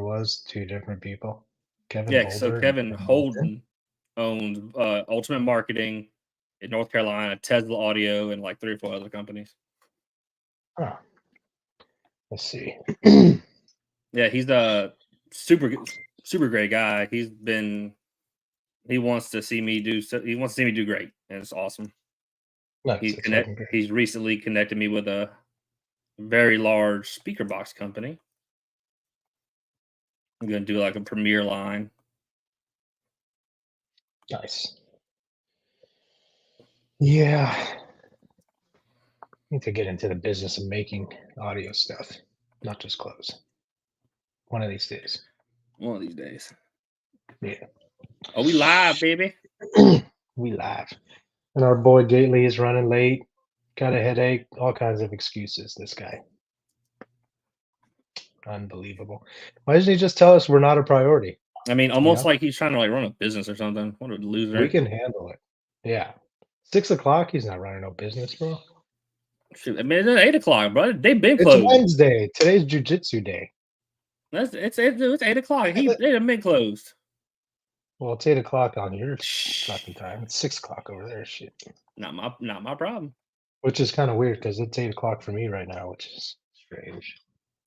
was two different people. Kevin Yeah, so Holder and Kevin Kevin Bolton. Holden owns Ultimate Marketing in North Carolina, Tesla Audio, and like 3 or 4 other companies. Huh. Let's see. Yeah, he's the super great guy. He wants to see me do great, and it's awesome. Nice. That's fucking great. He's recently connected me with a very large speaker box company. I'm gonna do like a premier line. Nice. Yeah. Need to get into the business of making audio stuff, not just clothes. One of these days. One of these days. Yeah. Oh, we live, baby. We live. And our boy Gately is running late. Got a headache. All kinds of excuses, this guy. Unbelievable. Why doesn't he just tell us we're not a priority? I mean, You almost know? like he's trying to like run a business or something. What a We loser. can handle it. Yeah. 6 o'clock, he's not running no business, bro. Shoot, I mean, it's 8 o'clock, bro. They've been It's closed. Wednesday. Today's jujitsu day. It's 8 o'clock. They've been closed. Well, it's 8 o'clock on your fucking time. It's 6 o'clock over there, shit. Not my problem. Which is kind of weird because it's 8 o'clock for me right now, which is strange.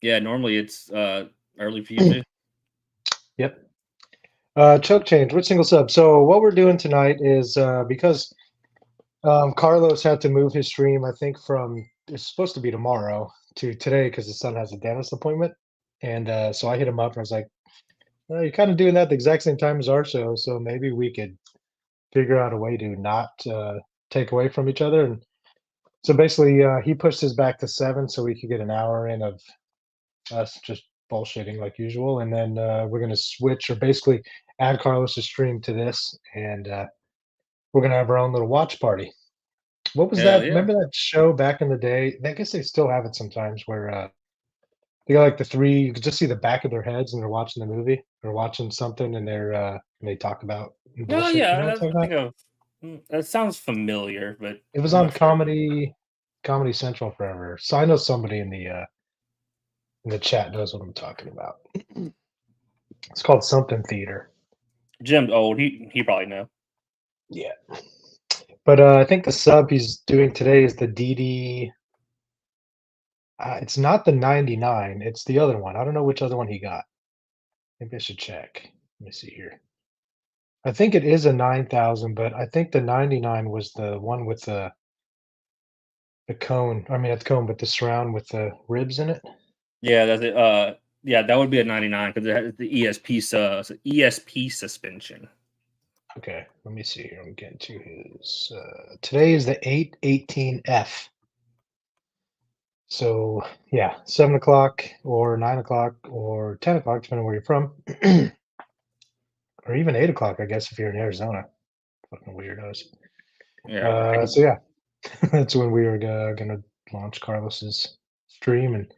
Yeah, normally it's early for you too. Yep. Choke change. Which single sub? So what we're doing tonight is because Carlos had to move his stream, I think from it's supposed to be tomorrow to today because his son has a dentist appointment, and so I hit him up and I was like, "Well, you're kind of doing that the exact same time as our show, so maybe we could figure out a way to not take away from each other." And so basically, he pushed his back to 7 so we could get an hour in of us just bullshitting like usual, and then we're gonna switch or basically add Carlos's stream to this, and we're gonna have our own little watch party. What was Hell that? yeah. Remember that show back in the day? I guess they still have it sometimes where they got like the three, you could just see the back of their heads and they're watching the movie or watching something and they talk about Oh bullshit. You know what I'm yeah, talking I about? think that sounds familiar, but It was I'm on not sure. Comedy Central forever. So I know somebody in the chat knows what I'm talking about. It's called something theater. Jim's old. He probably know. Yeah. But I think the sub he's doing today is the DD. It's not the 99. It's the other one. I don't know which other one he got. Maybe I should check. Let me see here. I think it is a 9,000, but I think the 99 was the one with the cone. I mean, not the cone, but the surround with the ribs in it. Yeah, that's it. Yeah, that would be a 99 because it has the ESP suspension. Okay, let me see here. I'm getting to his. Today is the 818F. So yeah, 7 o'clock or 9 o'clock or 10 o'clock, depending on where you're from, or even 8 o'clock, I guess, if you're in Arizona. Fucking weirdos. Yeah, right. So yeah, that's when we were gonna launch Carlos's stream, and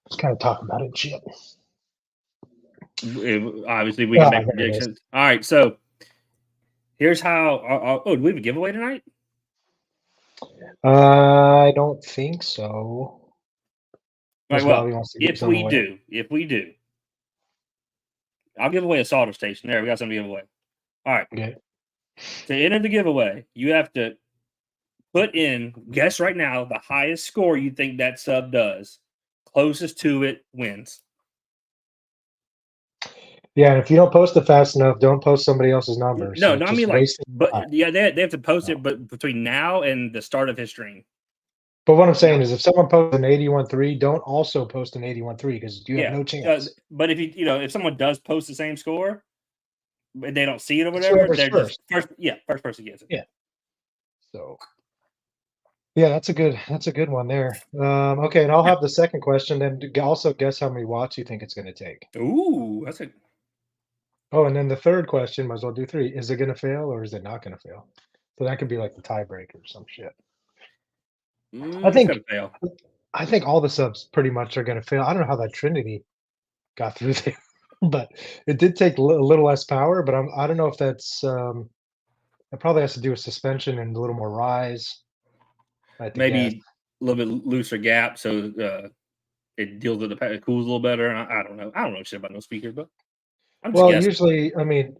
just kind of talk about it and shit. Obviously, we can make There it is. predictions. All right, so here's how. Oh, do we have a giveaway tonight? I don't think so. All right. Unless Well, Bobby wants to give if some we away. do, I'll give away a solder station. There, we got something to give away. All right. Okay. To enter the giveaway, you have to guess right now, the highest score you think that sub does. Closest to it wins. Yeah, and if you don't post it fast enough, don't post somebody else's number. No, So not I just mean like, wasting time. but yeah, they have to post No. it, but between now and the start of his stream. But what I'm saying Now, is, if someone posts an 81.3, don't also post an 81.3 because you have yeah, no chance. but if if someone does post the same score, but they don't see it or It's whatever, whoever's they're just first. first person gets it. Yeah. So yeah, that's a good one there. Okay, and I'll have the second question. Then also guess how many watts you think it's going to take. Ooh, that's a Oh, and then the third question, might as well do three. Is it going to fail or is it not going to fail? So that could be like the tiebreaker or some shit. I it's think gonna fail. I think all the subs pretty much are going to fail. I don't know how that Trinity got through there, but it did take a little less power. But I don't know if that's it probably has to do with suspension and a little more rise. I had to guess. Maybe a little bit looser gap, so it deals with it cools a little better. And I don't know. I don't know shit about no speakers, but I'm just Well, guessing. usually, I mean,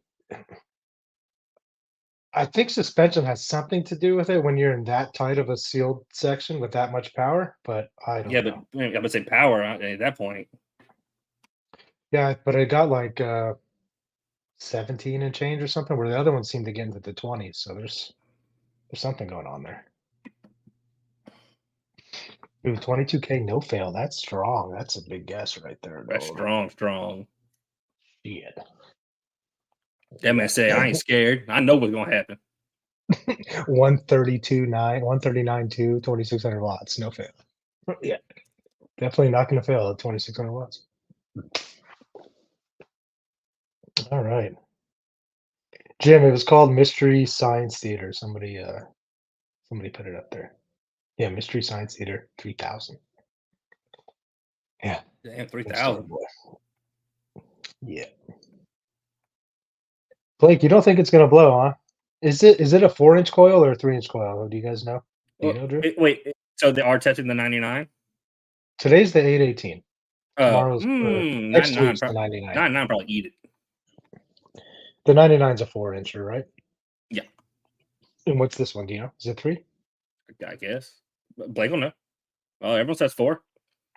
I think suspension has something to do with it when you're in that tight of a sealed section with that much power, but I Yeah, don't but know. I would say power at that point. Yeah, but it got like 17 and change or something, where the other ones seem to get into the 20s. So there's something going on there. Ooh, 22K no fail. That's strong. That's a big guess right there, That's though. strong. Shit. That man say I ain't scared. I know what's gonna happen. 132.9, 139.2, 2600 watts. No fail. Yeah, definitely not going to fail at 2600 watts. All right. Jim, it was called Mystery Science Theater. Somebody put it up there. Yeah, Mystery Science Theater 3000. Yeah, Damn, good story, 3,000. boy. Yeah. Blake, you don't think it's gonna blow, huh? Is it a 4-inch coil or a 3-inch coil? Do you guys know? Do you Well, know, Drew? so they are testing the 99. Today's the 818. Oh, Tomorrow's or next 99. week's the 99. 99 probably eat it. The 99's a 4-incher, right? Yeah, And what's this one? Do you know? Is it 3? I guess. But Blake will know. Well, everyone says 4.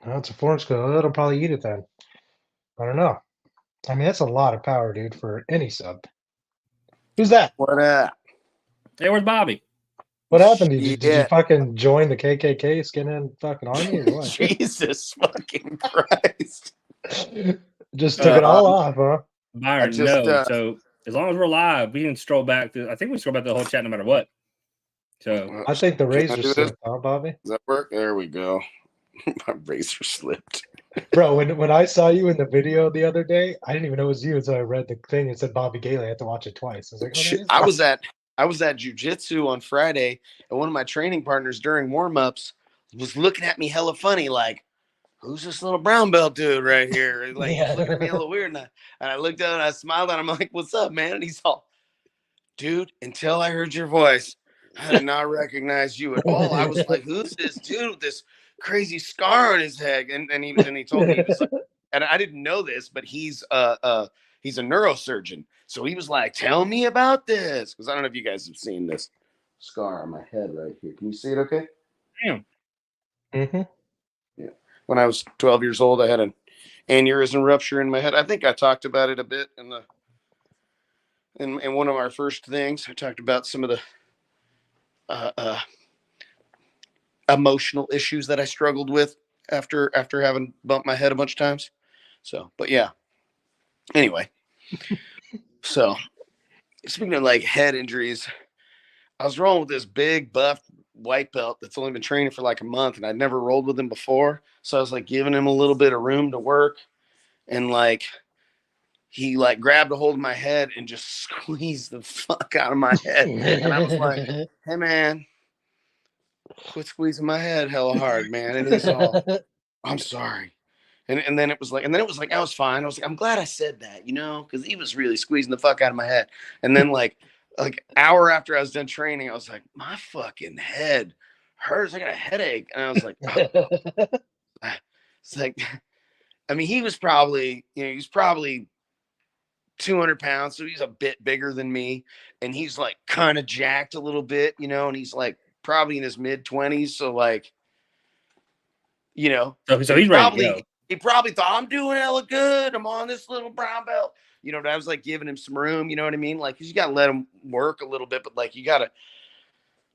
Oh, it's a 4-inch coil. It'll probably eat it then. I don't know. I mean, that's a lot of power, dude, for any sub. Who's that? What up? Hey, where's Bobby? What happened? Did you Yeah. fucking join the KKK skin in fucking army or what? Jesus fucking Christ. Just took it all off, huh? Byron, just, no. So as long as we're live, we can stroll back to. I think we stroll back to the whole chat no matter what. So I think the Can I razor do this? slipped, huh, Bobby? Does that work? There we go. My razor slipped. Bro, when I saw you in the video the other day, I didn't even know it was you until I read the thing. It said Bobby Gailey. I had to watch it twice. I was like, oh, that Shit, is I Bobby. was at jujitsu on Friday, and one of my training partners during warm-ups was looking at me hella funny, like, who's this little brown belt dude right here? Like, he's looking at me a little weird. And I looked up and I smiled at him. I'm like, what's up, man? And he's all, dude, until I heard your voice, I did not recognize you at all. I was like, who's this dude with this crazy scar on his head? And he told me, he was like, and I didn't know this, but he's a neurosurgeon. So he was like, tell me about this. Because I don't know if you guys have seen this scar on my head right here. Can you see it okay? damn. Mm-hmm. Yeah. When I was 12 years old, I had an aneurysm rupture in my head. I think I talked about it a bit in one of our first things. I talked about some of the emotional issues that I struggled with after having bumped my head a bunch of times. So, but yeah. Anyway, so speaking of like head injuries, I was rolling with this big buff white belt that's only been training for like a month, and I'd never rolled with him before. So I was like giving him a little bit of room to work, and like he like grabbed a hold of my head and just squeezed the fuck out of my head. And I was like, hey man, quit squeezing my head hella hard, man. And he's all, I'm sorry. And then it was like I was fine. I was like, I'm glad I said that, you know, because he was really squeezing the fuck out of my head. And then like hour after I was done training, I was like, my fucking head hurts. I got a headache. And I was like, oh. It's like, I mean, he's probably 200 pounds, so he's a bit bigger than me, and he's like kind of jacked a little bit, you know, and he's like probably in his mid-20s, so like, you know, So he's ready to go. he probably thought, I'm doing hella good, I'm on this little brown belt, you know. But I was like giving him some room, you know what I mean, like, 'cause you gotta let him work a little bit, but like you gotta,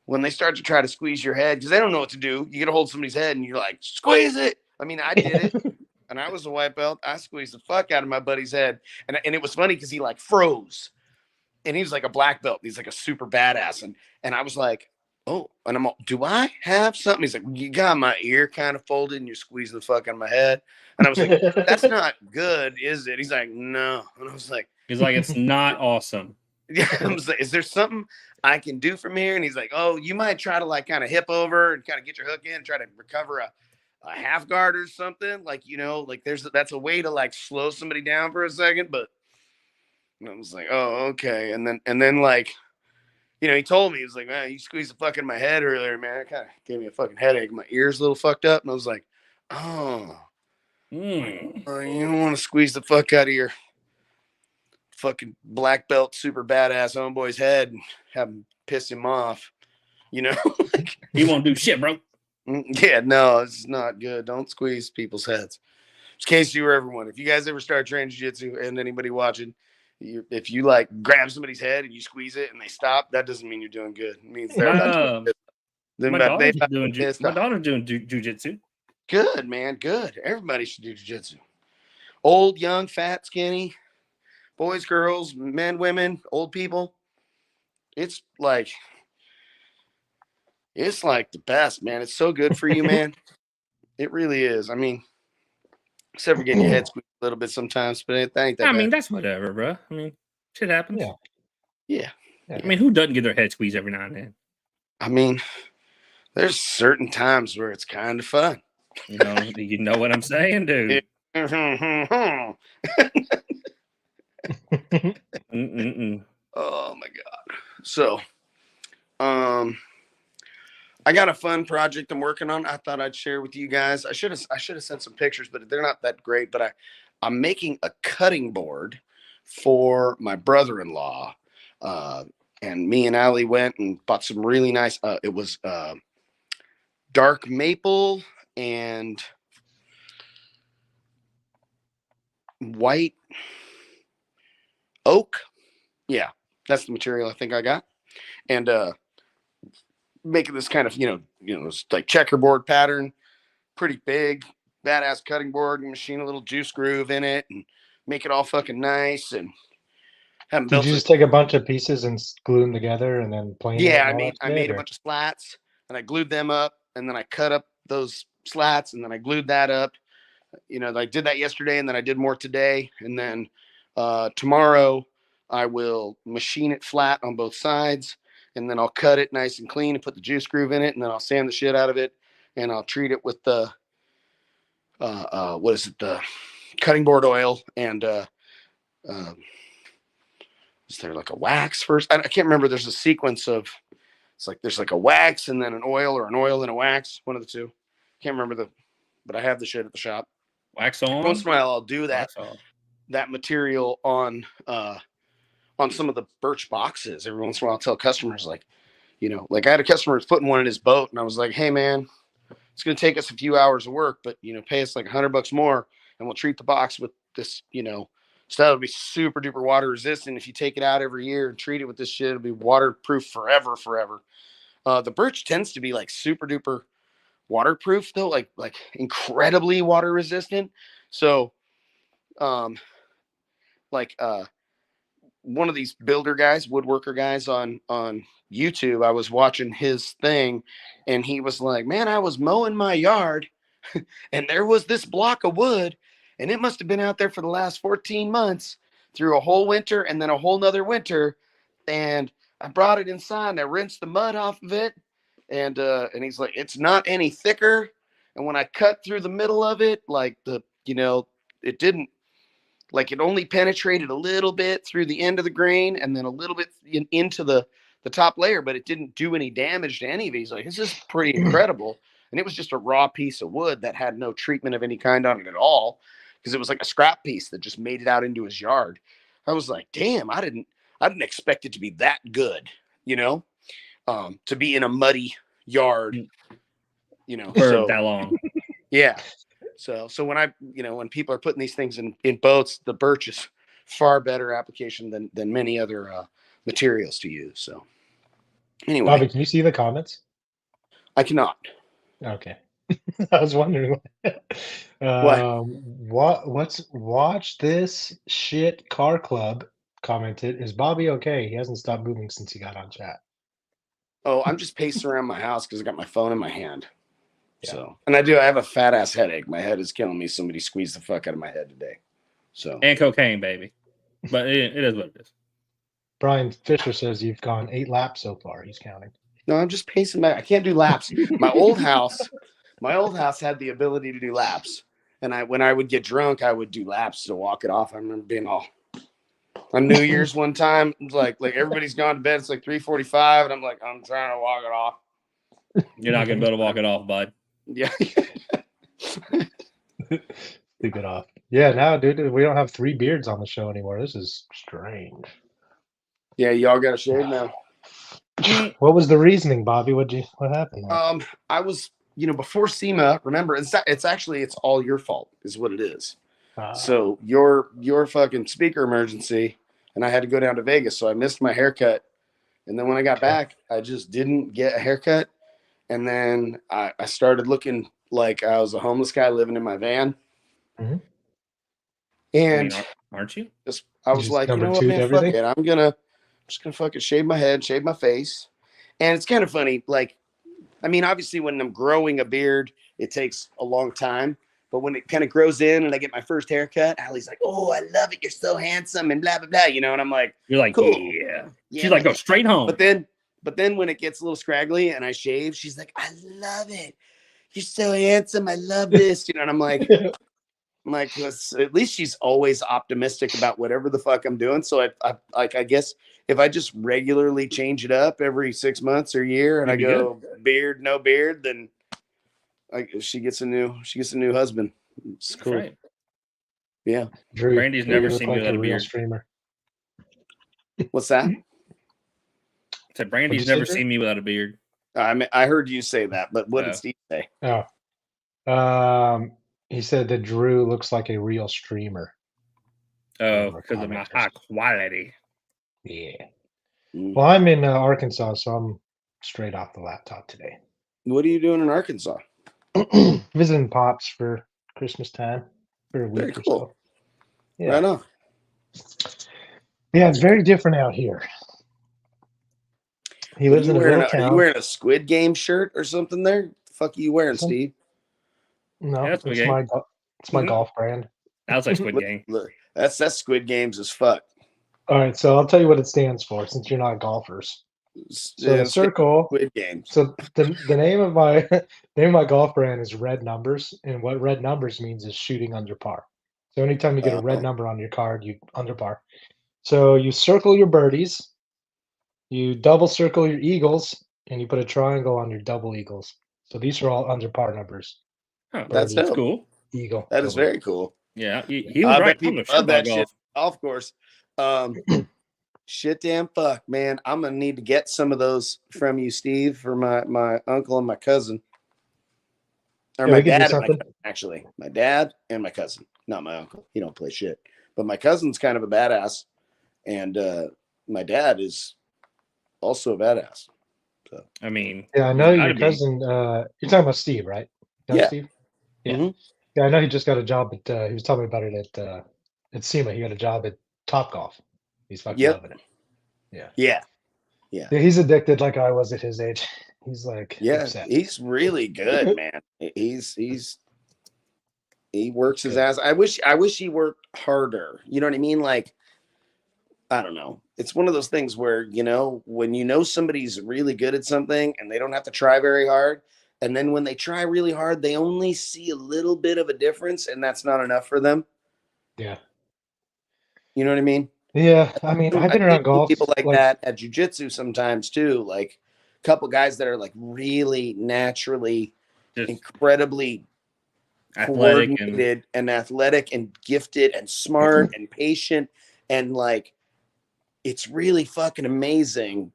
when they start to try to squeeze your head, because they don't know what to do, you gotta hold somebody's head and you're like, squeeze it. I mean, I did it. And I was a white belt. I squeezed the fuck out of my buddy's head. And it was funny because he like froze. And he was like a black belt. He's like a super badass. And I was like, oh, and I'm all, do I have something? He's like, you got my ear kind of folded and you're squeezing the fuck out of my head. And I was like, that's not good, is it? He's like, no. And I was like, He's like, it's not awesome. yeah. I was like, is there something I can do from here? And he's like, oh, you might try to like kind of hip over and kind of get your hook in and try to recover a half guard or something, like, you know, like that's a way to like slow somebody down for a second. But I was like, oh, okay. And then like, you know, he told me, he was like, man, you squeezed the fuck in my head earlier, man. It kind of gave me a fucking headache. My ear's a little fucked up. And I was like, oh, Mm. You don't want to squeeze the fuck out of your fucking black belt, super badass homeboy's head and have him piss him off. You know? He won't do shit, bro. Yeah, no, it's not good. Don't squeeze people's heads. In case you were everyone, if you guys ever start training jiu-jitsu and anybody watching, if you like grab somebody's head and you squeeze it and they stop, that doesn't mean you're doing good. It means they're about to My daughter's doing jujitsu. Good, man. Good. Everybody should do jiu-jitsu. Old, young, fat, skinny, boys, girls, men, women, old people. It's like the best, man. It's so good for you, man. It really is. I mean, except for getting your head squeezed a little bit sometimes, but it ain't that I bad. mean, that's whatever, bro. I mean, shit happens. Yeah. I mean, who doesn't get their head squeezed every now and then? I mean, there's certain times where it's kind of fun. You know what I'm saying, dude. Oh my god. So, I got a fun project I'm working on. I thought I'd share with you guys. I should have sent some pictures, but they're not that great. But I'm making a cutting board for my brother-in-law. And me and Allie went and bought some really nice. It was dark maple and white oak. Yeah, that's the material I think I got. And making this kind of, this like checkerboard pattern, pretty big, badass cutting board, and machine a little juice groove in it and make it all fucking nice. And did you just take a bunch of pieces and glue them together and then plane it? Yeah, I made a bunch of slats and I glued them up, and then I cut up those slats and then I glued that up. I did that yesterday, and then I did more today, and then tomorrow I will machine it flat on both sides, and then I'll cut it nice and clean and put the juice groove in it, and then I'll sand the shit out of it, and I'll treat it with the the cutting board oil, and is there like a wax first? I can't remember. There's a sequence of there's like a wax and then an oil, or an oil and a wax, one of the two. Can't remember but I have the shit at the shop. Wax on. Once in a while, I'll do that material on some of the birch boxes. Every once in a while, I'll tell customers like I had a customer who's putting one in his boat, and I was like, hey man, it's going to take us a few hours of work, but pay us like $100 more, and we'll treat the box with this, so that'll be super duper water resistant. If you take it out every year and treat it with this shit, it'll be waterproof forever. The birch tends to be like super duper waterproof though, like incredibly water resistant. So, one of these builder guys, woodworker guys on YouTube, I was watching his thing, and he was like, man, I was mowing my yard and there was this block of wood, and it must have been out there for the last 14 months through a whole winter and then a whole nother winter. And I brought it inside and I rinsed the mud off of it. And he's like, it's not any thicker. And when I cut through the middle of it, like it didn't, like it only penetrated a little bit through the end of the grain and then a little bit into the top layer, but it didn't do any damage to any of these. Like, this is pretty incredible. And it was just a raw piece of wood that had no treatment of any kind on it at all, because it was like a scrap piece that just made it out into his yard. I was like, damn, I didn't expect it to be that good, to be in a muddy yard, for that long. Yeah. So when when people are putting these things in boats, the birch is far better application than many other materials to use. So anyway, Bobby, can you see the comments? I cannot. Okay. I was wondering. Watch this shit car club commented. Is Bobby okay? He hasn't stopped moving since he got on chat. Oh, I'm just pacing around my house because I got my phone in my hand. Yeah. So, and I have a fat ass headache. My head is killing me. Somebody squeezed the fuck out of my head today. So, and cocaine, baby. But it is what it is. Brian Fisher says you've gone 8 laps so far. He's counting. No, I'm just pacing I can't do laps. My old house had the ability to do laps. And when I would get drunk, I would do laps to walk it off. I remember being all on New Year's one time, like everybody's gone to bed. It's like 3:45, and I'm like, I'm trying to walk it off. You're not gonna be able to walk it off, bud. Yeah. Sleep it off. Yeah, now, dude, we don't have 3 beards on the show anymore. This is strange. Yeah, y'all got to shave now. What was the reasoning, Bobby? What happened there? I was, before SEMA, remember, it's all your fault, is what it is. So your fucking speaker emergency, and I had to go down to Vegas, so I missed my haircut. And then when I got back, I just didn't get a haircut. And then I started looking like I was a homeless guy living in my van. Mm-hmm. And aren't you? I was like, you know what, man, fuck it. I'm just gonna fucking shave my head, shave my face. And it's kind of funny. Like, I mean, obviously when I'm growing a beard, it takes a long time. But when it kind of grows in and I get my first haircut, Allie's like, oh, I love it. You're so handsome and blah, blah, blah. And I'm like, you're like, cool. Yeah. She's like, go straight home. But then when it gets a little scraggly and I shave, she's like, I love it. You're so handsome. I love this. And I'm like, at least she's always optimistic about whatever the fuck I'm doing. So I guess if I just regularly change it up every 6 months or a year and I go beard, no beard, then she gets a new husband. It's cool. Right. Yeah. Drew, Brandy's never seen me without a real beard. Streamer. What's that? So Brandy's never seen me without a beard. I heard you say that, but what did Steve say? Oh. He said that Drew looks like a real streamer. Oh, because of my high quality. Yeah. Well, I'm in Arkansas, so I'm straight off the laptop today. What are you doing in Arkansas? Visiting Pops for Christmas time for a week. Very cool. Or so. Yeah. Right on. Yeah, it's very different out here. He lives in a little town. Are you wearing a Squid Game shirt or something there? The fuck are you wearing, Steve? No, it's my golf brand. That was like Squid Game. Look, that's Squid Games as fuck. All right, so I'll tell you what it stands for, since you're not golfers. So the circle. Squid Games. So the name of my golf brand is Red Numbers, and what red numbers means is shooting under par. So anytime you get a red number on your card, you under par. So you circle your birdies, you double circle your eagles, and you put a triangle on your double eagles. So these are all under par numbers. Oh, that's cool. Eagle. That is very cool. Yeah, he was right. People love that shit. Golf course. Shit, damn fuck, man. I'm gonna need to get some of those from you, Steve, for my uncle and my cousin, or my dad and my cousin, actually. My dad and my cousin, not my uncle. He don't play shit, but my cousin's kind of a badass, and my dad is also a badass. So I mean, yeah, I know your cousin. You're talking about Steve, right? Yeah. Steve? Yeah. Yeah, I know he just got a job at. He was talking about it at SEMA. He got a job at Topgolf. He's fucking loving it. Yeah. He's addicted like I was at his age. He's like, upset. He's really good, man. He works his ass. I wish he worked harder. You know what I mean? Like, I don't know. It's one of those things where, when somebody's really good at something and they don't have to try very hard. And then when they try really hard, they only see a little bit of a difference, and that's not enough for them. Yeah. You know what I mean? Yeah. I mean, I've been around golf. People like that at jiu-jitsu sometimes too. Like a couple guys that are like really naturally, incredibly coordinated and athletic and gifted and smart and patient. And like, it's really fucking amazing.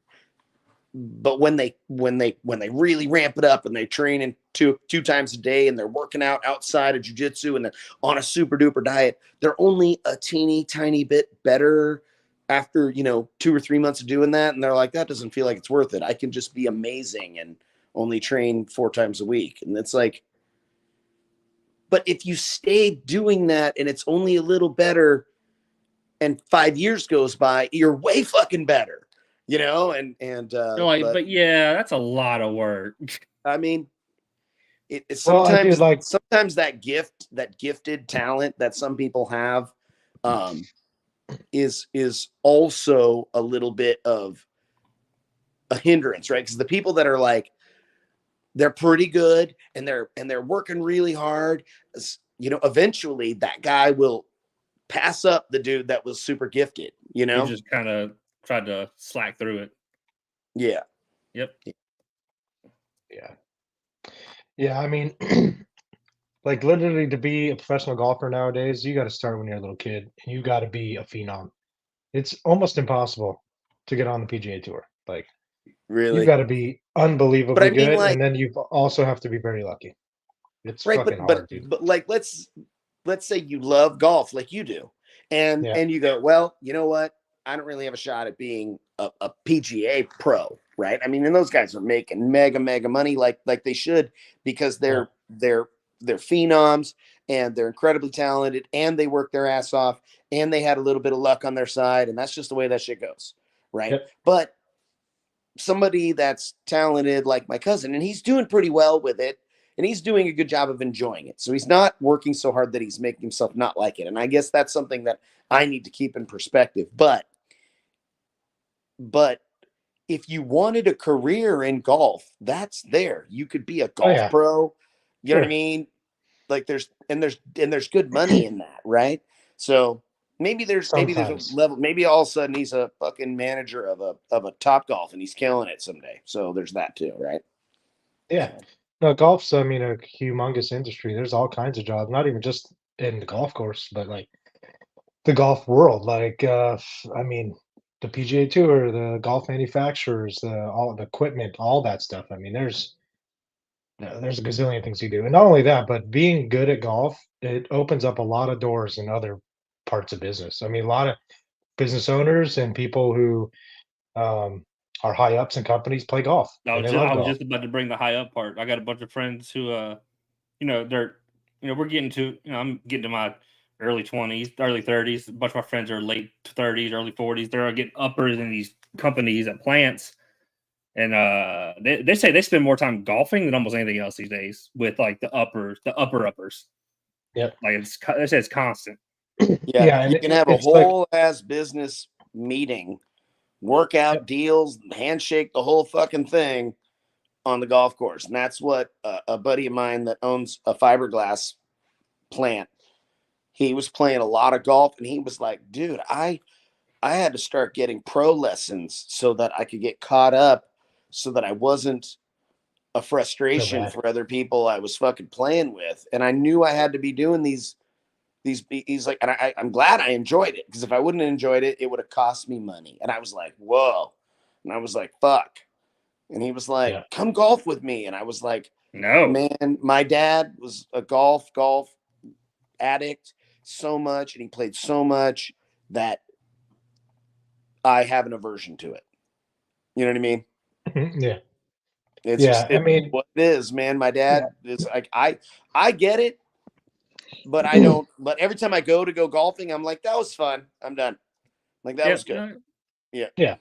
But when they really ramp it up and they train in two times a day and they're working out outside of jiu-jitsu and they're on a super duper diet, they're only a teeny tiny bit better after 2 or 3 months of doing that. And they're like, that doesn't feel like it's worth it. I can just be amazing and only train 4 times a week. And it's like, but if you stay doing that and it's only a little better and 5 years goes by, you're way fucking better. But yeah, that's a lot of work. I mean, it's sometimes that gifted talent that some people have is also a little bit of a hindrance, right? Because the people that are like, they're pretty good and they're working really hard, eventually that guy will pass up the dude that was super gifted. He just kind of tried to slack through it. Yeah. Yep. Yeah. I mean, Like literally to be a professional golfer nowadays, you got to start when you're a little kid and you got to be a phenom. It's almost impossible to get on the PGA Tour. Like you've Really. got to be But I unbelievably mean, good, like, and then you also have to be very lucky. It's right, fucking hard, dude. but like, let's say you love golf like you do, and Yeah. you go, well, you know what? I don't really have a shot at being a PGA pro, right? I mean, and those guys are making mega money like they should, because Yeah. they're phenoms, and they're incredibly talented, and they work their ass off, and they had a little bit of luck on their side, and that's just the way that shit goes, right? Yep. But somebody that's talented like my cousin, and he's doing pretty well with it, and he's doing a good job of enjoying it, so he's not working so hard that he's making himself not like it. And I guess that's something that I need to keep in perspective. But if you wanted a career in golf, that's there. You could be a Oh golf yeah. pro. You know what I Sure. mean? Like there's good money in that, right? So maybe there's a Sometimes. level. Maybe all of a sudden he's a fucking manager of a Top Golf, and he's killing it someday. So there's that too, right? Yeah. No, golf's, I mean, a humongous industry. There's all kinds of jobs, not even just in the golf course, but like the golf world. Like, I mean, the PGA Tour, the golf manufacturers, all the equipment, all that stuff. I mean, there's a gazillion things you do. And not only that, but being good at golf, it opens up a lot of doors in other parts of business. I mean, a lot of business owners and people who um, are high ups in companies play golf and they I love was golf. just about to bring the high up part. I got a bunch of friends who, they're, we're getting to, I'm getting to my early 20s, early 30s. A bunch of my friends are late 30s, early 40s. They're getting uppers in these companies at plants. And they say they spend more time golfing than almost anything else these days with like the uppers. Yep. Like they say it's constant. Yeah, Yeah. And you can have a it's like, whole ass business meeting, work out yep. deals, handshake, the whole fucking thing on the golf course. And that's what a buddy of mine that owns a fiberglass plant, he was playing a lot of golf, and he was like, dude, I had to start getting pro lessons so that I could get caught up, so that I wasn't a So frustration bad. for other people I was fucking playing with. And I knew I had to be doing these. He's like, and I'm glad I enjoyed it, because if I wouldn't have enjoyed it, it would have cost me money. And I was like, whoa. And I was like, fuck. And he was like, Yeah. come golf with me. And I was like, No. man, my dad was a golf addict so much, and he played so much that I have an aversion to it. You know what I mean? Yeah. It's Yeah. just I mean, what it is, man. My yeah. dad is like, I get it, but I don't. But every time I go golfing, I'm like, that was fun. I'm done. Like that Yeah. was good. Yeah. Yeah.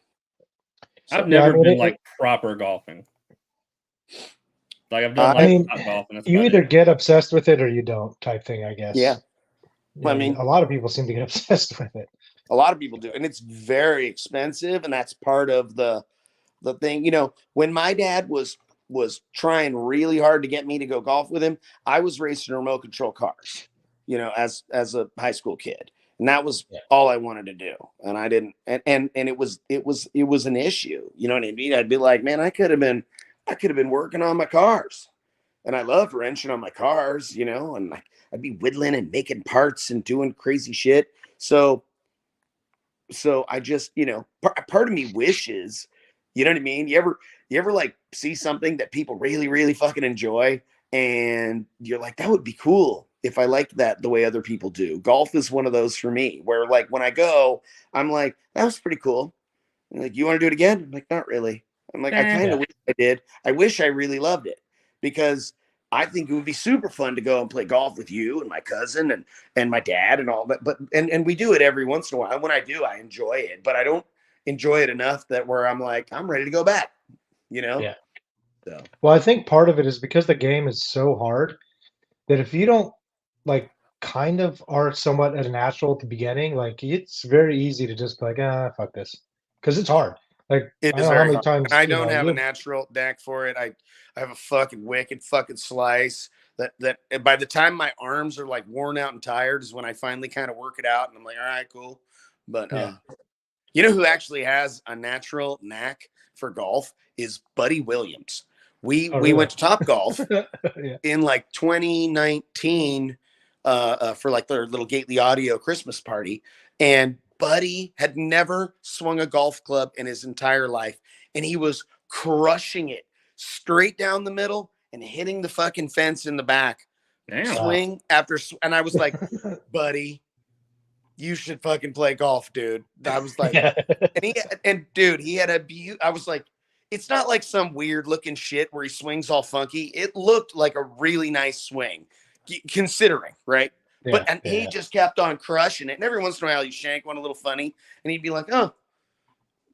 I've So Yeah. I never mean, been like proper golfing. Like I've done I I like mean, top golf, and that's you about either it. get obsessed with it or you don't type thing, I yeah. guess. I And mean, a lot of people seem to get obsessed with it. a lot of people do, and it's very expensive, and that's part of the thing. You know, when my dad was trying really hard to get me to go golf with him, I was racing remote control cars, you know, as a high school kid. And that was Yeah. all I wanted to do. And I didn't, and it was an issue. You know what I mean? I'd be like, man, I could have been working on my cars. And I loved wrenching on my cars, you know, and I'd be whittling and making parts and doing crazy shit. So I just, part of me wishes, you know what I mean? You ever like see something that people really, really fucking enjoy, and you're like, that would be cool if I liked that the way other people do. Golf is one of those for me, where like when I go, I'm like, that was pretty cool. And like, you want to do it again? I'm like, not really. I'm like, I kind Yeah. of wish I did. I wish I really loved it, because I think it would be super fun to go and play golf with you and my cousin and my dad and all that. But and we do it every once in a while. When I do, I enjoy it, but I don't enjoy it enough that where I'm like, I'm ready to go back, you know? Yeah. So Well, I think part of it is because the game is so hard that if you don't like kind of are somewhat at a natural at the beginning, like it's very easy to just be like, fuck this. Because it's hard. Like it I is don't know how very many hard. And times, I don't have a natural knack for it. I have a fucking wicked fucking slice that by the time my arms are like worn out and tired is when I finally kind of work it out, and I'm like, all right, cool. But yeah. you know who actually has a natural knack for golf is Buddy Williams. We really? went to Top Golf Yeah. in like 2019 for like their little Gately Audio Christmas party, and Buddy had never swung a golf club in his entire life, and he was crushing it straight down the middle and hitting the fucking fence in the back. Damn. Swing after and I was like, Buddy, you should fucking play golf, dude. I was like, Yeah. and dude, he had I was like, it's not like some weird looking shit where he swings all funky. It looked like a really nice swing, considering, right? Yeah, But he just kept on crushing it. And every once in a while, you shank one a little funny, and he'd be like, "Oh,"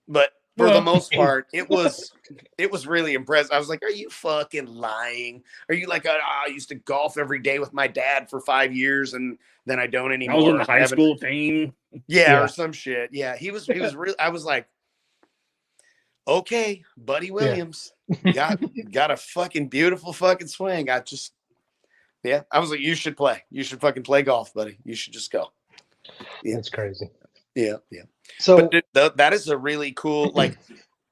but for the most part, it was really impressive. I was like, "Are you fucking lying? Are you like, I used to golf every day with my dad for 5 years, and then I don't anymore." I was on the high school team. Yeah, or some shit. Yeah, he was really. I was like, okay, Buddy Williams, got a fucking beautiful fucking swing. I was like, you should play. You should fucking play golf, buddy. You should just go. Yeah, that's crazy. Yeah. So but that is a really cool, like,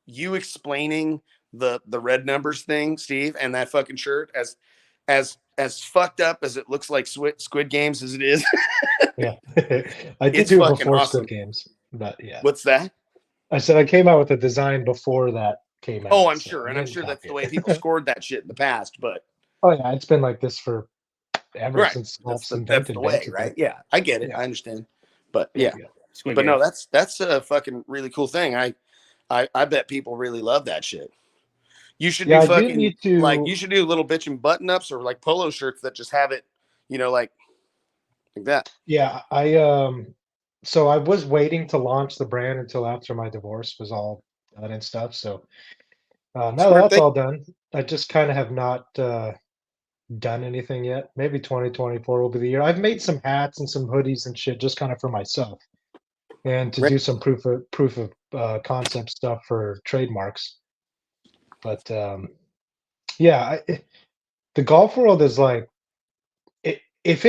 you explaining the red numbers thing, Steve, and that fucking shirt as fucked up as it looks like Squid Games as it is. yeah, I did It's do it fucking before awesome. Squid Games, but yeah. What's that? I said I came out with a design before that came out. Oh, I'm so sure, I and I'm didn't sure that's copy the it. way people scored that shit in the past, but Oh yeah, it's been like this for ever right. since That's golf's the invented. way, basically. right? Yeah, I get it. Yeah. I understand. But yeah. Squid But no, Games. that's a fucking really cool thing. I bet people really love that shit. You should Yeah, do I do fucking need to- like you should do little bitchin' button ups or like polo shirts that just have it, like that. Yeah, so I was waiting to launch the brand until after my divorce was all done and stuff. So now Smart that's thing. all done. I just kind of have not done anything yet. Maybe 2024 will be the year. I've made some hats and some hoodies and shit just kind of for myself and to Right. do some proof of concept stuff for trademarks. But yeah, the golf world is like if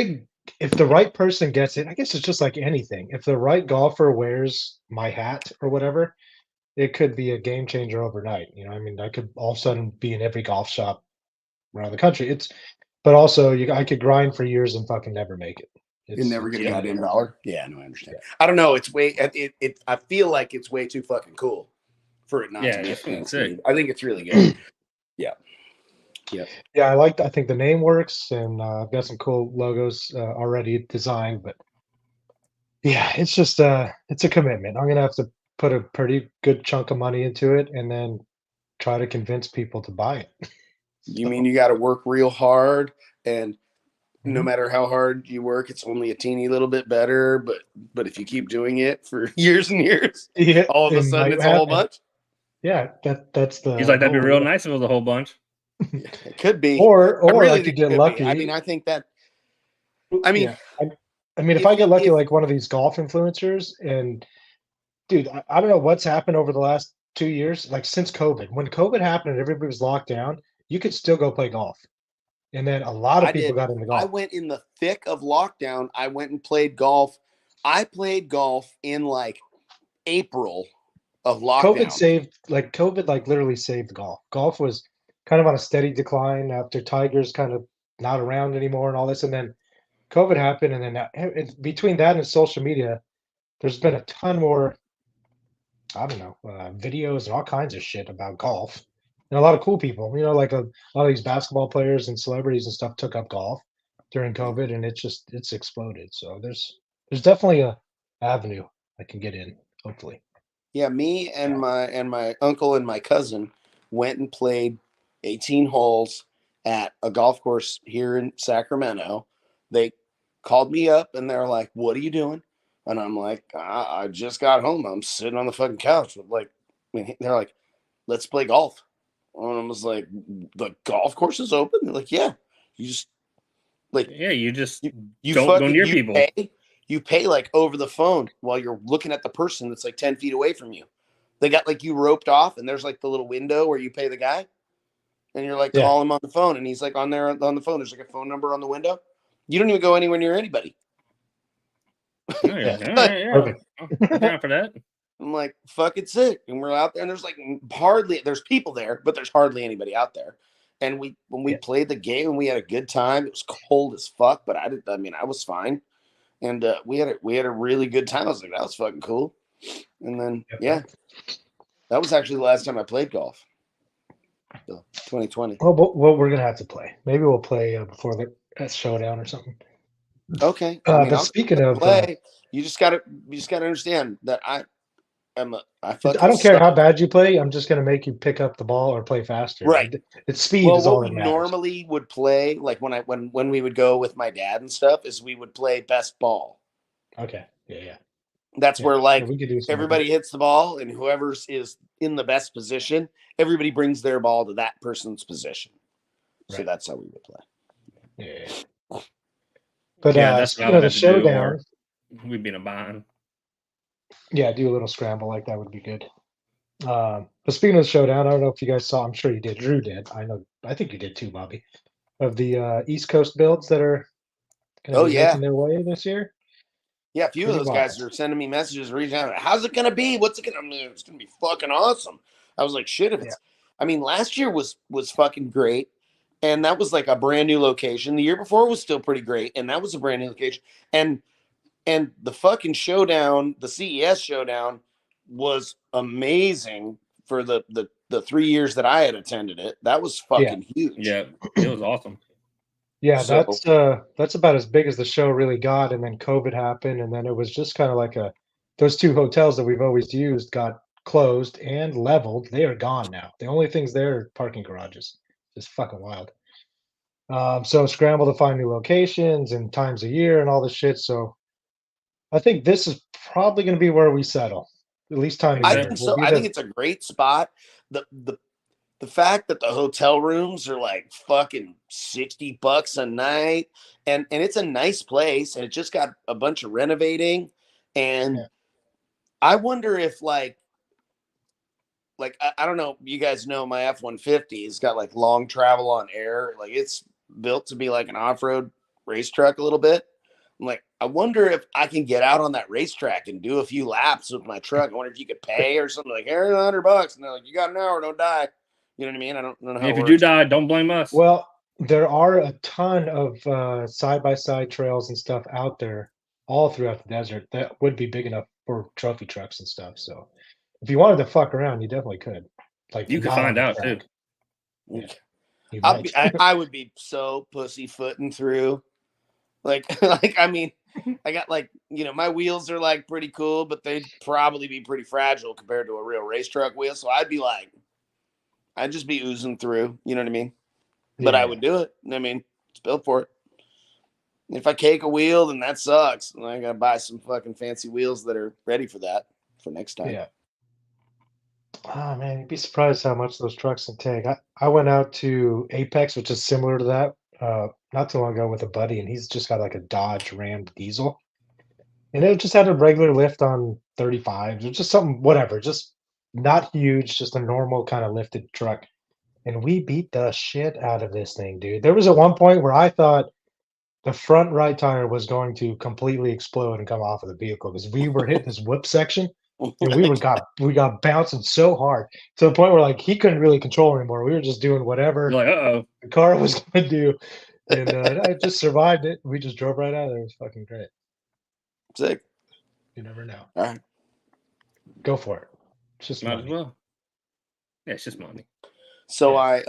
the right person gets it, I guess it's just like anything. If the right golfer wears my hat or whatever, it could be a game changer overnight. I mean, I could all of a sudden be in every golf shop around the country. But also I could grind for years and fucking never make it. You never get a yeah. goddamn dollar. Yeah, no, I understand. I don't know. It's way. I feel like it's way too fucking cool for it not Yeah, to be a it's thing. sick. Steve. I think it's really good. Yeah. Yeah, I think the name works, and I've got some cool logos already designed. But yeah, it's just it's a commitment. I'm gonna have to put a pretty good chunk of money into it, and then try to convince people to buy it. You mean you got to work real hard, and no Mhm. matter how hard you work, it's only a teeny little bit better. But if you keep doing it for years and years, Yeah, all of a it sudden might it's a whole happen. bunch. Yeah, that's the. He's like, that'd be goal, real yeah. nice if it was a whole bunch. It could be, Or I really I think could it get could be. lucky. I mean, I think that. I mean, Yeah, I mean, if I get lucky, if- like one of these golf influencers, and dude, I don't know what's happened over the last 2 years, like since COVID. When COVID happened and everybody was locked down, you could still go play golf, and then a lot of I people did. got into I golf. went in the thick of lockdown. I went and played golf. I played golf in like April of lockdown. COVID like literally saved golf. Golf was kind of on a steady decline after Tiger's kind of not around anymore and all this, and then COVID happened, and then between that and social media, there's been a ton more. I don't know, videos and all kinds of shit about golf, and a lot of cool people. Like a lot of these basketball players and celebrities and stuff took up golf during COVID, and it's exploded. So there's definitely a avenue I can get in, hopefully. Yeah, me and my uncle and my cousin went and played 18 holes at a golf course here in Sacramento. They called me up and they're like, "What are you doing?" And I'm like, I just got home. I'm sitting on the fucking couch. They're like, "Let's play golf." And I was like, "The golf course is open?" They're like, "Yeah." You just Yeah, you just you don't go fucking near you people. you pay like over the phone while you're looking at the person that's like 10 feet away from you. They got like you roped off, and there's like the little window where you pay the guy, and you're like Yeah. calling him on the phone, and he's like on there on the phone. There's like a phone number on the window. You don't even go anywhere near anybody. Oh, yeah. Yeah. All right, yeah. Perfect. I'm down for that. I'm like, fucking sick. And we're out there, and there's people there, but there's hardly anybody out there. And when we played the game and we had a good time. It was cold as fuck, but I was fine. And we had a really good time. I was like, that was fucking cool. And then that was actually the last time I played golf. So 2020. Well, we're gonna have to play. Maybe we'll play before the showdown or something. Okay. But speaking of play, you just gotta understand that I I don't care how bad you play. I'm just gonna make you pick up the ball or play faster. Right. It's speed is all that we matters. normally would play, like when we would go with my dad and stuff, is we would play best ball. Okay. Yeah. That's where like we could do everybody hits the ball, and whoever is in the best position, everybody brings their ball to that person's position. Right. So that's how we would play. Yeah. But that's the showdown. We'd be in a bind. Yeah, do a little scramble like that would be good. But speaking of the showdown, I don't know if you guys saw. I'm sure you did. Drew did. I think you did too, Bobby. Of the East Coast builds that are going to be making their way this year. Yeah, a few of those guys are sending me messages, reaching out. How's it going to be? What's it going to be? It's going to be fucking awesome. I was like, shit. If it's, I mean, last year was fucking great, and that was like a brand new location. The year before was still pretty great, and that was a brand new location. And the fucking showdown, the CES showdown, was amazing for the 3 years that I had attended it. That was fucking huge. Yeah, it was awesome. Yeah, that's about as big as the show really got, and then COVID happened, and then it was just kind of like those two hotels that we've always used got closed and leveled. They are gone now. The only things there are parking garages. It's fucking wild. So scramble to find new locations and times a year and all this shit. So I think this is probably going to be where we settle. At least time of year. I think so. I think it's a great spot. The fact that the hotel rooms are like fucking $60 a night, and it's a nice place, and it just got a bunch of renovating, and I wonder if like I don't know, you guys know my F-150 has got like long travel on air, like it's built to be like an off-road race truck a little bit. I'm like, I wonder if I can get out on that racetrack and do a few laps with my truck. I wonder if you could pay or something, like, here's $100, and they're like, you got an hour, don't die. You know what I mean? I don't know how if you do die, don't blame us. Well, there are a ton of side-by-side trails and stuff out there all throughout the desert that would be big enough for trophy trucks and stuff. So if you wanted to fuck around, you definitely could. Like you could find out too. Yeah. I would be so pussyfooting through. Like I mean, I got like, my wheels are like pretty cool, but they'd probably be pretty fragile compared to a real race truck wheel. So I'd just be oozing through, you know what I mean? But I would do it. I mean, it's built for it. If I cake a wheel, then that sucks. And I got to buy some fucking fancy wheels that are ready for that for next time. Yeah. Oh, man, you'd be surprised how much those trucks can take. I went out to Apex, which is similar to that, not too long ago with a buddy, and he's just got like a Dodge Ram diesel. And it just had a regular lift on 35, or just something, whatever, just not huge, just a normal kind of lifted truck. And we beat the shit out of this thing, dude. There was at one point where I thought the front right tire was going to completely explode and come off of the vehicle because we were hitting this whip section and we got bouncing so hard to the point where like he couldn't really control anymore. We were just doing whatever the car was going to do, and I just survived it. We just drove right out of there. It was fucking great. Sick. You never know. All right, go for it. It's just might money. as well. Yeah, it's just money. So I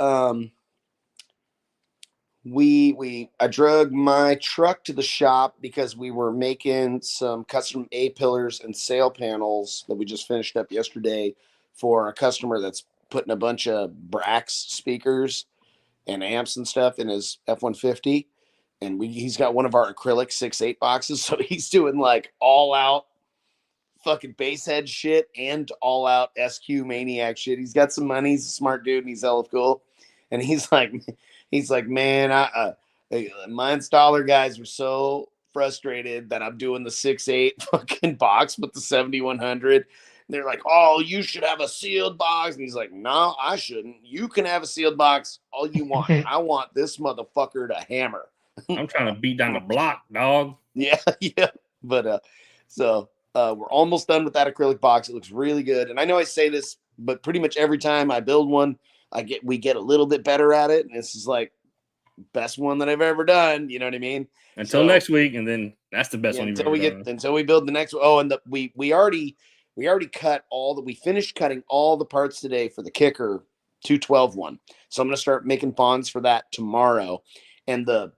drug my truck to the shop because we were making some custom A-pillars and sail panels that we just finished up yesterday for a customer that's putting a bunch of Brax speakers and amps and stuff in his F-150. And he's got one of our acrylic 6/8 boxes. So he's doing like all out fucking bass head shit and all out SQ maniac shit. He's got some money. He's a smart dude and he's hella cool. And he's like, man, my installer guys were so frustrated that I'm doing the 6/8 fucking box with the 7100. They're like, oh, you should have a sealed box. And he's like, no, I shouldn't. You can have a sealed box all you want. I want this motherfucker to hammer. I'm trying to beat down the block, dog. Yeah. But we're almost done with that acrylic box. It looks really good. And I know I say this, but pretty much every time I build one, we get a little bit better at it, and this is like best one that I've ever done. You know what I mean? Until next week, and then that's the best one you've ever done. Until we build the next one. Oh, and we already cut we finished cutting all the parts today for the kicker 212 one. So I'm gonna start making bonds for that tomorrow. And the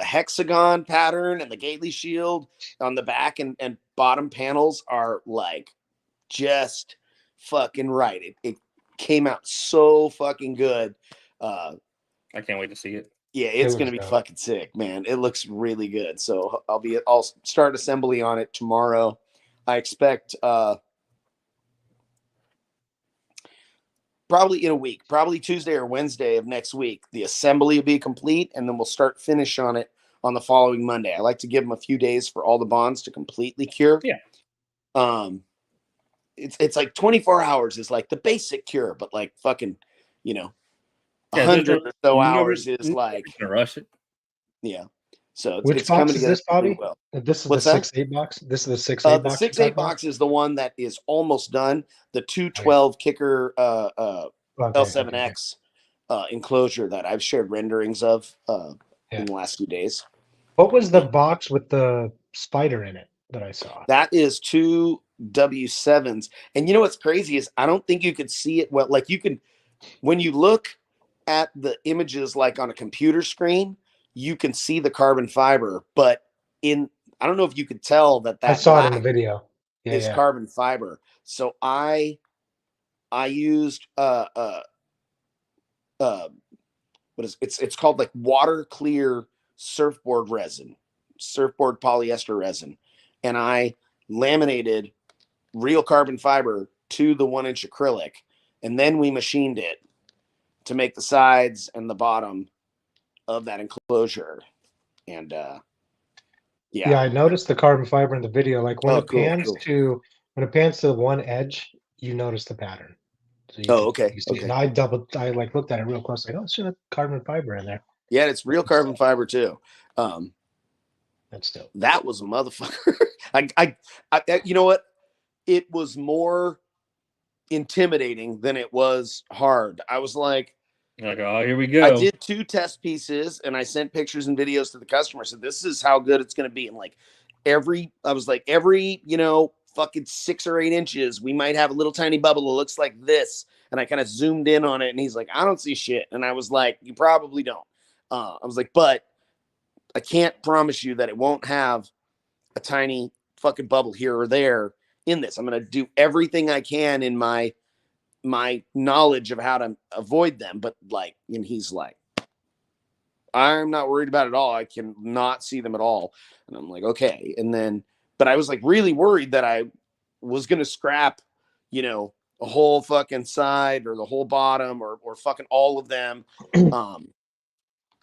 hexagon pattern and the Gately shield on the back and bottom panels are like just fucking right. It came out so fucking good. I can't wait to see it. Yeah, it's going to be fucking sick, man. It looks really good. So I'll start assembly on it tomorrow. I expect probably in a week, probably Tuesday or Wednesday of next week, the assembly will be complete, and then we'll start finish on it on the following Monday. I like to give them a few days for all the bonds to completely cure. Yeah. It's like 24 hours is like the basic cure, but like fucking, 100 or so hours is like rush it. Yeah. So which it's box coming is together this, Bobby? really well. This is What's the that? 6-8 box. This is the 6-8 box. The 6-8 box is the one that is almost done. The 212 kicker L7X enclosure that I've shared renderings of in the last few days. What was the box with the spider in it that I saw? That is 2 W7s. And you know what's crazy is I don't think you could see it well. Like you can, when you look at the images like on a computer screen, you can see the carbon fiber, but I don't know if you could tell that I saw it in the video. Is carbon fiber. So I used what is it's called like water clear surfboard polyester resin, and I laminated real carbon fiber to the 1-inch acrylic, and then we machined it to make the sides and the bottom of that enclosure. And yeah, I noticed the carbon fiber in the video. Like when it pans to the one edge, you notice the pattern. So okay. And I like looked at it real close. Like, oh, shit, carbon fiber in there. Yeah, it's real carbon fiber too. That's dope. That was a motherfucker. I you know what? It was more intimidating than it was hard. I was like, oh, here we go. I did 2 test pieces and I sent pictures and videos to the customer. I said, this is how good it's going to be. And like every fucking 6 or 8 inches, we might have a little tiny bubble that looks like this. And I kind of zoomed in on it and he's like, I don't see shit. And I was like, you probably don't. I was like, but I can't promise you that it won't have a tiny fucking bubble here or there in this. I'm going to do everything I can in my knowledge of how to avoid them. But like, and he's like, I'm not worried about it at all. I can not see them at all. And I'm like, okay. And then, but I was like really worried that I was going to scrap, a whole fucking side or the whole bottom or fucking all of them.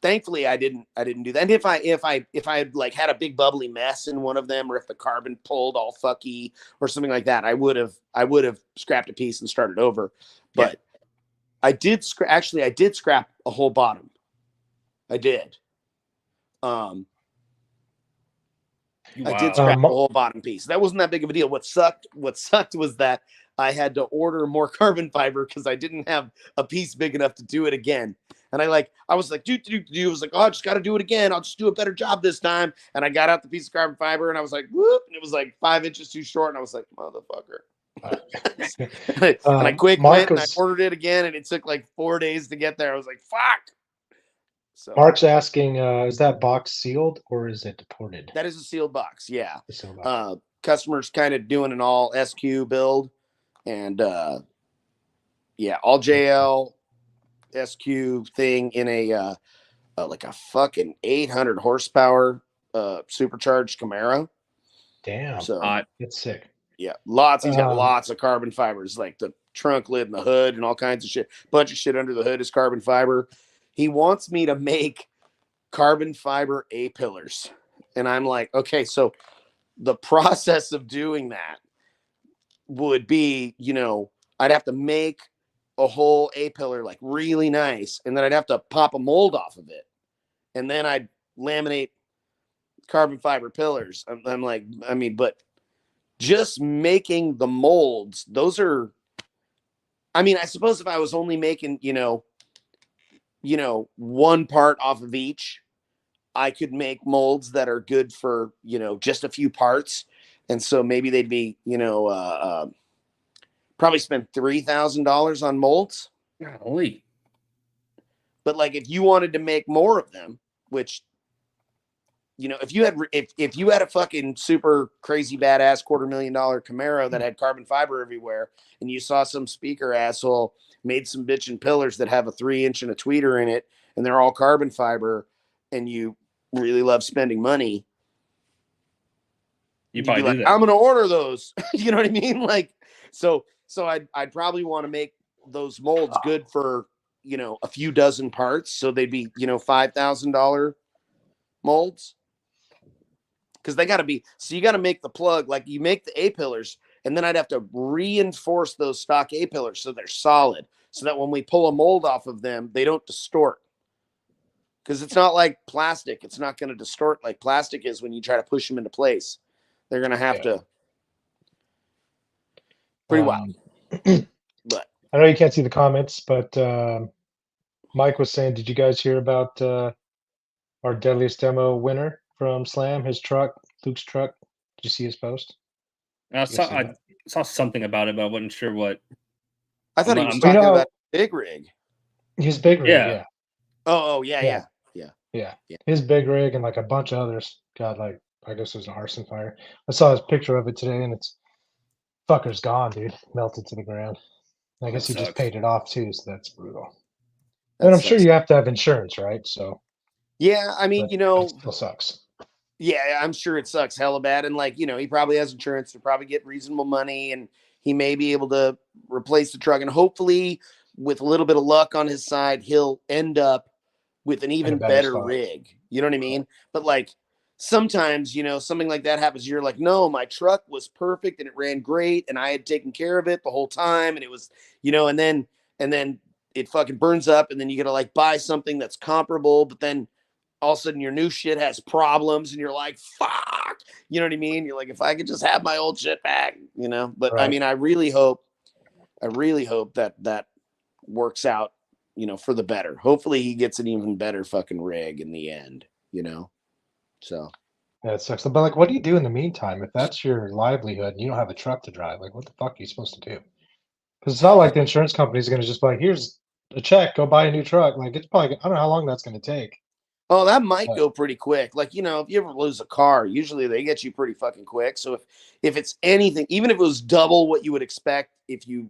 Thankfully I didn't do that. And if I had like had a big bubbly mess in one of them, or if the carbon pulled all fucky or something like that, I would have scrapped a piece and started over. But I did scrap a whole bottom. I did. I did scrap the whole bottom piece. That wasn't that big of a deal. What sucked was that I had to order more carbon fiber because I didn't have a piece big enough to do it again. And I was like, I was like, oh, I just got to do it again. I'll just do a better job this time. And I got out the piece of carbon fiber and I was like, whoop, and it was like 5 inches too short. And I was like, motherfucker. And I went and I ordered it again, and it took like 4 days to get there. I was like, fuck. So Mark's asking, is that box sealed or is it ported? That is a sealed box. Yeah. Customers kind of doing an all SQ build, and all JL SQ thing in a like a fucking 800 horsepower supercharged Camaro. Damn. So it's sick. Yeah, he's got lots of carbon fibers, like the trunk lid and the hood and all kinds of shit. Bunch of shit under the hood is carbon fiber. He wants me to make carbon fiber A-pillars. And I'm like, okay, so the process of doing that would be, I'd have to make a whole A-pillar like really nice, and then I'd have to pop a mold off of it. And then I'd laminate carbon fiber pillars. I'm like, but just making the molds, those are I mean, I suppose if I was only making, one part off of each, I could make molds that are good for, just a few parts. And so maybe they'd be, probably spend $3,000 on molds. Golly. But like, if you wanted to make more of them, which, if you had a fucking super crazy badass $250,000 Camaro that had carbon fiber everywhere, and you saw some speaker asshole made some bitchin' pillars that have a 3-inch and a tweeter in it, and they're all carbon fiber, and you really love spending money, You probably be like, do that. I'm gonna order those. You know what I mean? Like, so I'd probably want to make those molds good for a few dozen parts, so they'd be $5,000 molds. Because they got to be, so you got to make the plug, like you make the A-pillars, and then I'd have to reinforce those stock A-pillars so they're solid, so that when we pull a mold off of them, they don't distort. Because it's not like plastic. It's not going to distort like plastic is when you try to push them into place. They're going to have to. Pretty wild. But I know you can't see the comments, but Mike was saying, did you guys hear about our Deadliest Demo winner from Slam, his truck, Luke's truck? Did you see his post? I saw something about it, but I wasn't sure what. I thought he was talking about big rig. His big rig, yeah. Oh, yeah. His big rig and like a bunch of others got like, I guess it was an arson fire. I saw his picture of it today, and it's fucker's gone, dude. Melted to the ground. I guess he just paid it off too, so that's brutal. And I'm sure you have to have insurance, right? So yeah, I mean, it still sucks. Yeah, I'm sure it sucks hella bad. And like, he probably has insurance to probably get reasonable money, and he may be able to replace the truck. And hopefully, with a little bit of luck on his side, he'll end up with an even better rig. You know what I mean? But like, sometimes, something like that happens. You're like, no, my truck was perfect and it ran great, and I had taken care of it the whole time. And it was, and then it fucking burns up, and then you got to like buy something that's comparable, but then all of a sudden your new shit has problems, and you're like, fuck, you know what I mean? You're like, if I could just have my old shit back, but right. I mean, I really hope that works out, for the better. Hopefully he gets an even better fucking rig in the end, so. Yeah, it sucks. But like, what do you do in the meantime? If that's your livelihood and you don't have a truck to drive, like what the fuck are you supposed to do? Because it's not like the insurance company is going to just be like, here's a check, go buy a new truck. Like, it's probably, I don't know how long that's going to take. Oh, that might go pretty quick. Like, if you ever lose a car, usually they get you pretty fucking quick. So if it's anything, even if it was double what you would expect if you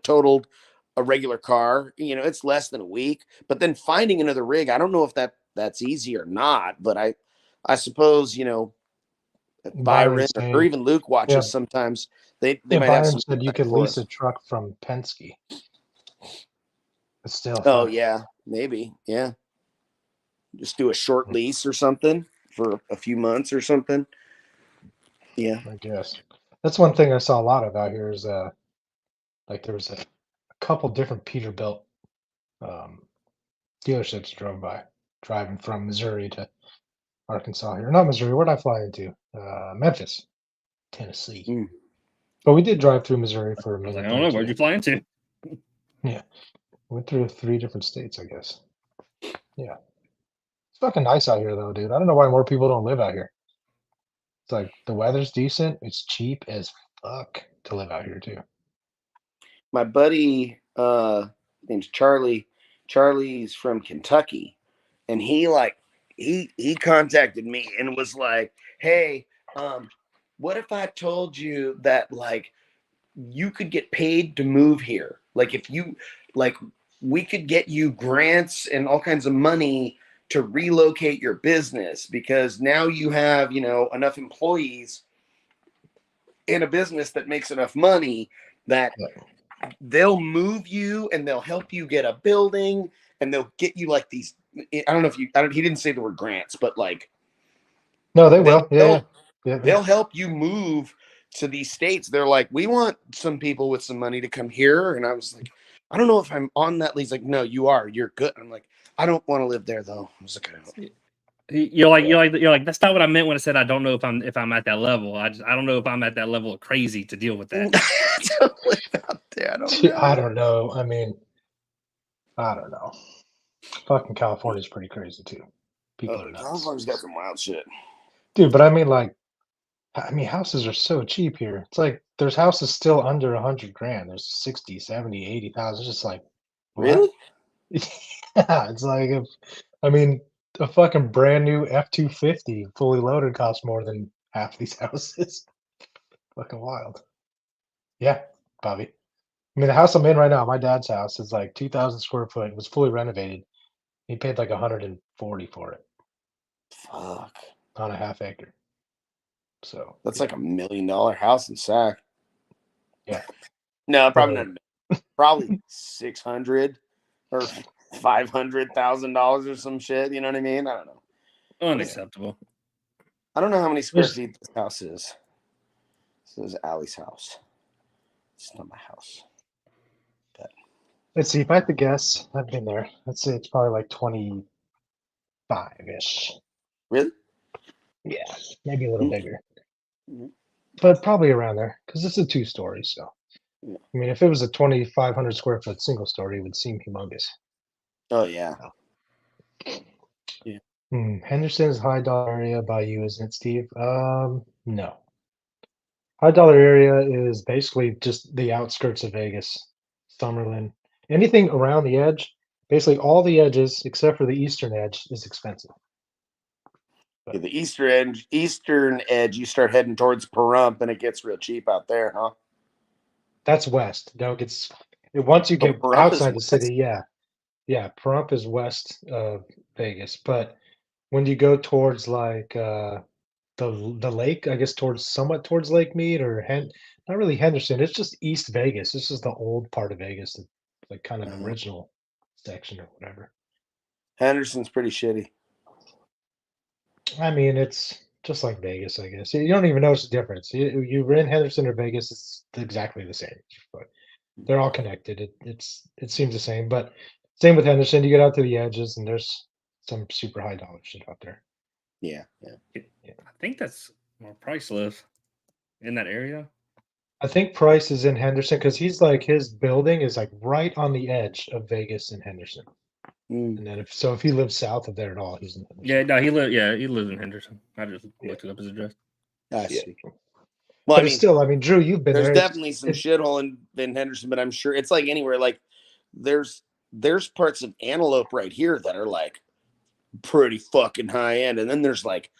totaled a regular car, it's less than a week. But then finding another rig, I don't know if that's easy or not. But I suppose, Byron or even Luke watches sometimes. They might have some. Said you could lease a truck from Penske. It's still. Oh yeah, maybe just do a short lease or something for a few months or something. Yeah, I guess that's one thing I saw a lot of out here is like there was a couple different Peterbilt dealerships driving from Missouri to Arkansas here. Not Missouri. Where'd I fly into? Memphis, Tennessee. But we did drive through Missouri for a minute. I don't know. Where'd you fly into? Yeah. Went through 3 different states, I guess. Yeah. It's fucking nice out here, though, dude. I don't know why more people don't live out here. It's like the weather's decent. It's cheap as fuck to live out here, too. My buddy, name's Charlie. Charlie's from Kentucky. And he contacted me and was like, hey, what if I told you that like you could get paid to move here? Like if you like we could get you grants and all kinds of money to relocate your business, because now you have, enough employees in a business that makes enough money that they'll move you and they'll help you get a building, and they'll get you like these. I don't know if he didn't say the word grants, but like. No, they will. Yeah. They'll help you move to these states. They're like, we want some people with some money to come here. And I was like, I don't know if I'm on that list. Like, no, you are. You're good. I'm like, I don't want to live there though. I was like, you're like, that's not what I meant when I said I don't know if I'm at that level. I don't know if I'm at that level of crazy to deal with that. Totally about I don't know. I don't know. I mean, I don't know. Fucking California's pretty crazy too. People are nuts. California's got some wild shit. Dude, but I mean, houses are so cheap here. It's like there's houses still under 100 grand. There's 60, 70, 80,000. It's just like, what? Really? Yeah, it's like, I mean, a fucking brand new F-250 fully loaded costs more than half these houses. Fucking wild. Yeah, Bobby. I mean, the house I'm in right now, my dad's house, is like 2,000 square foot. It was fully renovated. He paid like 140 for it Fuck. on a half acre. So That's yeah. like $1 million house in Sac. Yeah. No, probably not. Probably 600 or $500,000 or some shit. You know what I mean? I don't know. Unacceptable. I don't know how many square feet this house is. This is Allie's house. It's not my house. But Let's see. If I had to guess, I've been there. Let's say it's probably like 25-ish. really? Yeah, maybe a little bigger, Mhm. but probably around there because it's a 2-story. So, Yeah. I mean, if it was a 2,500 square foot single story, it would seem humongous. Oh yeah. Henderson's high dollar area by you, isn't it, Steve? No. High dollar area is basically just the outskirts of Vegas, Summerlin. Anything around the edge, basically all the edges except for the eastern edge is expensive. Yeah, the eastern edge, you start heading towards Pahrump, and it gets real cheap out there, huh? That's west. No, it gets once you get Pahrump is outside the west? city, yeah. Yeah, Pahrump is west of Vegas, but when you go towards like the lake, I guess somewhat towards Lake Mead or not really Henderson, it's just East Vegas. This is the old part of Vegas, like kind of original section or whatever. Henderson's pretty shitty. I mean, it's just like Vegas, I guess. You don't even notice the difference. You're in Henderson or Vegas, it's exactly the same. But they're all connected. It seems the same, but same with Henderson. You get out to the edges, and there's some super high dollar shit out there. Yeah. I think that's where Price lives in that area. I think Price is in Henderson because he's like his building is like right on the edge of Vegas and Henderson. And then if he lives south of there at all, he's in Henderson. Yeah, no, he lives in Henderson. I just looked it up his address. I see. Yeah. Well, But still, I mean, Drew, you've been there's there. definitely some shithole in Henderson, but I'm sure it's like anywhere. Like there's parts of Antelope right here that are like pretty fucking high end, and then there's like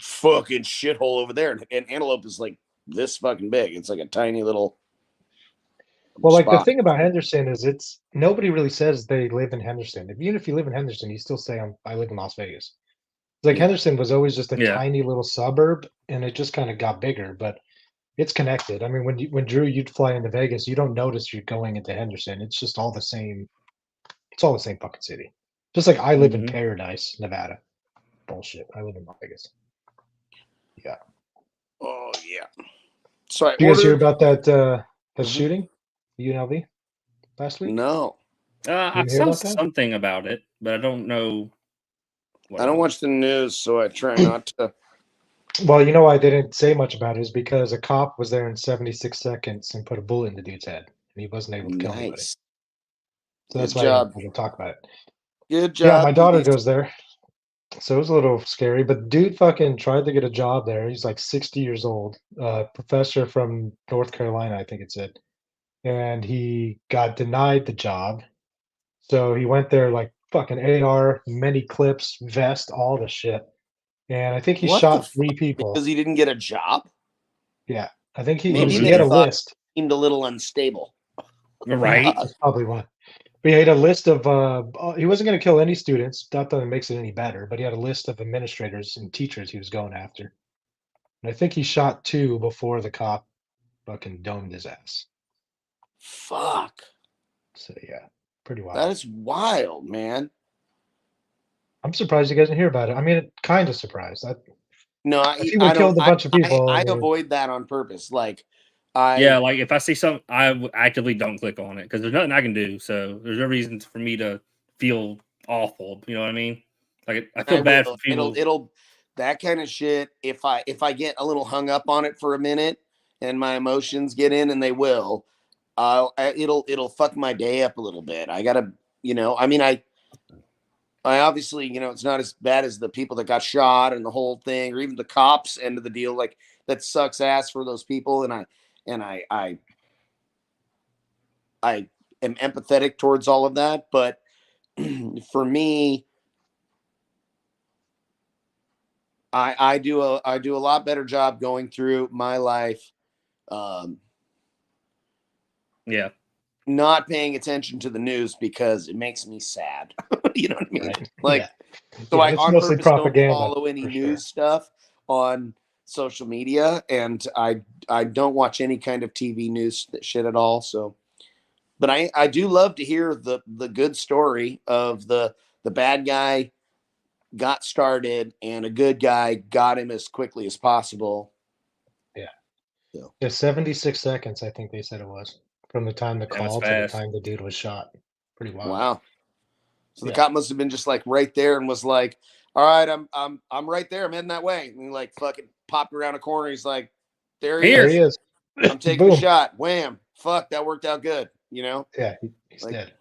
fucking shithole over there, and Antelope is like this fucking big. It's like a tiny little. Well, like the spot. thing about Henderson is nobody really says they live in Henderson. Even if you live in Henderson, you still say I live in Las Vegas. It's like Henderson was always just a tiny little suburb, and it just kind of got bigger, but it's connected. I mean, when Drew, you'd fly into Vegas, you don't notice you're going into Henderson. It's just all the same. It's all the same fucking city. Just like I live in Paradise, Nevada. Bullshit. I live in Vegas. Yeah. Oh yeah. So Did you guys hear about that shooting, UNLV, last week? No. I saw something about it, but I don't know. I don't watch the news, so I try not to. Well, you know why I didn't say much about it is because a cop was there in 76 seconds and put a bullet in the dude's head, and he wasn't able to kill anybody. So that's why I didn't talk about it. Good job. Yeah, my daughter goes there. So it was a little scary, but the dude fucking tried to get a job there. He's like 60 years old, professor from North Carolina, I think it said. And he got denied the job. So he went there like fucking AR, many clips, vest, all the shit. And I think he shot 3 people. Because he didn't get a job? Yeah. I think he Maybe had a list. Seemed a little unstable. Right. That's probably why. But he had a list of he wasn't going to kill any students. Not that it makes it any better, but he had a list of administrators and teachers he was going after. And I think he shot 2 before the cop fucking domed his ass. Fuck. So yeah, pretty wild. That is wild, man. I'm surprised you guys didn't hear about it. I mean, kind of surprised. He would killed a bunch of people. I avoid that on purpose. Like, like if I see something, I actively don't click on it because there's nothing I can do. So there's no reason for me to feel awful. You know what I mean? Like I feel bad for people. It'll that kind of shit. If I get a little hung up on it for a minute and my emotions get in, and they will, it'll fuck my day up a little bit. I gotta, I mean, I obviously, it's not as bad as the people that got shot and the whole thing, or even the cops end of the deal. Like, that sucks ass for those people, and I am empathetic towards all of that. But for me, I do a lot better job going through my life, Yeah. not paying attention to the news because it makes me sad. You know what I mean? Right. Like, Yeah. so Yeah, I it's on mostly purpose don't propaganda, follow any for news sure. stuff on social media, and I don't watch any kind of TV news shit at all. So, but I do love to hear the good story of the bad guy got started and a good guy got him as quickly as possible. Yeah. So, Yeah, 76 seconds, I think they said it was, from the time the Yeah, that's call to the fast. time the dude was shot. Pretty wild. wow. So the Yeah. cop must have been just like right there and was like, "All right, I'm right there. I'm heading that way." And he like fucking popped around a corner. He's like, "There he Here. There is. he is. I'm taking the Boom. shot." Wham! Fuck, that worked out good. Yeah, he's Like, dead.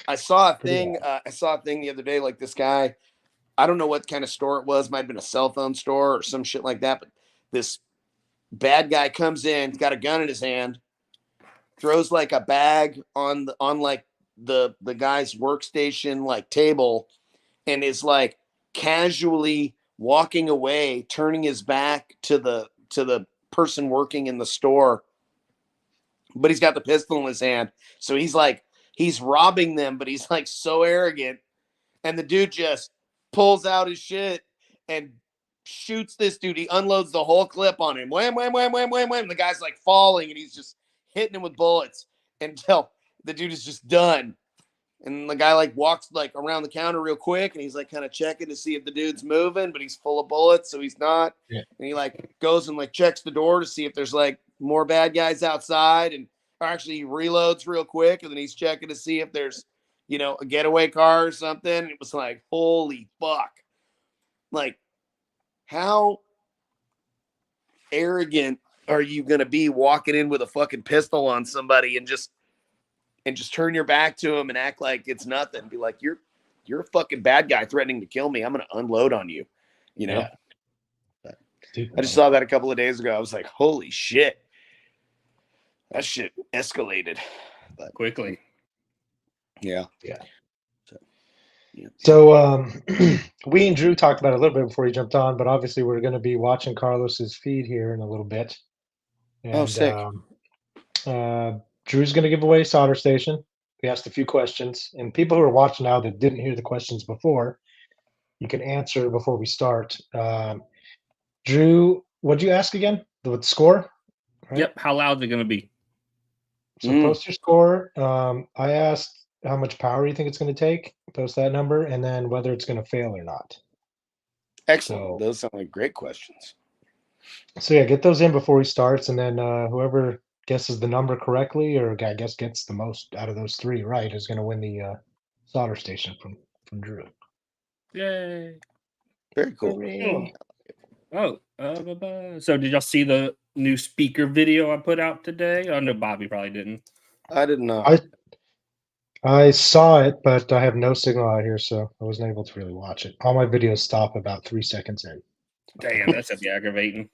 I saw a Pretty thing. wild. I saw a thing the other day. Like, this guy, I don't know what kind of store it was. Might have been a cell phone store or some shit like that. But this bad guy comes in, got a gun in his hand, throws like a bag on like the guy's workstation like table, and is like casually walking away, turning his back to the person working in the store, but he's got the pistol in his hand. So he's robbing them, but he's like so arrogant. And the dude just pulls out his shit and shoots this dude. He unloads the whole clip on him. Wham, wham, wham, wham, wham, wham. The guy's like falling, and he's just hitting him with bullets until the dude is just done. And the guy like walks like around the counter real quick, and he's like kind of checking to see if the dude's moving, but he's full of bullets, so he's not. Yeah. And he like goes and like checks the door to see if there's like more bad guys outside, and or actually he reloads real quick, and then he's checking to see if there's a getaway car or something. And it was like, holy fuck. Like, how arrogant are you gonna be walking in with a fucking pistol on somebody and just turn your back to him and act like it's nothing? Be like, you're a fucking bad guy threatening to kill me. I'm gonna unload on you. Yeah. Dude, I just saw that a couple of days ago. I was like, holy shit. That shit escalated. But Quickly. yeah. Yeah. Yeah. So we and Drew talked about it a little bit before he jumped on, but obviously we're going to be watching Carlos's feed here in a little bit. And sick. Drew's going to give away solder station. We asked a few questions, and people who are watching now that didn't hear the questions before, you can answer before we start. Drew, what'd you ask again? The score? Right? Yep. How loud is it going to be? So post your score. I asked how much power you think it's going to take. Post that number, and then whether it's going to fail or not. Excellent. Those sound like great questions. So yeah, get those in before he starts, and then whoever guesses the number correctly, or I guess gets the most out of those three right, is going to win the solder station from Drew. Yay! Very cool. So did y'all see the new speaker video I put out today? Oh no, Bobby probably didn't. I didn't know. I saw it, but I have no signal out here, so I wasn't able to really watch it. All my videos stop about 3 seconds in. Damn, that's aggravating.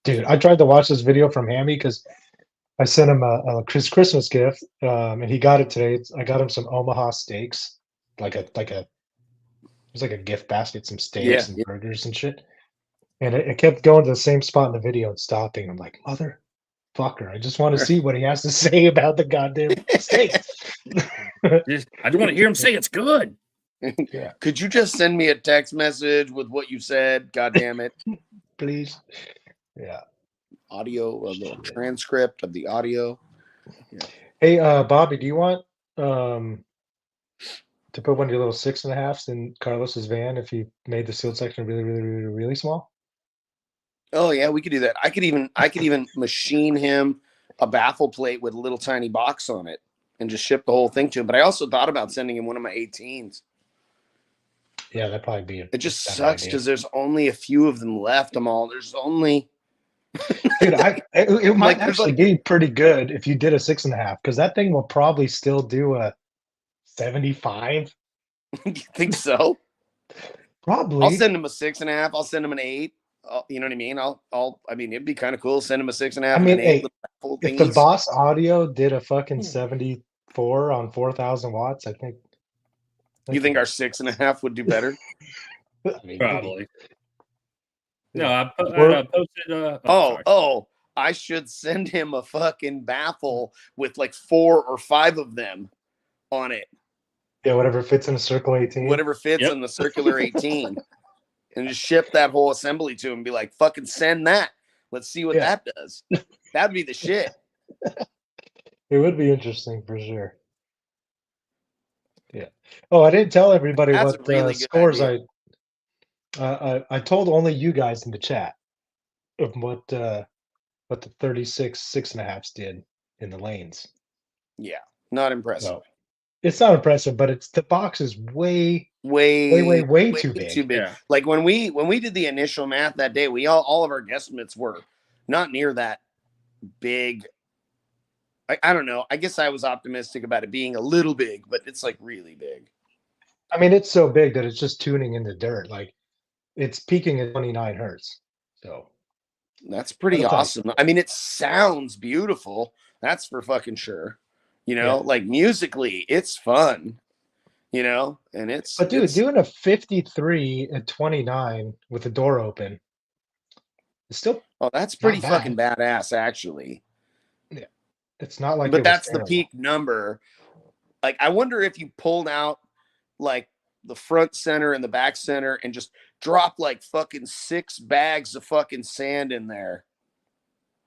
Dude, I tried to watch this video from Hammy because I sent him a Christmas gift, and he got it today. I got him some Omaha steaks, it was like a gift basket, some steaks and burgers and shit. And it kept going to the same spot in the video and stopping. I'm like, motherfucker, I just want to see what he has to say about the goddamn steak. I just want to hear him say it's good. Yeah. Could you just send me a text message with what you said? God damn it. Please. Yeah. Audio, a little transcript of the audio. Yeah. Hey, Bobby, do you want to put one of your little 6.5s in Carlos's van if he made the sealed section really, really, really, really small? Oh yeah, we could do that. I could even machine him a baffle plate with a little tiny box on it and just ship the whole thing to him. But I also thought about sending him one of my 18s. Yeah, that'd probably be it just sucks because there's only a few of them left. There's only Dude, it might there's actually be pretty good if you did a 6.5, because that thing will probably still do a 75. You think so? Probably. I'll send him a 6.5. I'll send him an 8. You know what I mean? I mean, it'd be kind of cool. Send him a 6.5 I and mean, an 8. hey, if the Boss Audio did a fucking 74 on 4,000 watts, I think. You think our 6.5 would do better? I mean, Probably. Yeah. No, I posted. Oh, I should send him a fucking baffle with like 4 or 5 of them on it. Yeah, whatever fits in a Circle 18. Whatever fits in the circular 18. And just ship that whole assembly to him and be like, fucking send that. Let's see what that does. That'd be the shit. It would be interesting for sure. Yeah. Oh, I didn't tell everybody That's what a really good scores idea. I told only you guys in the chat of what the 36 6.5s did in the lanes. Yeah, not impressive. So it's not impressive, but it's the box is way too big. Yeah. Like when we did the initial math that day, we all of our guesstimates were not near that big. I don't know. I guess I was optimistic about it being a little big, but it's like really big. I mean, it's so big that it's just tuning in the dirt. Like it's peaking at 29 hertz. So that's pretty awesome. I mean, it sounds beautiful. That's for fucking sure. You know, like musically, it's fun. You know, and it's. But dude, doing a 53 at 29 with the door open, it's still. Oh, that's pretty fucking badass, actually. Yeah, it's not like. But that's the peak number. Like, I wonder if you pulled out like the front center and the back center and just drop like fucking 6 bags of fucking sand in there.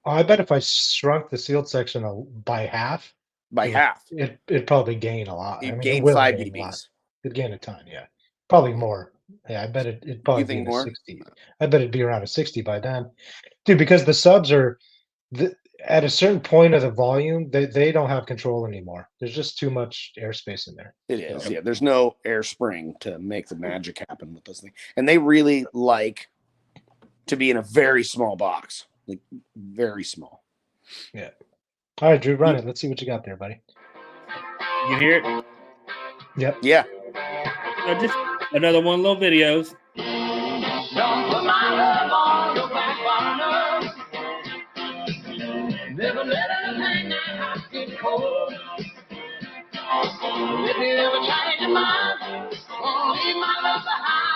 Oh, I bet if I shrunk the sealed section by half. It'd probably gain a lot. You'd I mean, gain it will 5 gain a lot. dBs. It'd gain a ton, yeah. Probably more. Yeah, I bet it'd probably be in the 60. I bet it'd be around a 60 by then. Dude, because the subs are at a certain point of the volume, they don't have control anymore. There's just too much airspace in there. It is, yeah. There's no air spring to make the magic happen with those things. And they really like to be in a very small box. Like very small. Yeah. All right, Drew, run it. Let's see what you got there, buddy. You hear it? Yep. Yeah. Just another one of little videos. Don't put my love on your back burner. Never let anything that hot get cold. If you ever change your mind, leave my love behind.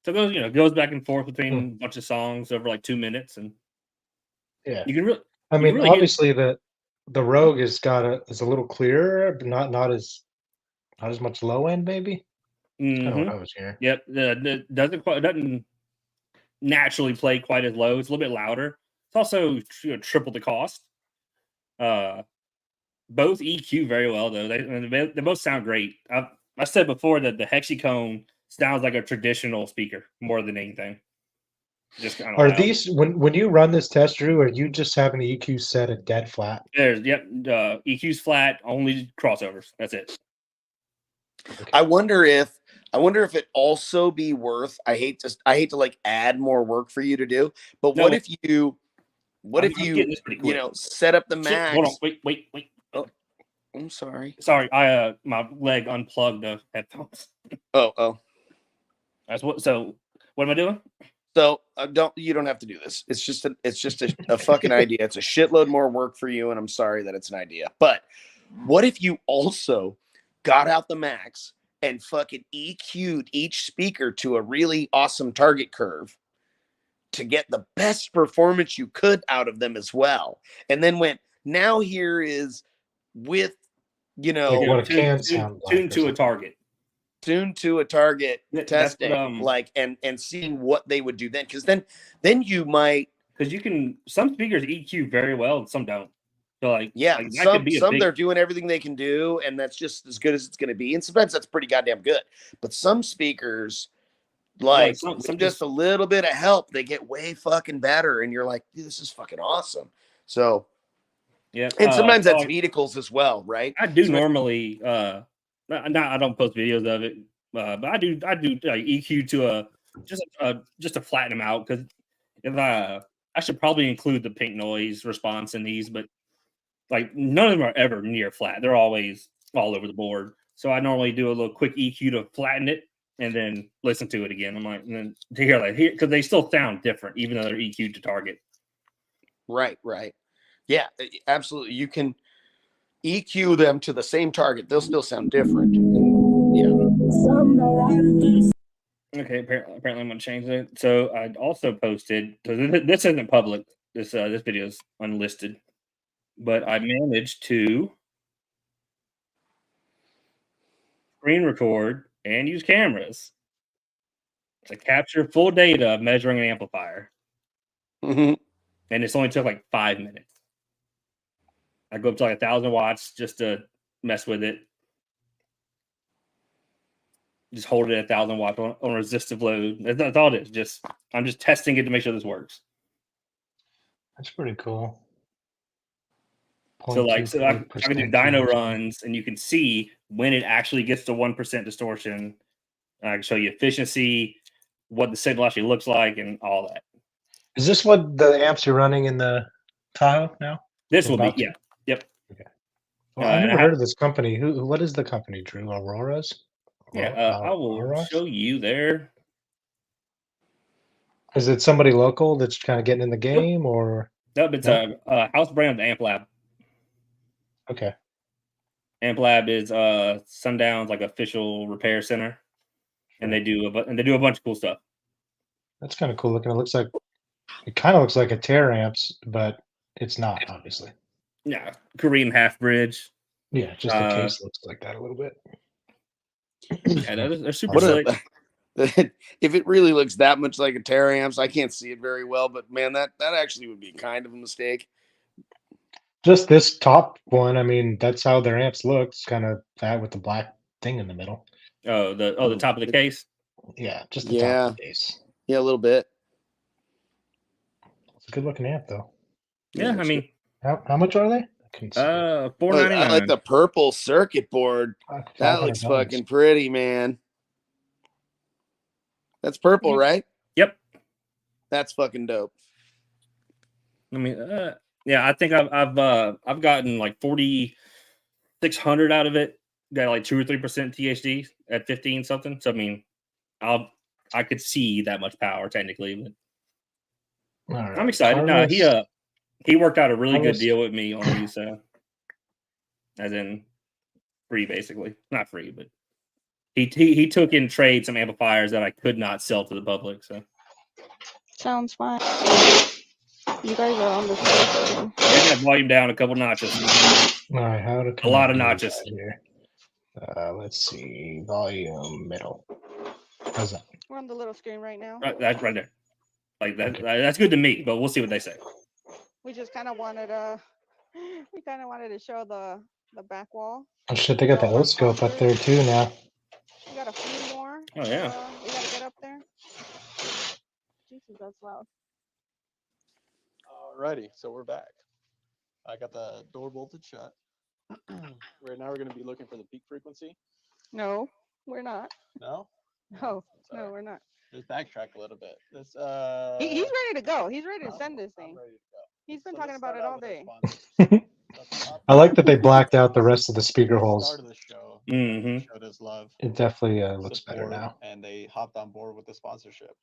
So it goes back and forth between a bunch of songs over like 2 minutes, and yeah, you can really. I mean, really obviously the Rogue is a little clearer, but not as much low end, maybe. That's kind of what I was hearing. Yep, doesn't naturally play quite as low. It's a little bit louder. It's also triple the cost. Both EQ very well though. They both sound great. I said before that the Hexicone sounds like a traditional speaker more than anything. Just kind of are these when you run this test, Drew? Are you just having the EQ set at dead flat? EQ's flat, only crossovers. That's it. Okay. I wonder if it also be worth. I hate to like add more work for you to do, but what if you set up the max? Hold on, wait. Oh, I'm sorry. Sorry, I my leg unplugged the headphones. Oh. That's what. So what am I doing? So you don't have to do this. It's just a fucking idea. It's a shitload more work for you, and I'm sorry that it's an idea. But what if you also got out the max and fucking EQ'd each speaker to a really awesome target curve to get the best performance you could out of them as well, and then now here is with like what it can sound like, tuned to a target. Tuned to a target testing, and seeing what they would do then, because then you might, because some speakers EQ very well and some don't. So some they're doing everything they can do, and that's just as good as it's going to be, and sometimes that's pretty goddamn good. But some speakers, some just a little bit of help, they get way fucking better, and you're like, dude, this is fucking awesome. So yeah, and sometimes that's vehicles as well, right? I do normally. I don't post videos of it But I do like EQ to just to flatten them out, because if I should probably include the pink noise response in these, but like none of them are ever near flat. They're always all over the board. So I normally do a little quick EQ to flatten it and then listen to it again. I'm like, and then to hear like here, because they still sound different, even though they're EQ'd to target. Right. Yeah, absolutely. You can EQ them to the same target. They'll still sound different. And, yeah. Okay, apparently I'm gonna change that. So I also posted. So this isn't public. This video is unlisted, but I managed to screen record and use cameras to capture full data of measuring an amplifier, Mm-hmm. and it's only took like 5 minutes. I go up to like 1,000 watts just to mess with it. Just hold it at 1,000 watts on resistive load. That's all it is. I'm just testing it to make sure this works. That's pretty cool. So I can do 0.23% dyno THD. runs, and you can see when it actually gets to 1% distortion. I can show you efficiency, what the signal actually looks like, and all that. Is this what the amps you're running in the Tahoe now? This We're will be, about to? yeah, yep. Well, I've and never I heard of this company. What is the company, Drew? Aurora's? I will Aurora's? show you there. Is it somebody local that's kind of getting in the game, or? Nope, it's a house brand of Amp Lab. Okay. Amp Lab is Sundown's like official repair center, and they do a bunch of cool stuff. That's kind of cool looking. It kind of looks like a Tear amps, but it's not, obviously. Yeah, Korean half bridge. Yeah, just the case looks like that a little bit. Yeah, they're super slick. If it really looks that much like a Tear amps, I can't see it very well, but man, that actually would be kind of a mistake. Just this top one, I mean, that's how their amps look. It's kind of that with the black thing in the middle. The top of the case. Yeah, just the top of the case. Yeah, a little bit. It's a good looking amp, though. Yeah, I mean, how much are they? $4.99. I like the purple circuit board. That looks fucking pretty, man. That's purple, right? Yep. That's fucking dope. I mean, yeah, I think I've gotten like 4,600 out of it. Got like 2 or 3% THD at 15 something. So I mean, I could see that much power technically. But I'm excited. Carlos, No, he worked out a really good deal with me on these, as in free, basically. Not free, but he took in trade some amplifiers that I could not sell to the public. So sounds fine. You guys are on the same. Bring that volume down a couple notches. All right, a lot of notches here. Let's see, volume middle. How's that? We're on the little screen right now. That's right there. Like that. Okay. That's good to me, but we'll see what they say. We just kind of wanted to. We kind of wanted to show the back wall. Oh shit! They got the oscope up there too now. We got a few more. Oh yeah. We gotta get up there. Jesus, that's loud. Alrighty, so we're back. I got the door bolted shut. Right now we're going to be looking for the peak frequency. No, we're not. No? No, no, we're not. Just backtrack a little bit. This he's ready to go. He's ready to send this thing. I'm ready to go. He's been talking about it all day. I like that they blacked out the rest of the speaker holes. Start of the show. Mm-hmm. Showed his love. It definitely looks better now. And they hopped on board with the sponsorship.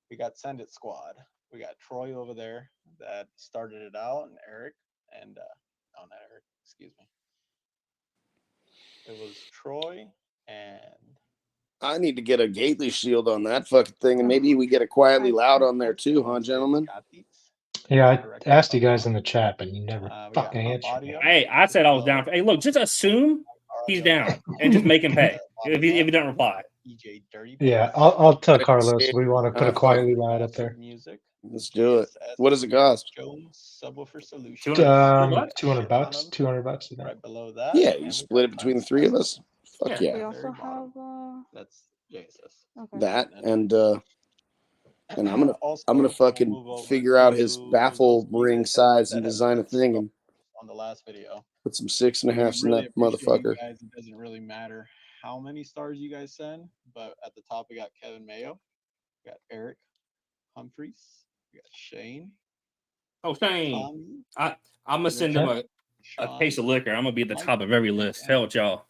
We got Send It Squad. We got Troy over there that started it out, and Eric, and not Eric, excuse me. It was Troy and I need to get a Gately shield on that fucking thing, and maybe we get a Quietly Loud on there too, huh, gentlemen? Yeah, I asked you guys in the chat, but you never fucking answered. Hey, I said I was down. Hey, look, just assume he's down and just make him pay if he doesn't reply. Yeah, I'll tell Carlos we want to put a Quietly Loud up there. Let's do it. What does it cost? Subwoofer solution. $200. $200. Right below that. Yeah, you split it between the three of us. Fuck yeah. We also have that's Jesus. okay. That and I'm gonna fucking figure out his baffle ring size and design a thing and on the last video. Put some 6.5s in that motherfucker. Guys, it doesn't really matter how many stars you guys send, but at the top we got Kevin Mayo, we got Eric Humphreys, we got Shane, Oh, Shane. Tommy, I'm gonna send them a Sean. case of liquor. I'm gonna be at the Mike, top of every list. Hell with y'all.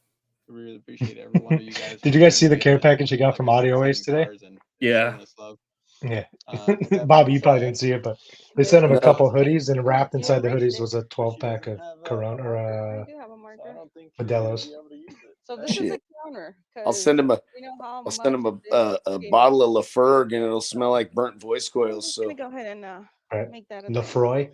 I really appreciate every one of you guys. Did for you guys see the sending care in, package you got like from I said, Audio sending Waste today? cards and Yeah. showing us love. Yeah. With that Bobby, being you probably said, didn't see it, but they sent him a No. couple hoodies, and wrapped You inside the erased hoodies it. was a but 12 she pack doesn't of have a Corona marker. I or do have a So I marker. don't think she'll Modelo's. be able to use it. So this is a Shit. counter. I'll send him a You know how I'll send him much a bottle of Laferg and it'll smell like burnt voice I'm coils. just So gonna go ahead and Right. make that a thing. Lefroy.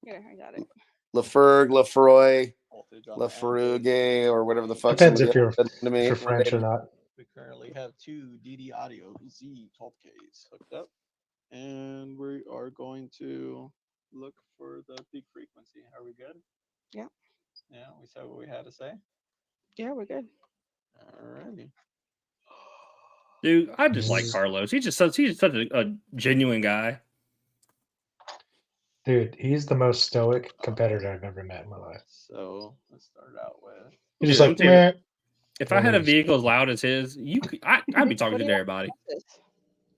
Here, I got it. Laferg, Lafroy, Voltage on the Laferuge, or whatever the fuck. Depends somebody if you're else said to me if you're one day. French or not. We currently have two DD Audio Z12Ks hooked up, and we are going to look for the peak frequency. Are we good? Yeah. Yeah, we said what we had to say. Yeah, we're good. Alrighty. Dude, I just like Carlos. He's just such a genuine guy. Dude, he's the most stoic competitor I've ever met in my life. So let's start out with. He's just Dude, I'm like, telling you, meh. if I had a vehicle as loud as his, I'd be talking What do to you everybody. want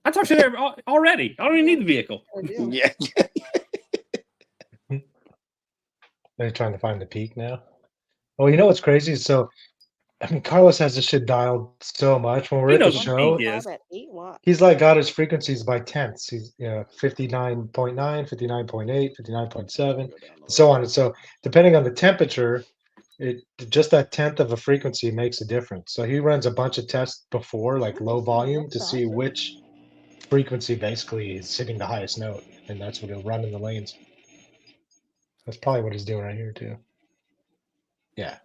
I talk to everybody already. I don't even need the vehicle. I do. Yeah. They're trying to find the peak now. Well, you know what's crazy? So, I mean, Carlos has this shit dialed so much. When we're He at the knows what show, peak is. At 8 watts. he's like got his frequencies by tenths. He's 59.9, 59.8, 59.7, so on. And so, depending on the temperature, it just that tenth of a frequency makes a difference. So he runs a bunch of tests before, like low volume, to see which frequency basically is hitting the highest note, and that's what he'll run in the lanes. That's probably what he's doing right here too. Yeah.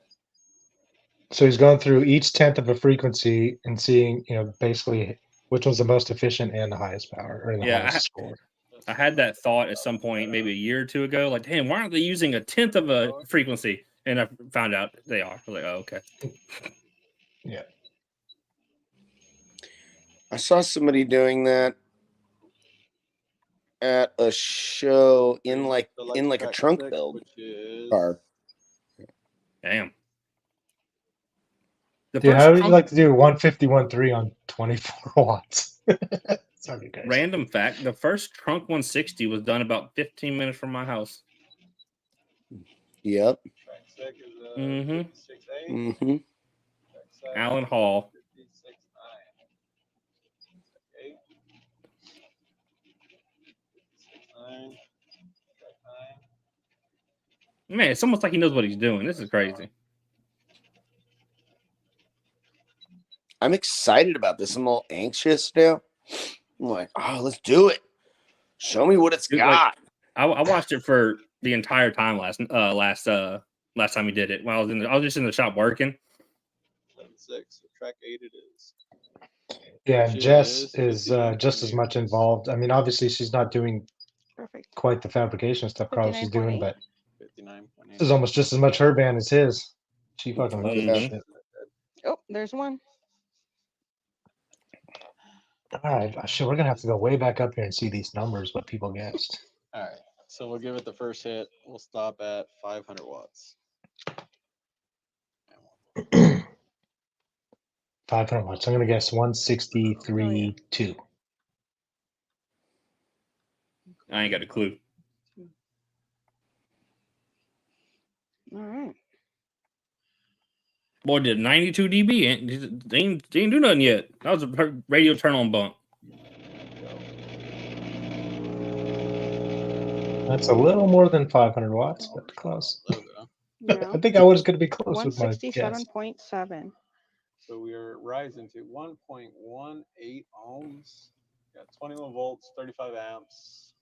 So he's going through each tenth of a frequency and seeing, basically which one's the most efficient and the highest power or the Yeah, highest score. I had that thought at some point, maybe a year or two ago. Like, damn, why aren't they using a tenth of a frequency? And I found out they are. I was like, oh, okay. Yeah. I saw somebody doing that at a show in like a trunk build car. Damn. The Dude, first how would you trunk- like to do 151.3 on 24 watts? Sorry, guys. Random fact: the first trunk 160 was done about 15 minutes from my house. Yep. Mm-hmm. Mm-hmm. Allen Hall. Man, it's almost like he knows what he's doing. This is crazy. I'm excited about this. I'm all anxious now. I'm like, oh, let's do it. Show me what it's Dude, got. I watched it for the entire time last time he did it. When I was just in the shop working. 6. Track 8 it is. Yeah, Which Jess is is just as much 59.8. involved. I mean, obviously she's not doing Perfect. quite the fabrication stuff Carlos is doing, 59.8. but 59.8. this is almost just as much her band as his. She fucking loves that Mhm. shit. Oh, there's one. All right, shit, we're gonna have to go way back up here and see these numbers, what people guessed. All right. So we'll give it the first hit. We'll stop at 500 watts. 500 watts. I'm gonna guess 163.2. I ain't got a clue. All right. Boy, did 92 dB. They ain't do nothing yet. That was a radio turn on bump. That's a little more than 500 watts, but close. A little bit, huh? Yeah. I think I was gonna be close with my guess. 167.7. So we are rising to 1.18 ohms. Got 21 volts, 35 amps.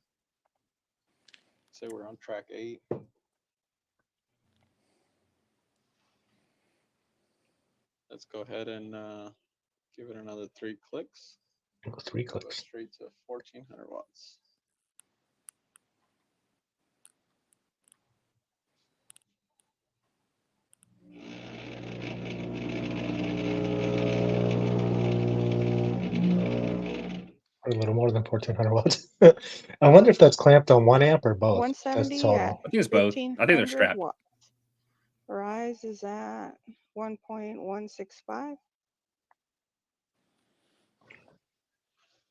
Say we're on track 8. Let's go ahead and give it another 3 clicks. 3 Go clicks. straight to 1400 watts. Or a little more than 1400 watts. I wonder if that's clamped on 1 amp or both. That's 170 total. at I think it's both. I think they're 1500 strapped. watts. Rise is at 1.165.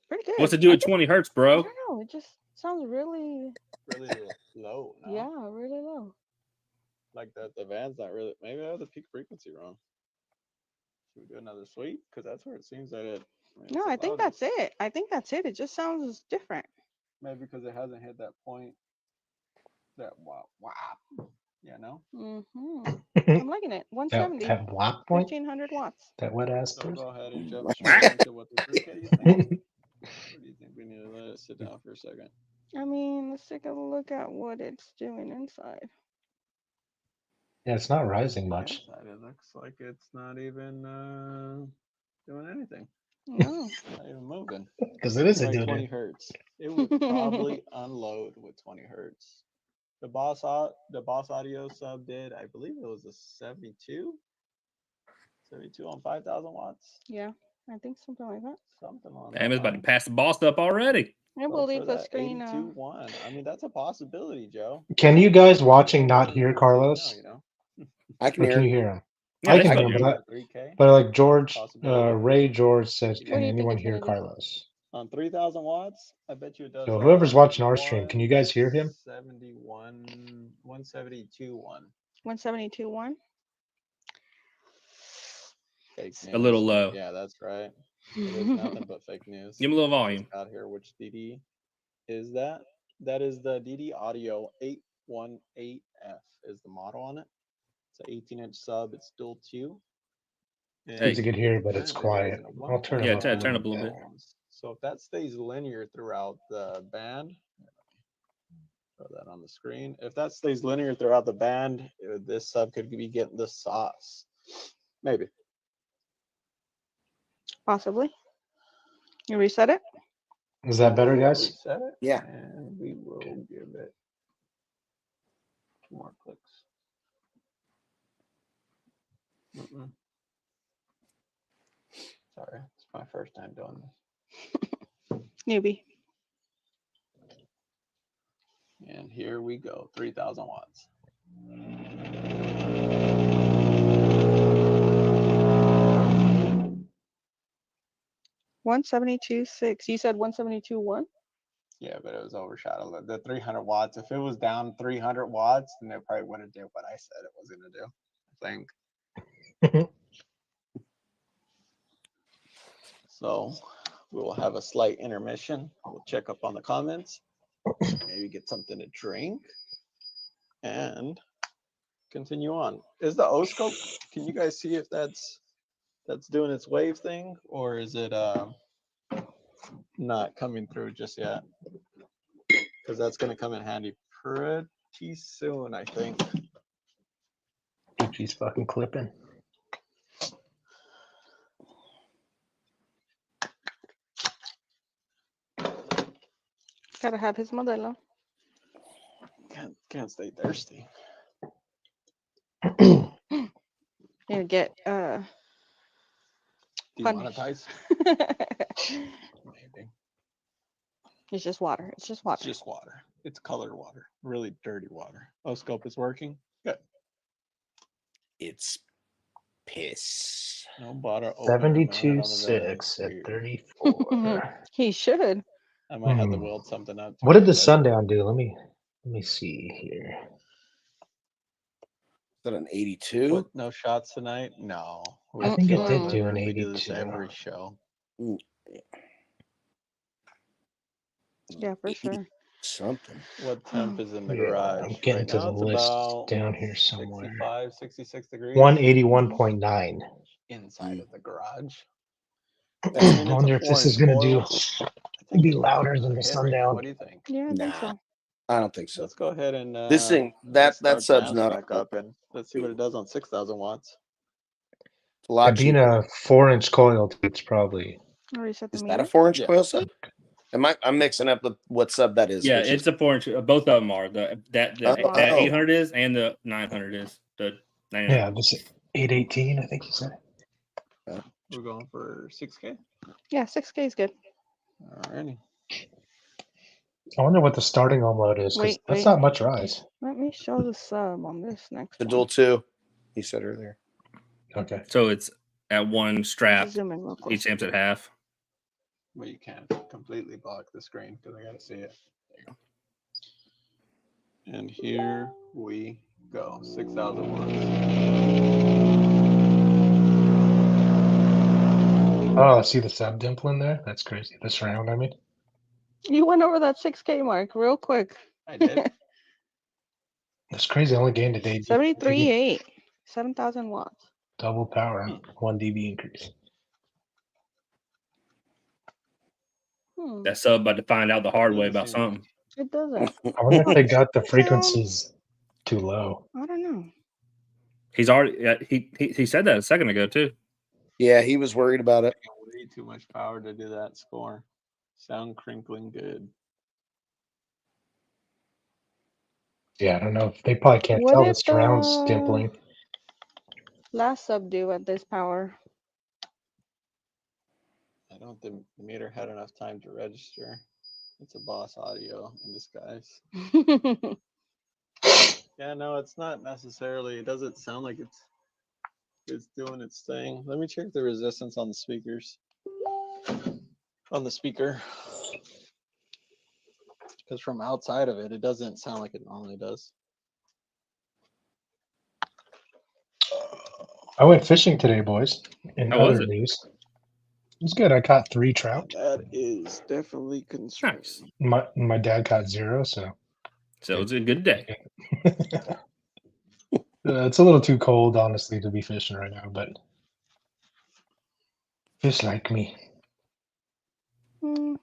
Pretty good. What's it do I at 20 hertz, I bro? don't know. It just sounds really, Really low. No? yeah, really low. Like that the van's not really. Maybe I have the peak frequency wrong. Should we do another sweep? Because that's where it seems that it. No, I think that's it. I think that's it. It just sounds different. Maybe because it hasn't hit that point. That wow. Yeah, no. I'm liking it. That 170, that wap point, 1500 watts. that wet ass. So Does? go ahead and jump straight into what the 3K you think? Or do you think we need to let it sit down for a second? I mean, let's take a look at what it's doing inside. Yeah, it's not rising much. Inside, it looks like it's not even doing anything. No. Not even moving. Because it isn't Like doing 20 it. hertz. It would probably unload with 20 hertz. The boss audio sub did, I believe it was a 72 on 5,000 watts. Yeah, I think something like that. Something on Damn, that it's about to line. pass the boss up already. I So will leave for the that screen. 82.1, I mean, that's a possibility, Joe. Can you guys watching Only not thing hear we'll tell you Carlos? now, you know? I can Or can hear. you hear him? Yeah, I they can still hear him, hear but, you. 3K but like George, possibility. Ray George says, What can do you think anyone it's hear gonna do? Carlos? On 3,000 watts, I bet you it does. So whoever's watching our stream, can you guys hear him? 172.1. 172.1. Fake A news. little low. Yeah, that's right. It is nothing but fake news. Give him a little I volume. just got here. Which DD is that? That is the DD Audio 818F is the model on it. It's an 18-inch sub. It's dual Q. Hey. It's good here, but it's Apparently quiet. it is I'll turn Yeah, him up. turn up a little bit. So if that stays linear throughout the band, throw that on the screen. If that stays linear throughout the band, this sub could be getting the sauce. Maybe. Possibly. You reset it? Is that better, We'll guys? reset it. Yeah. And we will give it 2 more clicks. Sorry, it's my first time doing this. Newbie. And here we go, 3,000 watts. 172.6. You said 172.1? Yeah, but it was overshadowed. The 300 watts. If it was down 300 watts, then it probably would have did what I said it was going to do. I think. So we will have a slight intermission. We'll check up on the comments, maybe get something to drink, and continue on. Is the O scope? Can you guys see if that's doing its wave thing, or is it not coming through just yet? Because that's going to come in handy pretty soon, I think. She's fucking clipping. Gotta have his modelo. Can't stay thirsty. You get Demonetized? punished. Maybe. It's just water. It's just water. It's just water. It's colored water. Really dirty water. O-scope is working. Good. It's piss. No bottle opener mounted on the 72.6 vent. at 34. He should. I might have to weld something up. What did the sundown do? Let me see here. Is that an 82? What, no shots tonight? No. I think it did Mm-mm. do an We do this 82. every show. Ooh, Yeah, for sure. something. What temp is in the Yeah, garage? I'm getting Right to now the it's list about down here somewhere. 65, 66 degrees 181.9. inside of the garage. I I mean, it's wonder a if this 4-inch is gonna do coil. I think be it's louder a than the hit rate. sundown. What do you think? Yeah, I think Nah. so. I don't think so. Let's go ahead and This thing, let's that start sub's Jams not back up, and let's see what it does on 6,000 watts. It's a lot It being cheaper. a 4-inch coil, it's probably. I'll reset the Is that a meter. 4-inch Yeah. coil sub? I'm mixing up with what sub that is. Yeah, which it's is, a 4-inch. Both of them are. That Oh. 800 is and the 900 is. The 99. Yeah, this is 818, I think you said. We're going for 6K. Yeah, 6K is good. Alrighty. I wonder what the starting on load is, because Wait, that's wait. not much rise. Let me show the sub on this next the one. dual 2, he said earlier. Okay. So it's at one strap, Zoom in real quick. each amp's at half. Well, you can't completely block the screen because I got to see it. There you go. And here we go. 6,000 watts. Oh, see the sub dimple in there? That's crazy. The surround, I mean. You went over that 6K mark real quick. I did. That's crazy. I only gained a day. 73.8, 7,000 watts. Double power, 1 dB increase. Hmm. That sub about to find out the hard way Doesn't about seem something. It doesn't. I wonder if they got the Sounds- frequencies too low. I don't know. He's already he said that a second ago too. Yeah, he was worried about it. Way too much power to do that score. Sound crinkling good. Yeah, I don't know. They probably can't What tell the did surrounds the- dimpling. Last sub do at this power. I don't think the meter had enough time to register. It's a Boss Audio in disguise. Yeah, no, it's not necessarily. It doesn't sound like it's doing its thing. Let me check the resistance on the speakers. On the speaker. Because from outside of it, it doesn't sound like it normally does. I went fishing today, boys. In How was other it? news, it was good. I caught 3 trout. That is definitely concerning. Nice. My dad caught 0, so So it's a good day. It's a little too cold, honestly, to be fishing right now. But fish like me. Yeah,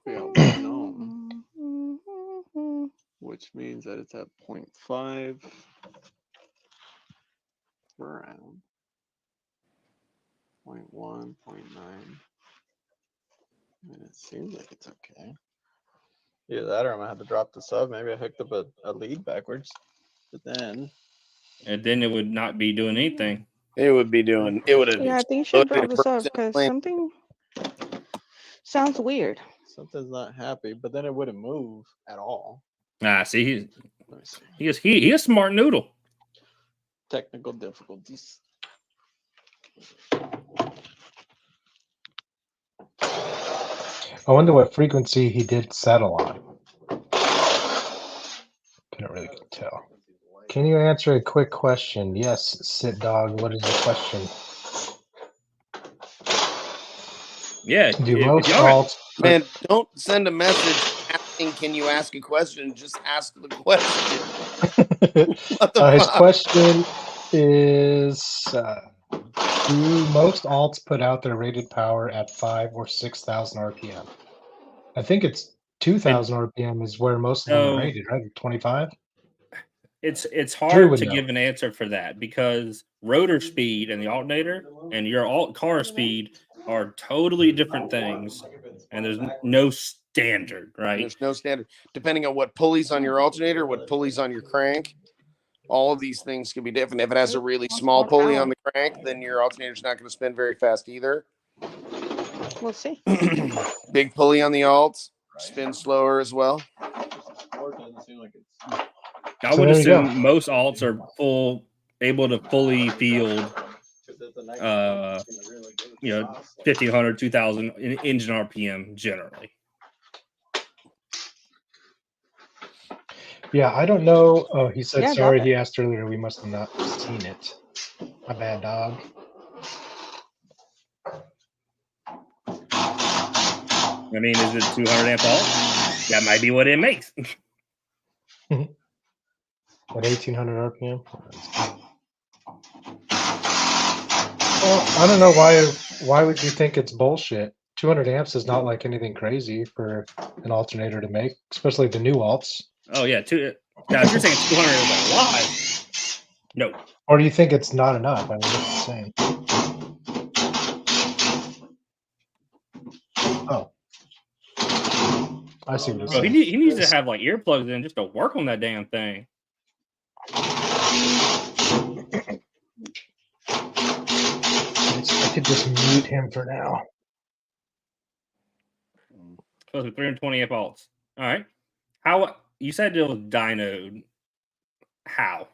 no. Which means that it's at 0.5 around 0.1, 0.9. And it seems like it's okay. Either that or I'm gonna have to drop the sub. Maybe I hooked up a lead backwards. But then And then it would not be doing anything. It would be doing. It would have. Yeah, I think you should drop exploded this off in because flame. something sounds weird. something's not happy, but then it wouldn't move at all. See, Let me see. he is a smart noodle. Technical difficulties. I wonder what frequency he did settle on. Couldn't really tell. Can you answer a quick question? Yes, sit dog. What is the question? Yeah. Do if most y'all- alts Man, don't send a message asking, "Can you ask a question?" Just ask the question. What the his fuck? question is: do most alts put out their rated power at 5 or 6,000 RPM? I think it's 2,000 RPM is where most of them No. are rated, right? 25. It's Drew hard would to know. give an answer for that because rotor speed and the alternator and your alt car speed are totally different things, and there's no standard, right? There's no standard. Depending on what pulleys on your alternator, what pulleys on your crank, all of these things can be different. If it has a really small pulley on the crank, then your alternator's not going to spin very fast either. We'll see. Big pulley on the alts, spin slower as well. I So would there you go. assume most alts are able to fully field 1,500, 2,000 engine RPM generally. Yeah, I don't know. Oh, he said Yeah, sorry. drop He asked earlier. We must have not seen it. My bad, dog. I mean, is it 200 amp alt? That might be what it makes. At 1,800 RPM. Well, I don't know why. Why would you think it's bullshit? 200 amps is not like anything crazy for an alternator to make, especially the new alts. Oh yeah, now if you're saying 200 is a lot, no. Or do you think it's not enough? I mean, what's the saying? Oh, I see what you're Bro, saying. he needs to have like earplugs in just to work on that damn thing. I could just mute him for now. Supposed to be 320 amp alts. All right. How you said it was dynoed? How?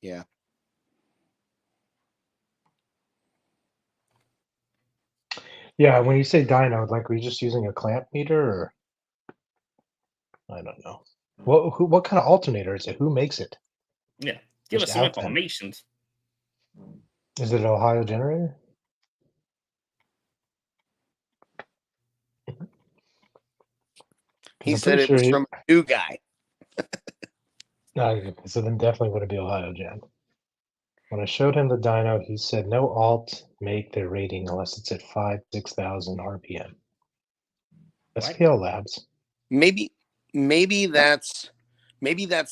Yeah. Yeah, when you say dyno, like, are you just using a clamp meter, or I don't know. What kind of alternator is it? Who makes it? Yeah. Give Which us some outfit? informations. Is it an Ohio generator? He I'm said pretty it sure was from a new guy. So then definitely wouldn't be Ohio Gen. When I showed him the dyno, he said no alt make their rating unless it's at 6,000 RPM. What? SPL Labs. Maybe that's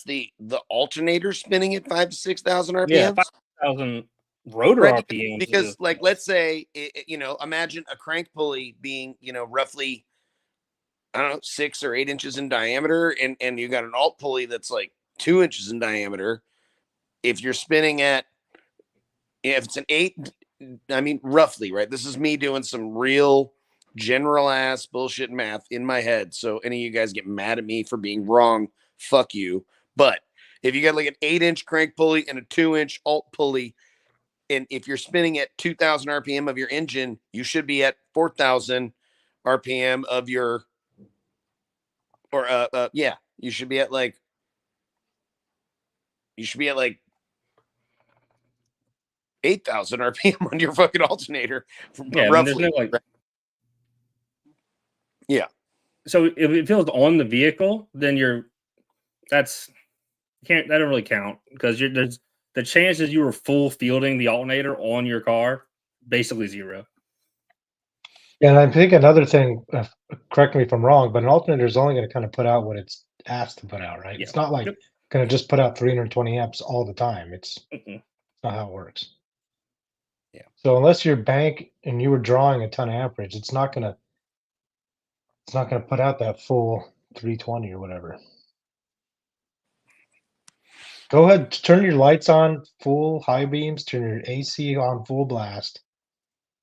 the alternator spinning at 5 to 6,000 RPMs. Yeah, 5,000 rotor Right, RPMs. because like let's say imagine a crank pulley being roughly, I don't know, 6 or 8 inches in diameter, and you got an alt pulley that's like 2 inches in diameter. If you're spinning at, if it's an 8, I mean roughly, right? This is me doing some real general ass bullshit math in my head. So any of you guys get mad at me for being wrong, fuck you. But if you got like an 8-inch crank pulley and a 2-inch alt pulley, and if you're spinning at 2,000 RPM of your engine, you should be at 4,000 RPM of your, or yeah, you should be at like 8,000 RPM on your fucking alternator, Yeah, I mean, there's roughly. no like. Yeah. So if it feels on the vehicle, then that don't really count, because there's the chances you were full fielding the alternator on your car basically zero. And I think another thing, correct me if I'm wrong, but an alternator is only going to kind of put out what it's asked to put out, right? Yeah. It's not like Yep. going to just put out 320 amps all the time. It's Mm-mm. not how it works. Yeah. So unless you're bank and you were drawing a ton of amperage, it's not gonna put out that full 320 or whatever. Go ahead, turn your lights on full high beams, turn your AC on full blast,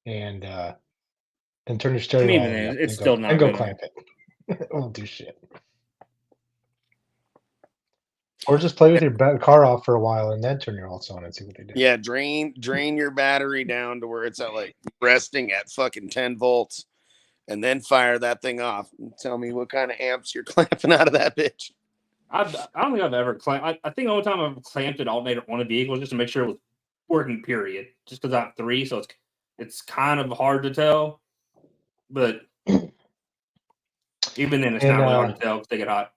and turn your stereo mean, all the way up, it's and still go not and go gonna- clamp it. It won't do shit. Or just play with your car off for a while and then turn your alts on and see what they do. Yeah, drain your battery down to where it's at like resting at fucking 10 volts, and then fire that thing off and tell me what kind of amps you're clamping out of that bitch. I don't think I've ever clamped. I think the only time I've clamped an alternator on a vehicle was just to make sure it was working. Period. Just because I have 3, so it's kind of hard to tell. But even then, it's not really hard to tell because they get hot.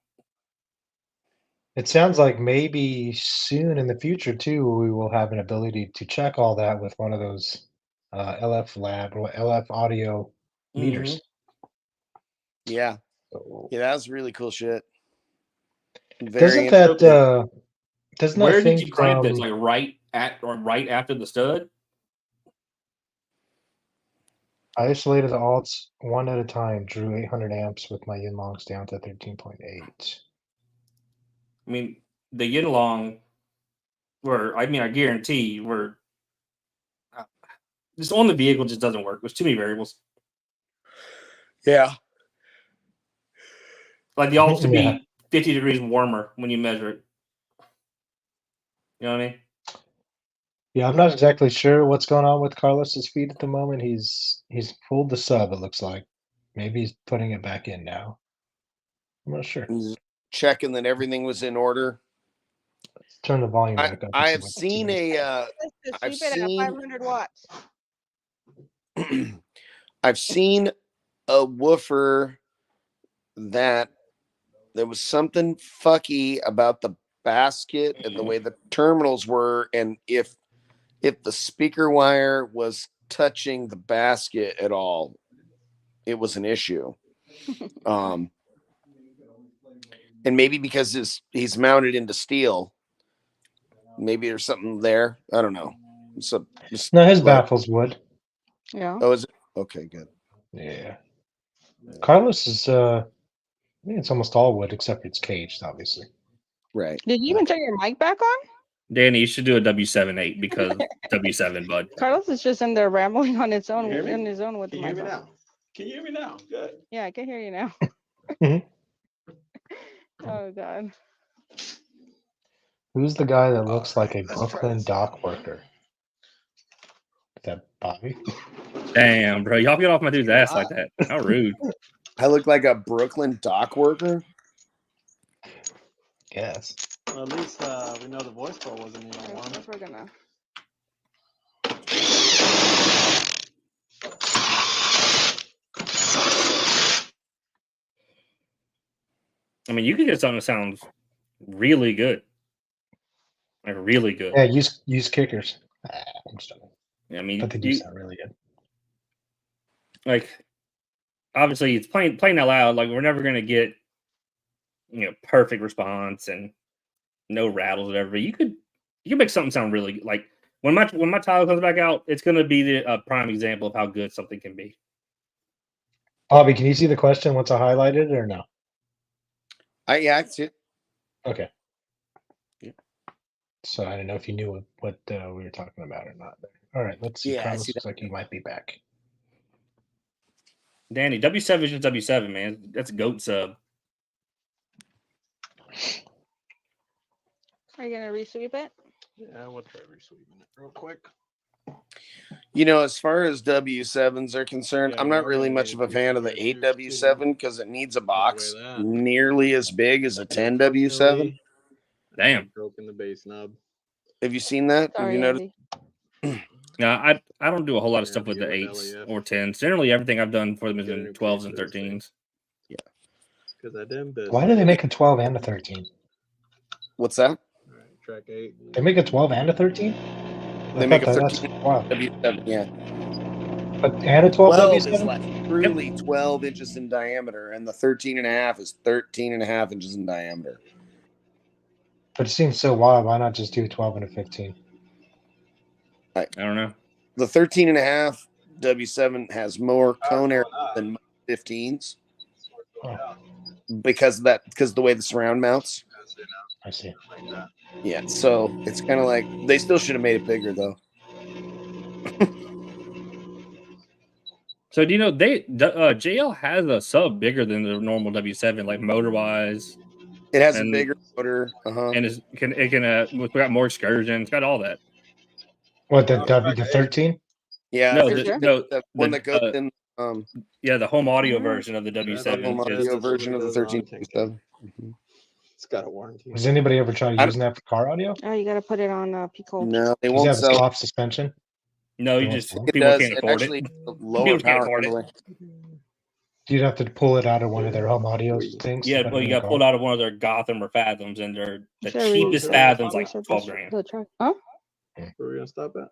It sounds like maybe soon in the future too, we will have an ability to check all that with one of those LF lab or LF audio meters. Yeah, So, yeah, that's really cool shit. doesn't Very that doesn't Where that did thing you clamp from this? Like right after the stud? I isolated the alts one at a time, drew 800 amps with my yin longs down to 13.8. I mean, the yin long I guarantee were just on the vehicle just doesn't work. There's too many variables. Yeah. Like the alts to Yeah. be 50 degrees warmer when you measure it. You know what I mean? Yeah, I'm not exactly sure what's going on with Carlos's feed at the moment. He's pulled the sub, it looks like. Maybe he's putting it back in now. I'm not sure. He's checking that everything was in order. Let's turn the volume back up. I have seen I've Just keep it at seen 500 watts. I've seen a woofer that there was something fucky about the basket and the way the terminals were, and if the speaker wire was touching the basket at all, it was an issue. And maybe because he's mounted into steel, maybe there's something there. I don't know. So No, his baffles wood. Yeah. Oh, is it? Okay, good. Yeah. Carlos is I think it's almost all wood except it's caged, obviously. Right. Did you even turn your mic back on? Danny, you should do a W78 because W7, bud. Carlos is just in there rambling on its own, Can you hear me? in his own with Can the you hear mic me on. now? Can you hear me now? Good. Yeah, I can hear you now. Mhm. Oh God. Who's the guy that looks like a let's try Brooklyn this. dock worker? Is that Bobby? Damn, bro. Y'all get off my dude's ass like that. How rude. I look like a Brooklyn dock worker. Yes. Well, at least we know the voice call wasn't even Okay, warm. so we're gonna. I mean, you can get something that sounds really good. Like really good. Yeah, use kickers. I'm just joking. I mean, But they do you sound really good. like obviously it's playing out loud. Like we're never gonna get perfect response and no rattles or whatever. But you can make something sound really good. Like when my title comes back out, it's gonna be the prime example of how good something can be. Bobby, can you see the question? What's highlighted or no? Yeah, I can see it. Okay. Yeah. So I didn't know if you knew what we were talking about or not. All right, let's see. Yeah, I Carlos see looks like he might be back. Danny, W7 is just W7, man. That's a goat sub. Are you gonna resweep it? Yeah, we'll try resweeping it real quick. As far as W7s are concerned, Yeah, I'm we not are really gonna much need of a two fan of the separate 8W7 because it needs a box that. nearly as big as a 10W7. Unfortunately, Damn. I've broken the base nub. Have you seen that? Have Sorry, you noticed? Andy. I don't do a whole lot of Yeah, stuff with the forget 8s what or 10s. Generally, everything I've done for them has Get a been new 12s case and for this thing. 13s. Because I didn't miss. Why do they make a 12 and a 13? What's that? All right, track 8. They make a 12 and a 13? They make a That's 13 wow. W7, yeah. But and a 12 12 is W7? like truly 12 inches in diameter, and the 13 and a half is 13 and a half inches in diameter. But it seems so wild. Why not just do 12 and a 15? I don't know. The 13 and a half W7 has more cone area than 15s Oh, because of the way the surround mounts. I see. Yeah, so it's kind of like they still should have made it bigger though. So do you know JL has a sub bigger than the normal W7, like motor wise, It has a and bigger motor, and we got more excursion. It's got all that. What the the 13? yeah. No, Are you There's sure? the one that goes in. Yeah, the home audio Mhm. version of the The W7 home is audio version of the 13 W7. It's got a warranty. Has anybody ever tried I using that for car audio? Oh, you gotta put it on Pico. No, they Does it won't have a sell. soft suspension? no, you It just won't. It people does. can't It afford actually it. has a lower People can't power afford it. handling. You'd have to pull it out of one of their home audio things. to Yeah, put well, it you in the got pulled car. out of one of their Gotham or Fathoms, and they're the Should I re- cheapest Sure. Fathoms, like reset 12 grand. the track? Huh? Where are we gonna stop at?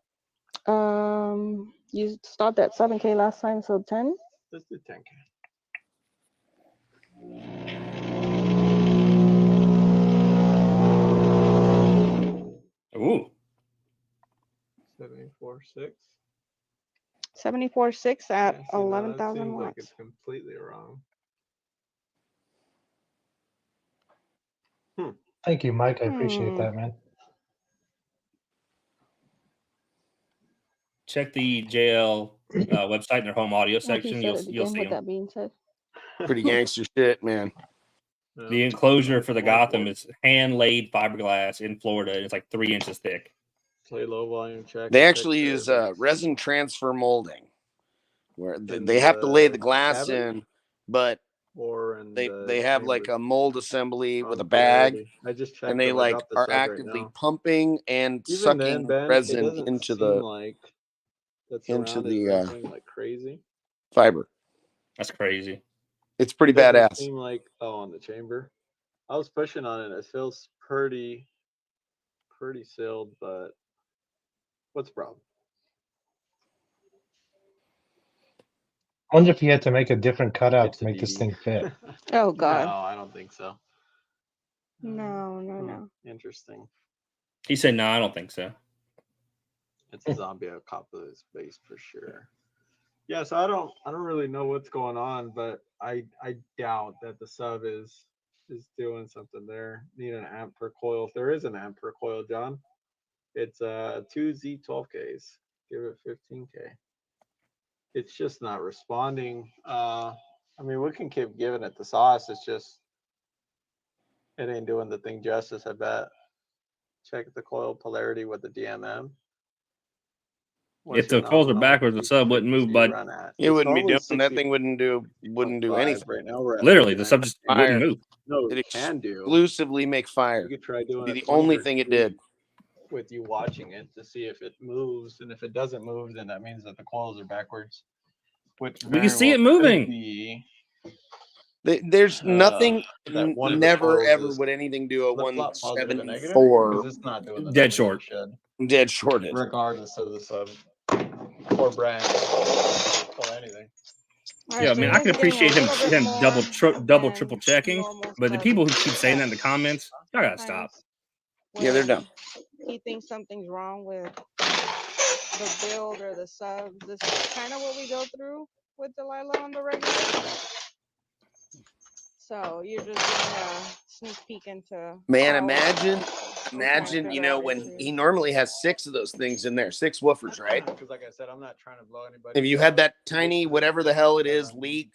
You stopped at 7K last time, so 10. Let's do 10K. Ooh, 74.6. 74.6 at Yeah, see, now that 11,000 seems watts. like it's completely wrong. Thank you, Mike. I appreciate that, man. check the JL website in their home audio Oh, he section. said it You'll again see with them. that being said. Pretty gangster shit, man. The enclosure for the Gotham is hand laid fiberglass in Florida. It's like 3 inches thick. Play low volume check. They and actually check use the resin transfer molding, where In they have to lay the the glass cabin? in, but or in they the have like chamber a mold assembly with on a bag, polarity. I just checked and they them. I like dropped the are sub right actively now. pumping and Even then, sucking Ben, it resin doesn't into seem the like the into surround is the ripping like crazy. fiber. That's crazy. It's pretty It doesn't badass. seem like on the chamber. I was pushing on it. It feels pretty sealed, but what's the problem? I wonder if you had to make a different cutout It's to a make this DD. thing fit. Oh God. No, I don't think so. No. Interesting. He said, "No, I don't think so." It's a zombie apocalypse base for sure. Yeah, so I don't really know what's going on, but I doubt that the sub is doing something there. Need an amp per coil. If there is an amp per coil, John, it's 2 Z12Ks. Give it 15K. It's just not responding. I mean, we can keep giving it the sauce. It's just it ain't doing the thing justice, I bet. Check the coil polarity with the DMM. If the coils are backwards, the sub wouldn't move, but It wouldn't be doing that thing. Wouldn't do anything. Right now we're at literally the 49. sub just Fire. wouldn't move. No, It it can do. exclusively make fire. You could try doing Be it the only 20 thing it versus did. with you watching it to see if it moves, and if it doesn't move, then that means that the coils are backwards. Which We can very see it well could moving. be, There's nothing. that one of the Never coils ever is would anything do a flip-flop positive and negative, 174 'cause it's not doing the Dead numbers short. it should, dead shorted. regardless of the sub or brand or anything. Yeah, I mean, I can appreciate him double, triple checking, but the people who keep saying that in the comments, y'all gotta stop. Yeah, they're dumb. He thinks something's wrong with the build or the subs. This is kind of what we go through with Delilah on the regular. So you're just getting a sneak peek into. Man, how imagine, figure you know, out when issues. he normally has 6 of those things in there, 6 woofers, right? Because like I said, I'm not trying to blow anybody. If you had that tiny, whatever the hell it is, leak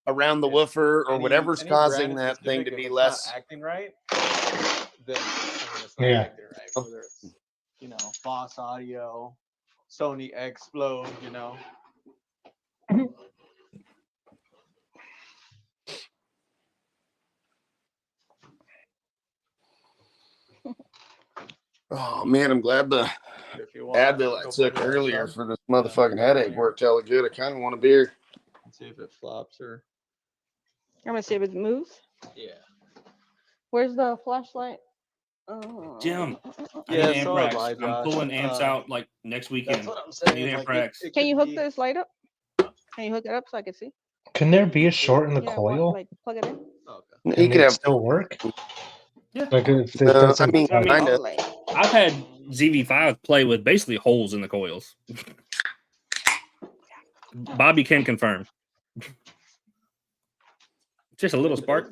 around the woofer or whatever's causing that thing to be less. Acting right, then it's not acting right. Whether it's, you know, Boss Audio, Sony Explode, you know. Oh man, I'm glad the If you want, Advil I go took put it earlier up for this motherfucking headache worked hella good. I kind of want a beer. and see if it flops or I'm gonna see if it moves. yeah. Where's the flashlight? Jim, I Yeah, need amp so have racks. I, I'm Josh. pulling amps out like next weekend. That's what I'm I saying. need amp like, racks. Can you hook be- this light up? Can you hook it up so I can see? Can there be a short in the Yeah, coil like plug it in. Okay. You and could it have. still work? Yeah. Like if it I doesn't. mean, Like, kinda. like, I've had ZV5 play with basically holes in the coils. Bobby can confirm. Just a little spark.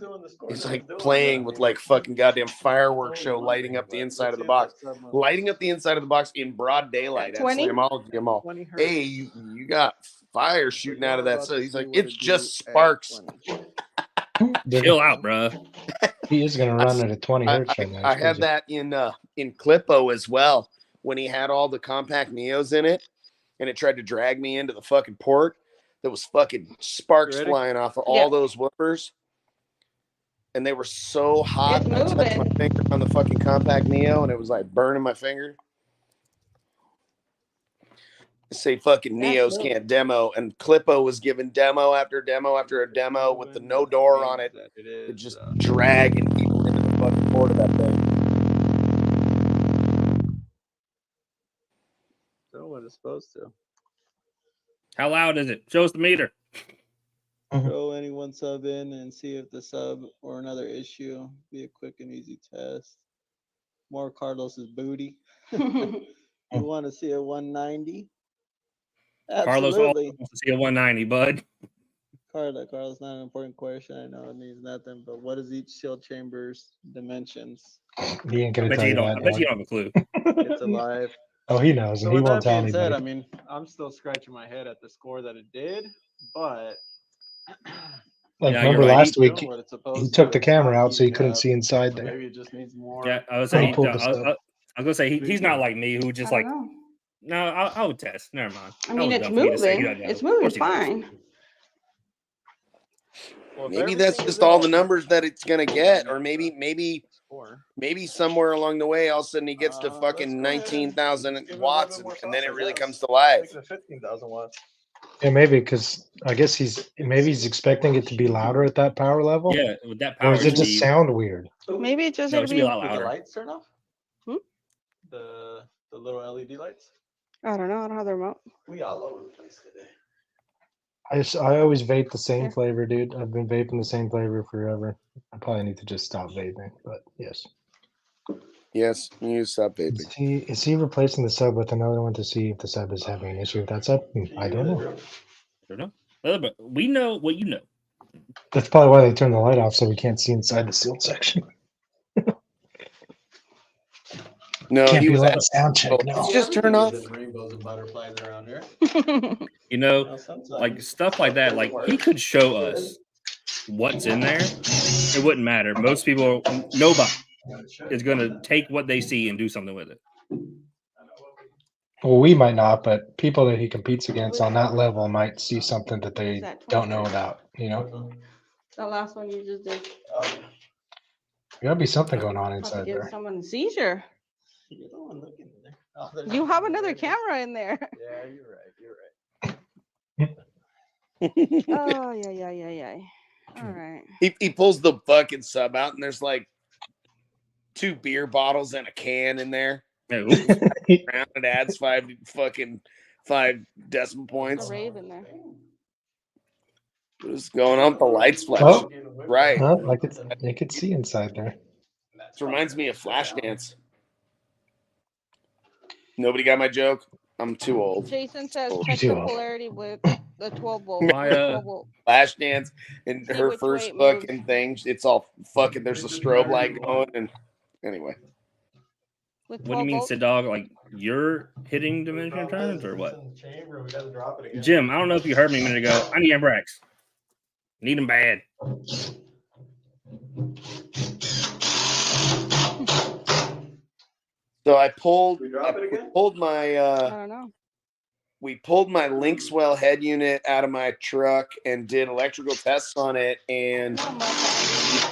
It's like playing with like fucking goddamn fireworks show, lighting up the inside of the box, lighting up the inside of the box in broad daylight. At 20? Slamology, I'm all, hey, you got fire shooting out of that. So he's like, it's just sparks. Chill out, bro. He is gonna run it at 20 hertz right now. I had that in Clippo as well when he had all the compact Neos in it, and it tried to drag me into the fucking port. There was fucking sparks flying off of all those woofers, and they were so hot. It's I touched my moving. finger on the fucking compact Neo, and it was like burning my finger. Say fucking That's Neos moving. can't demo, and Clippo was giving demo after demo after a demo with the no door on it. It just dragging people into the fucking port of that thing. So what it's supposed to. How loud is it? Show us the meter. Throw any one sub in and see if the sub or another issue. Be a quick and easy test. More Carlos's booty. You want to see a 190? Carlos Absolutely. also wants to see a 190, bud. Carlos, not an important question. I know it means nothing, but what is each seal chamber's dimensions? He ain't I gonna bet tell you you don't. that. I bet dog. you don't have a clue. It's alive. Oh, he knows, So and he with won't that tell being said, anybody. I mean, I'm still scratching my head at the score that it did, but Like Yeah, remember you're right. last doing week, what it's he supposed took to. the It's camera not out so you heating couldn't up, see inside so there. maybe it just needs more. Yeah, I was Oh, he saying. pulled I the was stuff. gonna say he's not like me who just I like. don't know. No, I would test. Never mind. I mean, That was it's dumb for me to say. He moving. doesn't know. It's Of course moving he does. fine. Well, if Maybe that's everything is just all the in numbers that it's gonna get, or score, maybe somewhere along the way, all of a sudden he gets to let's fucking go ahead and 19,000 give it a watts, little bit and more then it sauce, I really guess. comes to life. Make it a 15,000 watts. Yeah, maybe because I guess he's expecting it to be louder at that power level. Yeah, with that Or power, does it should just be- sound weird? Maybe it just No, it it'll should be a be. lot Did the louder. lights turn off? Hmm? The little LED lights? I don't know. I don't have the remote. We all over the place today. I always vape the same Yeah. flavor, dude. I've been vaping the same flavor forever. I probably need to just stop vaping, but yes. Yes, you stop vaping. Is he replacing the sub with another one to see if the sub is having an issue with that sub? I don't know. I don't know. Well, but we know what you know. That's probably why they turned the light off so we can't see inside the sealed section. No, Can't he be was letting at sound check. No. It's just turn off. Rainbows and butterflies around here. You know, Well, sometimes like stuff like that. Like he could show us what's in there. It wouldn't matter. Most people, nobody is going to take what they see and do something with it. Well, we might not, but people that he competes against on that level might see something that they that don't know 23? about. You know, The last one you just did. there gotta be something going on About to inside give there. someone a seizure. You're the one looking in there. Oh, there's You nothing have in another there. camera in there. Yeah, you're right. You're right. Oh, yeah. All right. He pulls the fucking sub out, and there's like 2 beer bottles and a can in there. Oh, Round it adds 5 decimal A points. rave in there. What's going on with the lights flash? Oh. Right. I could see inside there. This reminds me of Flashdance. Nobody got my joke? I'm too old. Jason says Oh, check too the old. polarity with the 12 volt. My, 12 volt. Flashdance and See her which way first it moves. fucking thing. It's all fucking. There's a strobe light going, and anyway. With what do you 12 mean, volts. Sid Dog? Like you're hitting diminishing returns or what? It's in the chamber. We gotta drop it again. Jim, I don't know if you heard me a minute ago. I need Ambrax. Need them bad. So I pulled. We drop it We again? pulled my. I don't know. We pulled my Linkswell head unit out of my truck and did electrical tests on it, and Not much.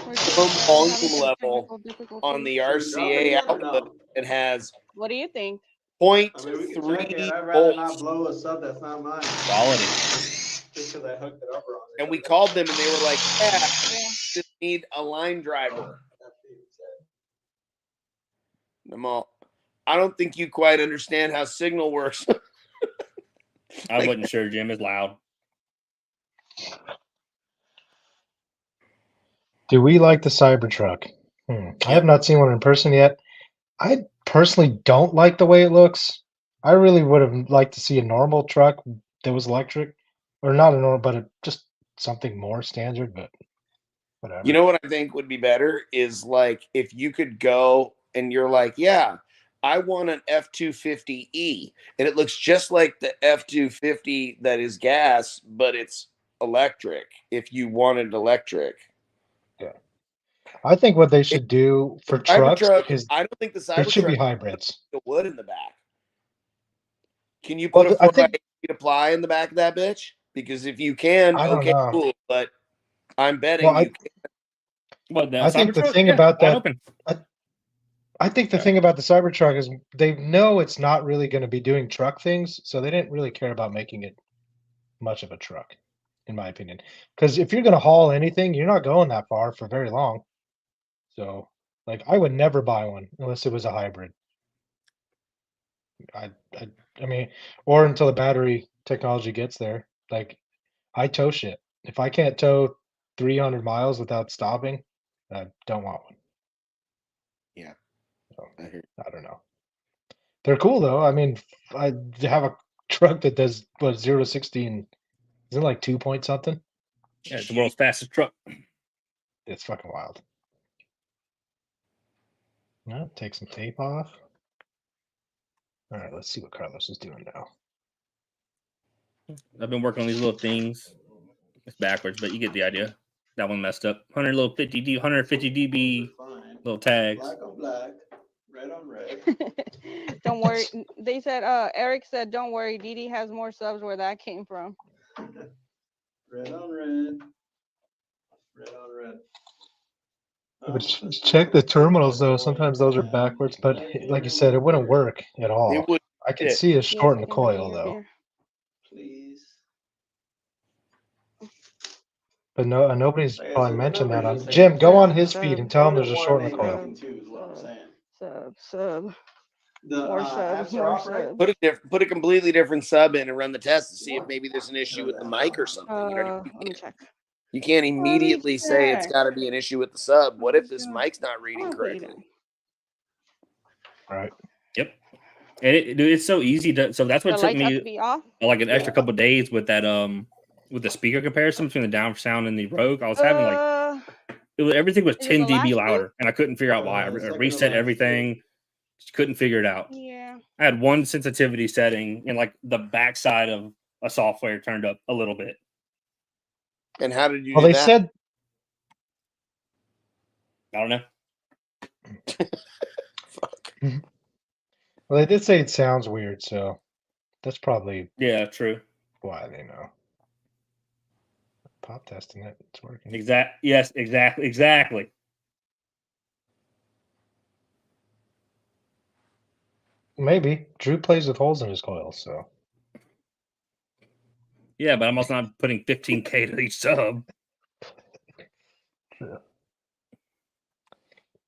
We're from just volume having some level technical difficulties. on the Should we drop it RCA again or output, no? it has What do you think? point I mean, we can check it. 0.3 I'd rather not volts. blow a sub that's not mine. Quality. Just because I hooked it up wrong. And we called them, and they were like, "Yeah, Yeah. just need a line driver." I'm all, I don't think you quite understand how signal works. I wasn't sure, Jim. It's loud. Do we like the Cybertruck? I have not seen one in person yet. I personally don't like the way it looks. I really would have liked to see a normal truck that was electric, or not a normal, but just something more standard. But whatever. You know what I think would be better is like if you could go and you're like, yeah, I want an F-250E, and it looks just like the F-250 that is gas, but it's electric. If you wanted electric, I think what they should do for trucks Cybertruck, is I don't think the it should be Cybertruck hybrids. the wood in the back. Can you Well, put a I 4x8 think apply in the back of that bitch? Because if you can, I don't okay, know. cool. But I'm betting Well, you can. What the I think the Cybertruck? thing Yeah, about wide that, open. I think the Yeah. thing about the Cybertruck is they know it's not really going to be doing truck things, so they didn't really care about making it much of a truck, in my opinion. Because if you're going to haul anything, you're not going that far for very long. So, like, I would never buy one unless it was a hybrid. I, I, I mean, or until the battery technology gets there. Like, I tow shit. If I can't tow 300 miles without stopping, I don't want one. Yeah. So, I hear. I don't know. They're cool though. I mean, I have a truck that does what 0 to 16. Isn't it like 2 point something? Yeah, it's the world's fastest truck. It's fucking wild. Yeah, take some tape off. All right, let's see what Carlos is doing now. I've been working on these little things. It's backwards, but you get the idea. That one messed up. 150 dB little tags. Black on black, red on red. Don't worry. They said, Eric said, don't worry. Didi has more subs where that came from. Red on red. Red on red. But check the terminals though. Sometimes those are backwards, but like you said, it wouldn't work at all. It would. I could fit. see a short in the Yes, give me coil your though. beer. Please. But no, nobody's Like I probably said, mentioned that remember on you Jim. said Go on sub, his feed and tell him Put there's a it short in the 1 coil. and 2 is what I'm saying. Sub. The More subs, apps are more off, right? subs. Put a completely different sub in and run the test to see if maybe there's an issue with the mic or something. You know, Let me check. you can't immediately say it's got to be an issue with the sub. What if this mic's not reading correctly? Right. Yep. And dude, it's so easy to. So that's what The took lights have to me be off. like an extra couple days with that with the speaker comparison between the down sound and the Rogue. I was having like everything was Is it 10 the dB last louder, and I couldn't figure out why. I Second to reset last. everything, just couldn't figure it out. Yeah. I had one sensitivity setting, and like the backside of a software turned up a little bit. And how did you Well, do they that? said I don't know. Fuck. Well, they did say it sounds weird, so That's probably Yeah, true. why they know. Pop testing it. It's working. Yes, exactly. Maybe. Drew plays with holes in his coils, so. Yeah, but I'm also not putting 15K to each sub. True.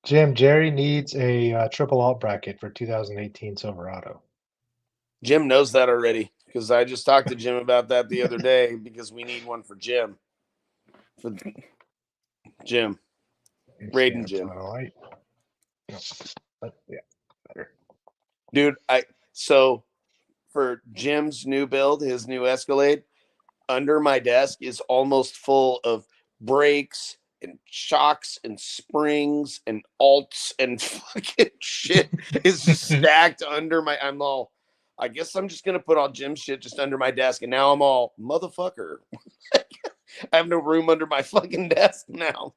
Jim, Jerry needs a triple alt bracket for 2018 Silverado. Jim knows that already because I just talked to Jim about that the other day because we need one for Jim. For Jim. Raiden Jim. Light. No, but yeah, better. Dude, so for Jim's new build, his new Escalade, under my desk is almost full of brakes and shocks and springs and alts and fucking shit is just stacked under my. I guess I'm just gonna put all Jim's shit just under my desk, and now I'm all motherfucker. I have no room under my fucking desk now.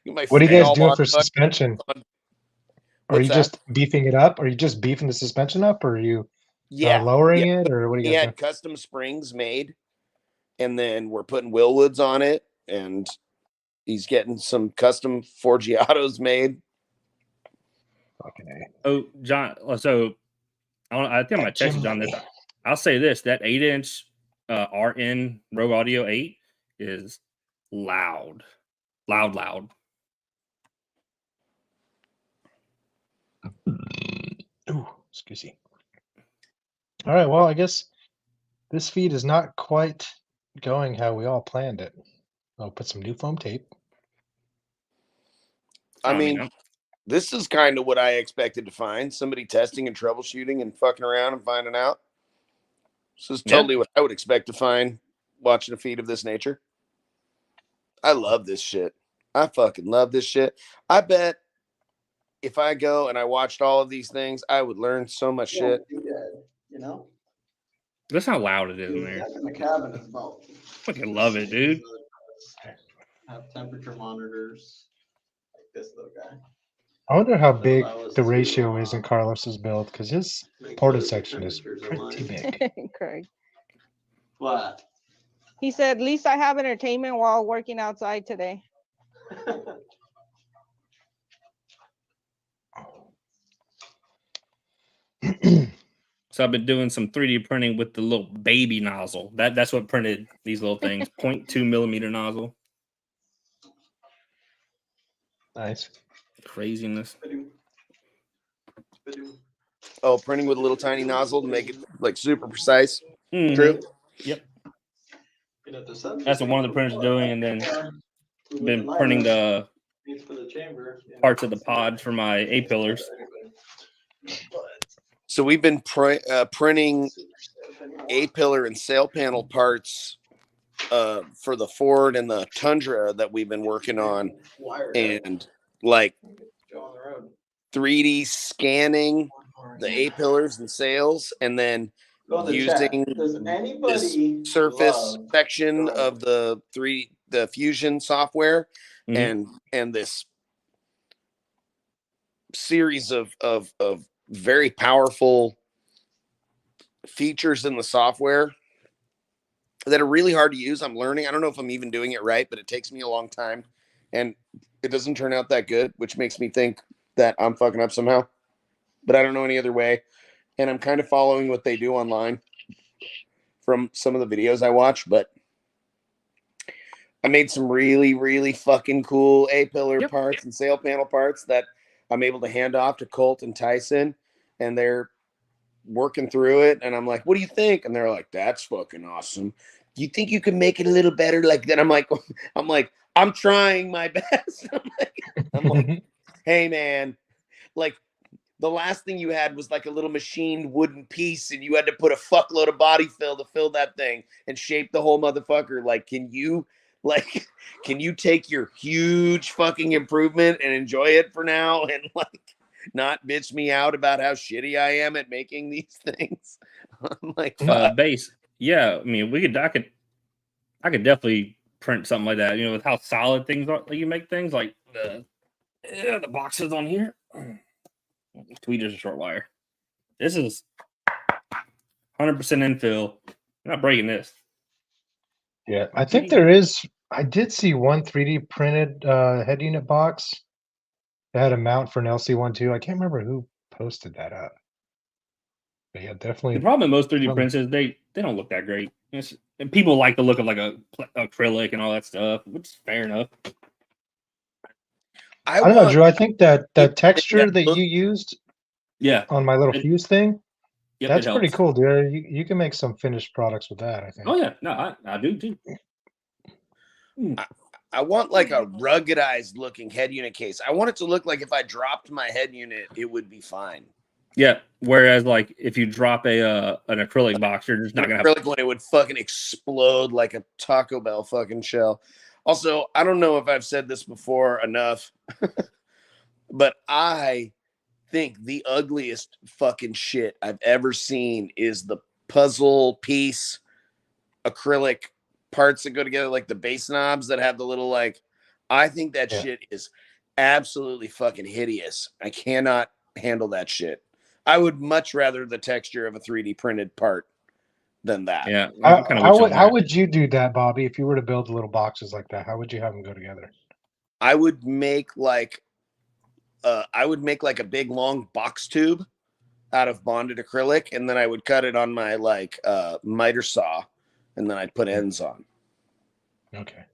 What are you guys doing for suspension? Are you that? just beefing it up? Are you just beefing the suspension up, or are you lowering it, or what are you He guys had custom springs made, and then we're putting Willwoods on it, and he's getting some custom Forgiatos made. Okay. Oh, John. So I think I'm gonna text you, John. This. I'll say this: that 8-inch RN Rogue Audio 8 is loud. Ooh, excuse me. All right. Well, I guess this feed is not quite going how we all planned it. I'll put some new foam tape. I mean, this is kind of what I expected to find. Somebody testing and troubleshooting and fucking around and finding out. This is totally what I would expect to find watching a feed of this nature. I love this shit. I fucking love this shit. I bet if I go and I watched all of these things, I would learn so much shit. You know? That's how loud it is in there. In the cabin is about. Fucking love it, dude. Have temperature monitors like this little guy. I wonder how big the ratio is in Carlos's build, because his ported section is pretty big. Craig. What? He said, at least I have entertainment while working outside today. So I've been doing some 3D printing with the little baby nozzle. That's what printed these little things. 0.2 millimeter nozzle. Nice. Craziness. Oh, printing with a little tiny nozzle to make it like super precise. Mm-hmm. True. Yep. That's what one of the printers is doing, and then been printing the parts of the pods for my A-pillars. So we've been printing A-pillar and sail panel parts for the Ford and the Tundra that we've been working on, and like 3D scanning the A-pillars and sails, and then using this surface section of the Fusion software and this series of very powerful features in the software that are really hard to use. I'm learning. I don't know if I'm even doing it right, but it takes me a long time and it doesn't turn out that good, which makes me think that I'm fucking up somehow, but I don't know any other way. And I'm kind of following what they do online from some of the videos I watch, but I made some really, really fucking cool A-pillar parts and sail panel parts that I'm able to hand off to Colt and Tyson, and they're working through it. And I'm like, what do you think? And they're like, that's fucking awesome. Do you think you can make it a little better like that? I'm like, I'm trying my best. I'm like, hey man, like the last thing you had was like a little machined wooden piece and you had to put a fuckload of body fill to fill that thing and shape the whole motherfucker. Like, can you take your huge fucking improvement and enjoy it for now and like not bitch me out about how shitty I am at making these things? I'm like, base. Yeah, I mean, I could definitely print something like that, with how solid things are. Like you make things like the boxes on here. Tweeters a short wire. This is 100% infill. You're not breaking this. Yeah, I think there is. I did see one 3D printed head unit box that had a mount for an LC1 too. I can't remember who posted that up. But yeah, The definitely. problem with most 3D From- prints is they don't look that great. And people like the look of like a acrylic and all that stuff, which is fair enough. I don't know, Drew. I think that texture that that look- you used Yeah, on my little It- fuse thing, yep, that's it pretty helps. cool, dude. You can make some finished products with that, I think. Oh yeah, no, I do too. I want like a ruggedized looking head unit case. I want it to look like if I dropped my head unit, it would be fine. Yeah. Whereas, like, if you drop an acrylic box, you're just not gonna have. Acrylic one, it would fucking explode like a Taco Bell fucking shell. Also, I don't know if I've said this before enough, but I think the ugliest fucking shit I've ever seen is the puzzle piece acrylic parts that go together, like the base knobs that have the little like. I think that shit is absolutely fucking hideous. I cannot handle that shit. I would much rather the texture of a 3D printed part than that. Yeah. How would you do that, Bobby? If you were to build little boxes like that, how would you have them go together? I would make like a big long box tube out of bonded acrylic, and then I would cut it on my like miter saw, and then I'd put ends on. Okay.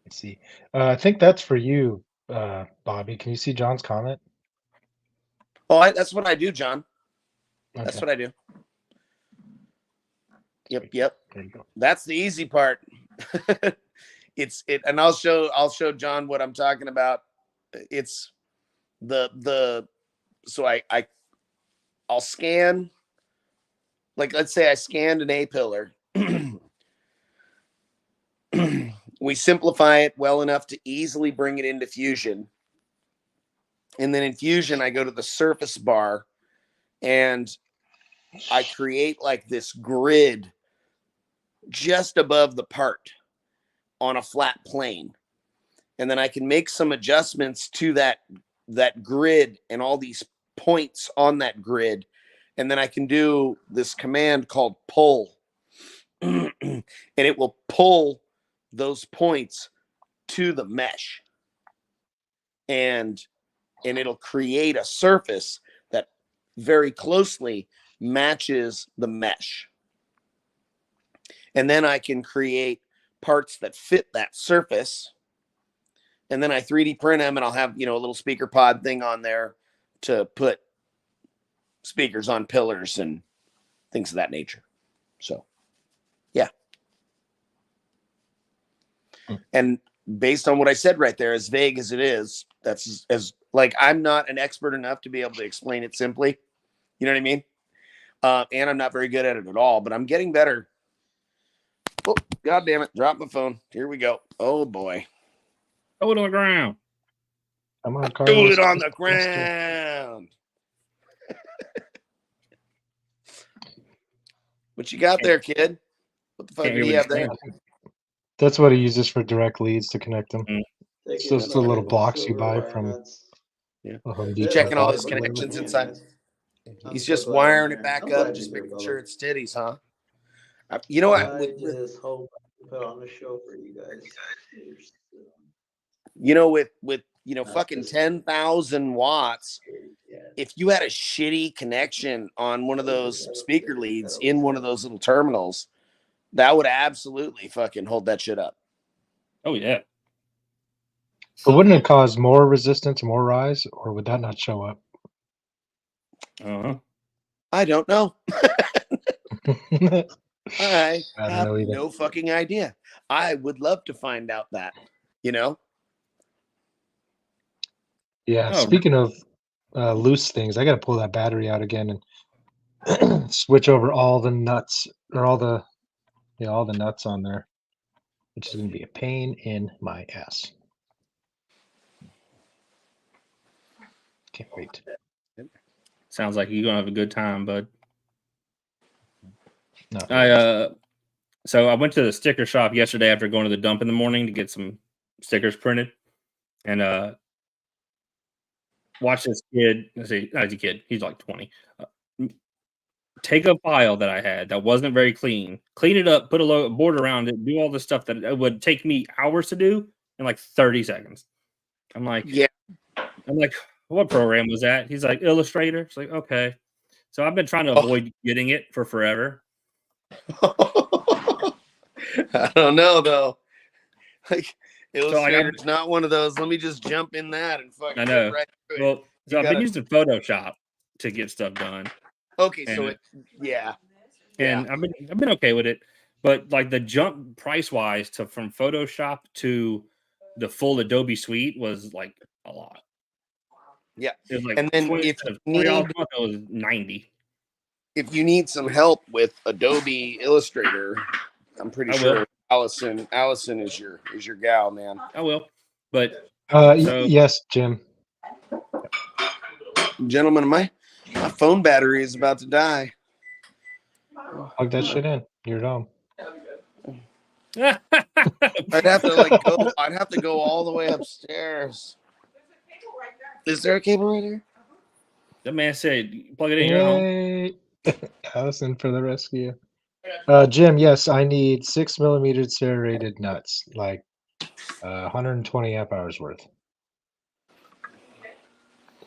Let's see. I think that's for you, Bobby. Can you see John's comment? Oh, that's what I do, John. That's what I do. Yep. There you go. That's the easy part. And I'll show John what I'm talking about. It's so I'll scan, like, let's say I scanned an A pillar. We simplify it well enough to easily bring it into Fusion. And then in Fusion, I go to the surface bar and I create like this grid just above the part on a flat plane. And then I can make some adjustments to that grid and all these points on that grid. And then I can do this command called pull. And it will pull those points to the mesh. And it'll create a surface that very closely matches the mesh. And then I can create parts that fit that surface. And then I 3D print them, and I'll have, a little speaker pod thing on there to put speakers on pillars and things of that nature. So, yeah. And based on what I said right there, as vague as it is, that's as like, I'm not an expert enough to be able to explain it simply. You know what I mean? And I'm not very good at it at all, but I'm getting better. Oh, God damn it. Drop my phone. Here we go. Oh, boy. Throw it on the ground. Come on, Do Carlos. it on the ground. What you got there, kid? What the fuck Can't do hear you what have there? That's what he uses for direct leads to connect them. Taking So it's the another little blocks you silver buy wire from nuts. Yeah. Home That's Depot. it. Checking all his That's what we're connections looking inside. at. I'm He's so just glad wiring you're it back here. I'm up, glad just you're here, making sure Bubba. it's steadies, huh? You know what? I just hope I can put on a show for you guys. With fucking 10,000 watts, if you had a shitty connection on one of those speaker leads in one of those little terminals, that would absolutely fucking hold that shit up. Oh yeah. But wouldn't it cause more resistance, more rise, or would that not show up? I don't know. I don't have know either. no fucking idea. I would love to find out that, Yeah. Oh. Speaking of loose things, I got to pull that battery out again and switch over all the nuts or all the nuts on there, which is going to be a pain in my ass. Can't wait. Sounds like you're gonna have a good time, bud. Not really. So I went to the sticker shop yesterday after going to the dump in the morning to get some stickers printed, and watch this kid. Let's see, not a kid. He's like 20. take a file that I had that wasn't very clean, clean it up, put a board around it, do all the stuff that it would take me hours to do in like 30 seconds. I'm like, what program was that? He's like, Illustrator. It's like, okay. So I've been trying to avoid getting it for forever. I don't know though. Like Illustrator's not one of those. Let me just jump in that and fucking. I know. Right through it. Well, so I've been using Photoshop to get stuff done. Okay, and, so and I've been okay with it, but like the jump price wise from Photoshop to the full Adobe suite was like a lot. Yeah, it was like and then if you need, it was 90. If you need some help with Adobe Illustrator, I'm pretty sure Allison is your gal, man. I will, but yes, Jim. Gentlemen, my phone battery is about to die. Plug that shit in. You're dumb. I'd have to I'd have to go all the way upstairs. Is there a cable right here? That man said, "Plug it in your home." Allison for the rescue. Jim, yes, I need 6mm serrated nuts, like 120 amp hours worth.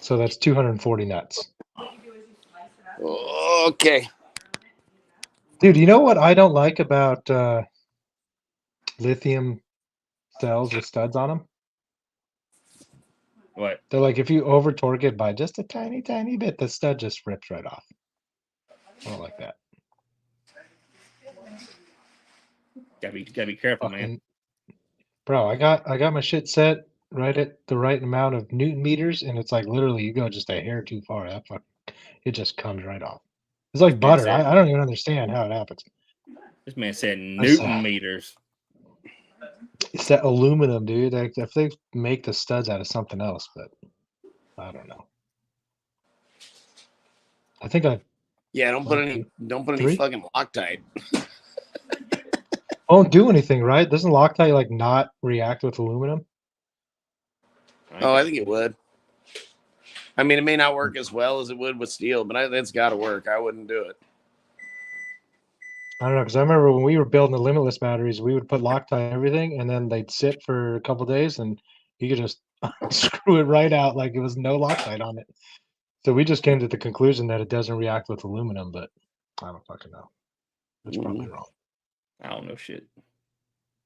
So that's 240 nuts. Okay. Dude, you know what I don't like about lithium cells with studs on them? What? They're like, if you over torque it by just a tiny, tiny bit, the stud just rips right off. I don't like that. Gotta be careful, man. Bro, I got my shit set right at the right amount of Newton meters, and it's like literally you go just a hair too far. That it just comes right off. It's like butter. I don't even understand how it happens. This man said Newton meters. It's that aluminum, dude. If they make the studs out of something else, but I don't know. I think don't put any fucking Loctite. Won't do anything, right? Doesn't Loctite like not react with aluminum? Oh, I think it would. I mean, it may not work as well as it would with steel, but it's got to work. I wouldn't do it. I don't know, because I remember when we were building the limitless batteries, we would put Loctite in everything, and then they'd sit for a couple days, and you could just screw it right out like it was no Loctite on it. So we just came to the conclusion that it doesn't react with aluminum, but I don't fucking know. That's probably wrong. I don't know shit.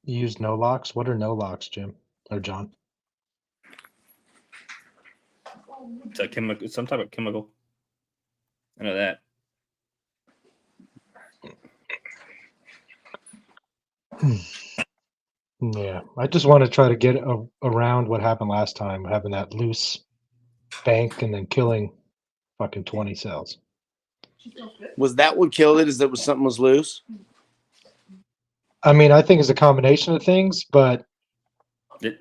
You use no locks? What are no locks, Jim or John? It's a chemical, some type of chemical. I know that. Yeah, I just want to try to get around what happened last time, having that loose bank and then killing fucking 20 cells. Was that what killed it? Is that something was loose? I mean, I think it's a combination of things, but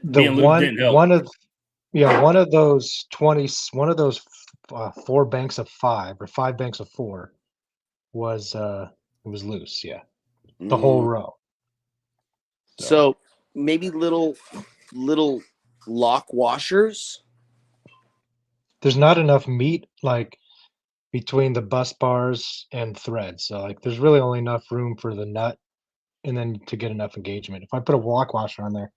one of those 20, one of those 4 banks of 5 or 5 banks of 4 was it was loose. Yeah, the whole row. So maybe little lock washers. There's not enough meat like between the bus bars and threads, so like there's really only enough room for the nut and then to get enough engagement. If I put a lock washer on there,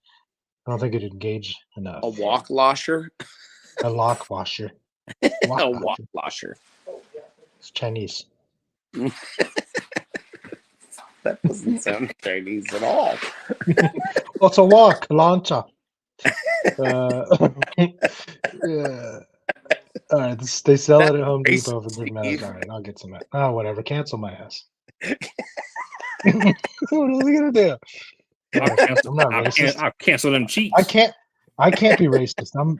I don't think it'd engage enough. A walk washer? A lock washer. A walk washer. It's Chinese. That doesn't sound Chinese at all. Well, it's a walk launcher. Yeah. All right, they sell it at Home Depot for good amount of time. I'll get some. Oh, whatever. Cancel my ass. What are we gonna do? I'll cancel them cheats. I can't be racist. I'm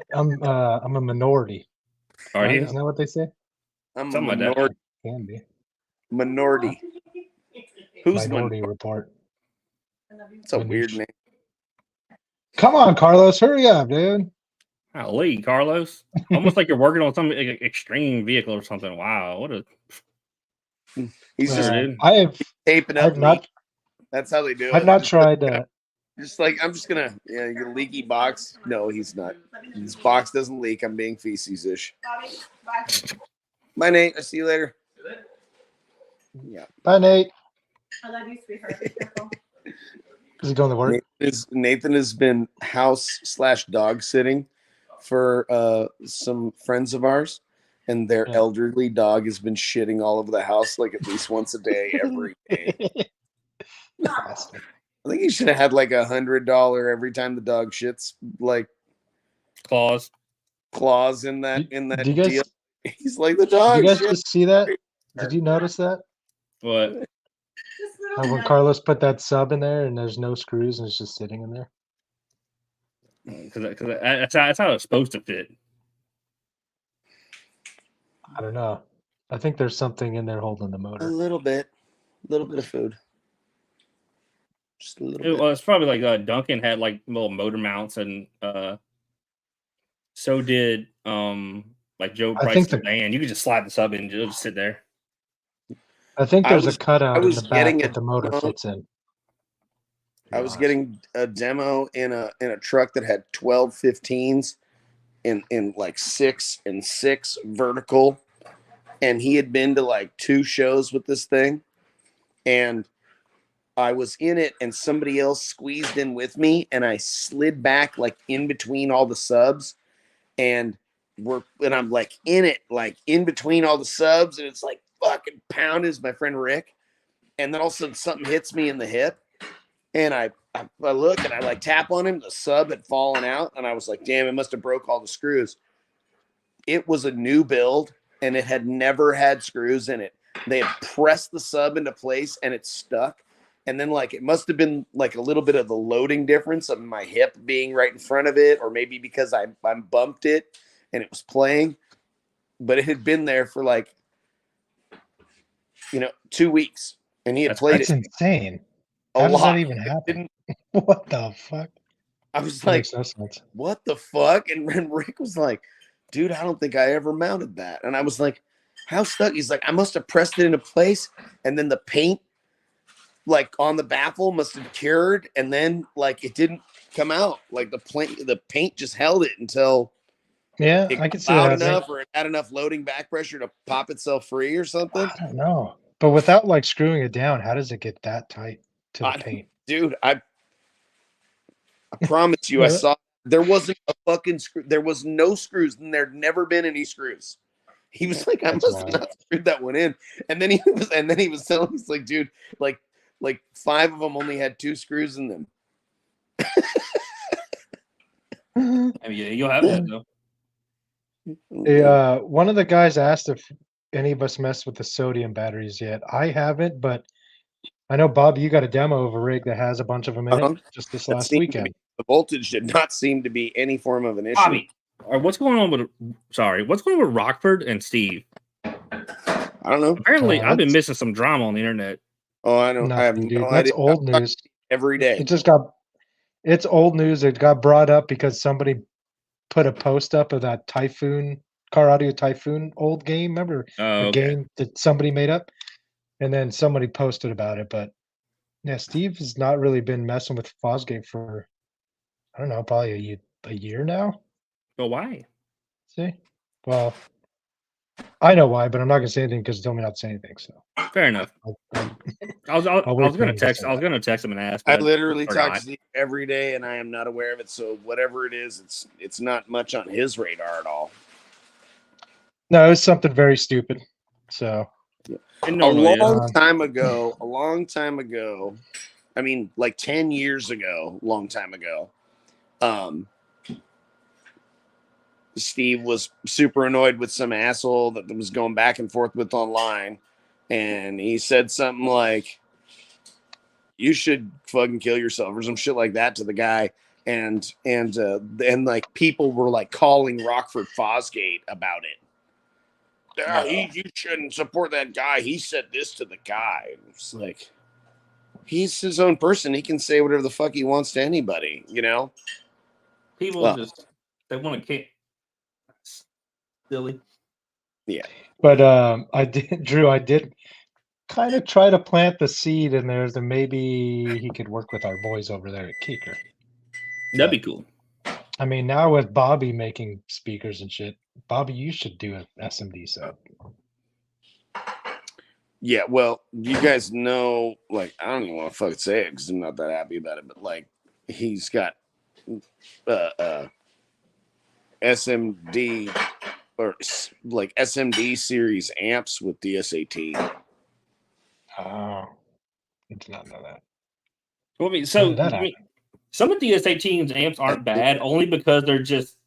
a minority. Right? Isn't that what they say? I'm something a minority. like that. Can be. Minority. Who's Minority Report? It's a weird name. Come on, Carlos, hurry up, dude. Golly, Carlos. Almost like you're working on some extreme vehicle or something. Wow, what a he's just I have taping up. That's how they do it. I've not tried just like I'm just gonna your leaky box. No, he's not. His box doesn't leak. I'm being feces-ish. Bye, Nate. I'll see you later. Yeah. Bye, Nate. I love you, sweetheart. Be careful. Is he going to work? Nathan has been house/dog sitting for some friends of ours, and their Yeah. elderly dog has been shitting all over the house like at least once a day every day. Bastard. I think he should have had like $100 every time the dog shits, like Claws. claws in that Do you guys deal. He's like the did dog you guys shit. just see that? Did you notice that? What? Just How little when nugget. Carlos put that sub in there and there's no screws and it's just sitting in there? Because that's how it's supposed to fit. I don't know. I think there's something in there holding the A motor. little bit of food, just a little It bit. was probably like Duncan had like little motor mounts, and so did like Joe I Price's think the van. You could just slide the sub in, it'll just sit there. I think I there's was a cutout in was the back getting that a the motor demo. fits in. I was getting a demo in a truck that had 12 15s in like 6 and 6 vertical, and he had been to like 2 shows with this thing, and I was in it and somebody else squeezed in with me, and I slid back like in between all the subs, and I'm like in it, like in between all the subs, and it's like fucking pound is my friend Rick, and then all of a sudden something hits me in the hip, and I look and I like tap on him. The sub had fallen out, and I was like, damn, it must have broke all the screws. It was a new build, and it had never had screws in it. They had pressed the sub into place, and it stuck. And then like it must have been like a little bit of the loading difference of my hip being right in front of it, or maybe because I bumped it and it was playing. But it had been there for like 2 weeks, and he had played That's it insane. a How does lot. that even It happen? didn't- What the fuck? I was That like, makes no sense. what the fuck? And Rick was like, dude, I don't think I ever mounted that. And I was like, how stuck? He's like, I must have pressed it into place, and then the paint like on the baffle must have cured, and then like it didn't come out. Like the paint just held it until Yeah, it I got can see loud that. enough, or it had enough loading back pressure to pop itself free or something. I don't know. But without like screwing it down, how does it get that tight to the paint? Dude, I promise you, I Yeah. saw there wasn't a fucking screw. There was no screws, and there'd never been any screws. He was like, I That's must have wild. not screwed that one in. And then he was telling, he's like, dude, like 5 of them only had 2 screws in them. I mean, yeah, you'll have that though. One of the guys asked if any of us messed with the sodium batteries yet. I haven't, but I know Bob, you got a demo of a rig that has a bunch of them in it just this That last seemed to be- weekend. the voltage did not seem to be any form of an issue. Bobby, what's going on with Rockford and Steve? I don't know. Apparently, I've been that's- missing some drama on the internet. Oh, I don't. I have Nothing, dude. no That's idea. old news. Every day. It's old news. It got brought up because somebody put a post up of that Typhoon, Car Audio Typhoon old game. Remember Oh, a okay. game that somebody made up? And then somebody posted about it. But yeah, Steve has not really been messing with Fosgate for, I don't know, probably a year now. But why? See? Well, I know why, but I'm not going to say anything because he told me not to say anything. So Fair enough. I'll I was wait for gonna him to text. say I was that. gonna text him and ask. I but literally talk to forgot. Steve every day, and I am not aware of it. So whatever it is, it's not much on his radar at all. No, it was something very stupid. So And A normally it is. long time ago, I mean, like 10 years ago, long time ago, Steve was super annoyed with some asshole that was going back and forth with online, and he said something like, you should fucking kill yourself or some shit like that to the guy. And like people were like calling Rockford Fosgate about it. You shouldn't support that guy. He said this to the guy. It's like, he's his own person. He can say whatever the fuck he wants to anybody, you know? People Well, just they want to kick. Silly. yeah. but I did kind of try to plant the seed in there that maybe he could work with our boys over there at Keeker. That'd be cool. I mean, now with Bobby making speakers and shit, Bobby, you should do an SMD sub. Yeah, well, you guys know, like, I don't even want to fucking say it because I'm not that happy about it, but like, he's got SMD or like SMD series amps with DS18. Oh, I did not know that. Well, I mean, When so did that I mean, happen? some of DS18's amps aren't bad, only because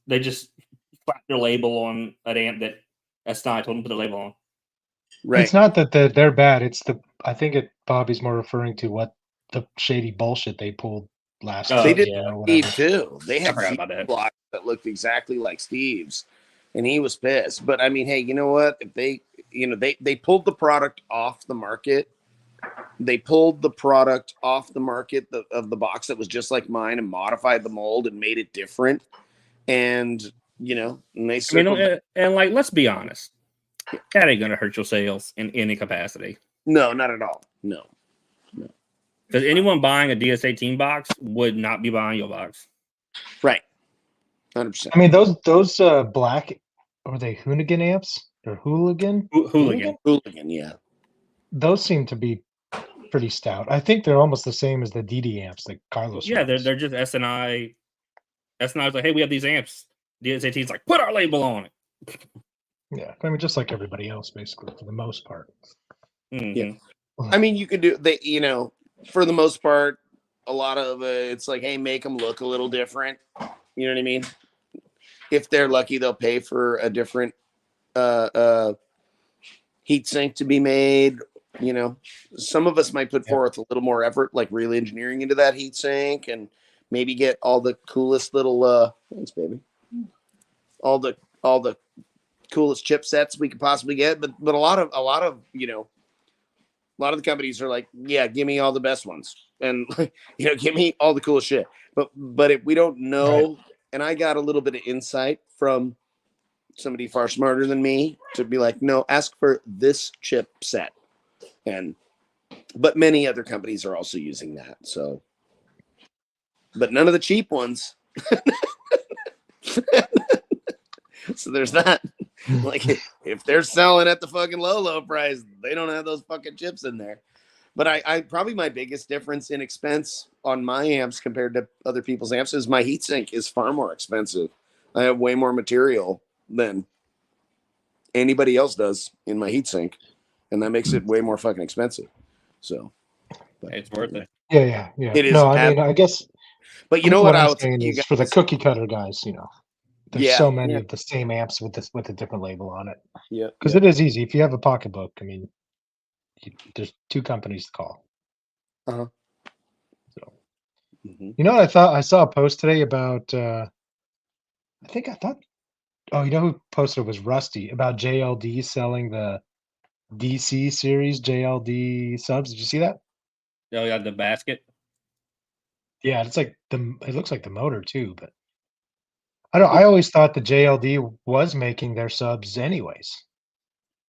they just slap their label on an amp that SNI told them to put the label on. Right. It's not that they're bad. It's I think Bobby's more referring to what the shady bullshit they pulled last Oh, They year, did yeah. or Steve whatever. too. They I had forgot fuse about that. blocks that looked exactly like Steve's, and he was pissed. But I mean, hey, you know what? If they, they pulled the product off the market. They pulled the product off the market of the box that was just like mine and modified the mold and made it different. And and they I mean, circled. and like, let's be honest, that ain't gonna hurt your sales in any capacity. No, not at all. No. Because anyone buying a DS18 box would not be buying your box. Right. 100%. I mean, those black, were they Hoonigan amps or Hooligan? Hooligan. Hooligan, yeah. Those seem to be pretty stout. I think they're almost the same as the DD amps that Carlos. Yeah, runs. they're just SNI. SNI's like, hey, we have these amps. DS18's like, put our label on it. Yeah, I mean, just like everybody else, basically, for the most part. Mm-hmm. I mean, you could do they, for the most part, a lot of it's like, hey, make them look a little different. You know what I mean? If they're lucky, they'll pay for a different heat sink to be made. Some of us might put forth a little more effort, like real engineering into that heat sink, and maybe get all the coolest little thanks, baby. All the coolest chipsets we could possibly get, but a lot of the companies are like, yeah, give me all the best ones, and give me all the coolest shit. But if we don't know, right. And I got a little bit of insight from somebody far smarter than me to be like, no, ask for this chipset, but many other companies are also using that. So, but none of the cheap ones. So there's that. Like, if they're selling at the fucking low price, they don't have those fucking chips in there. But I probably my biggest difference in expense on my amps compared to other people's amps is my heatsink is far more expensive. I have way more material than anybody else does in my heatsink, and that makes it way more fucking expensive. So, but it's worth it. Yeah. It is. No, I mean, I guess. But you know what I'm saying is, for the cookie cutter guys, there's so many of the same amps with a different label on it. Yeah. Because it is easy if you have a pocketbook. I mean, there's two companies to call. Uh-huh. So, you know what I thought? I saw a post today about. Oh, you know who posted it was Rusty about JLD selling the DC series JLD subs. Did you see that? Oh, yeah, the basket. Yeah, it's like it looks like the motor too, but I always thought the JLD was making their subs anyways.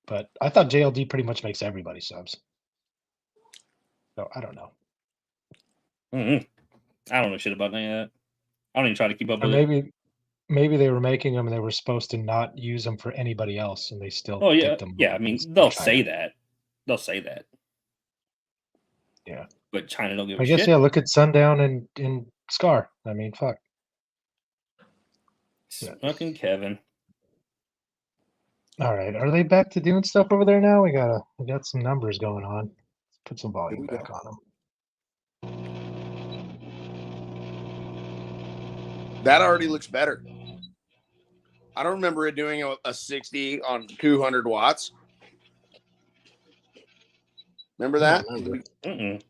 But I thought JLD pretty much makes everybody subs. So I don't know. Mm-hmm. I don't know shit about any of that. I don't even try to keep up Or with it. Maybe they were making them and they were supposed to not use them for anybody else, and they still. Oh yeah, get them yeah. I mean, they'll say that. They'll say that. Yeah. But China don't give I a guess shit. yeah. Look at Sundown and Scar. I mean, fuck. Fucking Kevin. All right, are they back to doing stuff over there now? We got some numbers going on. Let's put some volume back on them. That already looks better. I don't remember it doing a 60 on 200 watts. Remember that? Mm-mm.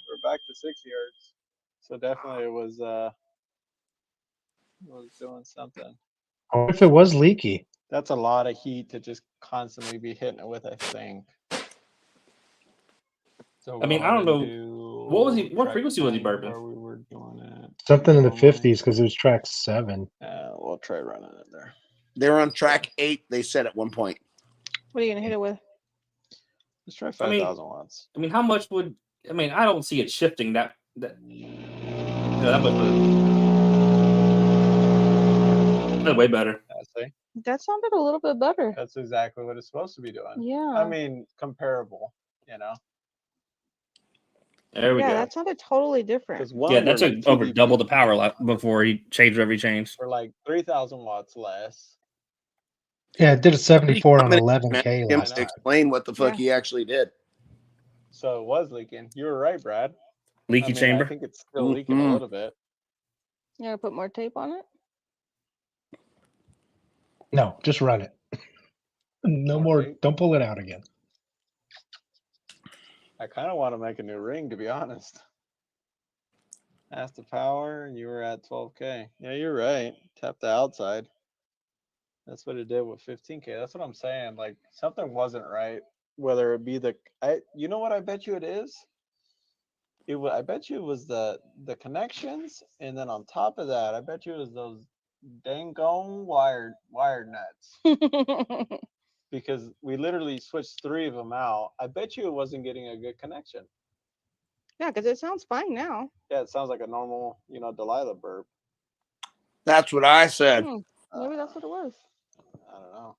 We're back to 6 yards. So definitely it was doing something. Or if it was leaky. That's a lot of heat to just constantly be hitting it with, I think. So I mean, I don't know. What frequency was he burping? We were doing it. Something in the 50s because it was track 7. We'll try running it there. They're on track 8, they said at one point. What are you gonna hit it with? Let's try 5,000 watts. I mean, how much would? I mean, I don't see it shifting that That, yeah, that much better. That's way better. I see. That sounded a little bit better. That's exactly what it's supposed to be doing. Yeah. I mean, comparable, you know. There we Yeah, go. that sounded totally different. Because one, Yeah, that we're took like over 2 double the dB. power before he changed whatever he changed. We're like 3,000 watts less. Yeah, it did a 74 on 11K Man, I last know. time. explain what the fuck Yeah. he actually did. So it was leaking. You were right, Brad. Leaky I mean, chamber. I think it's still leaking a Mhm. little bit. You gotta put more tape on it? No, just run it. No More more. tape? Don't pull it out again. I kind of want to make a new ring, to be honest. Ask the power, and you were at 12K. Yeah, you're right. Tap the outside. That's what it did with 15K. That's what I'm saying. Like something wasn't right. Whether it be you know what I bet you it is. I bet you it was the connections, and then on top of that, I bet you it was those dang gone wired nuts. Because we literally switched 3 of them out. I bet you it wasn't getting a good connection. Yeah, because it sounds fine now. Yeah, it sounds like a normal, Delilah burp. That's what I said. Maybe that's what it was. I don't know.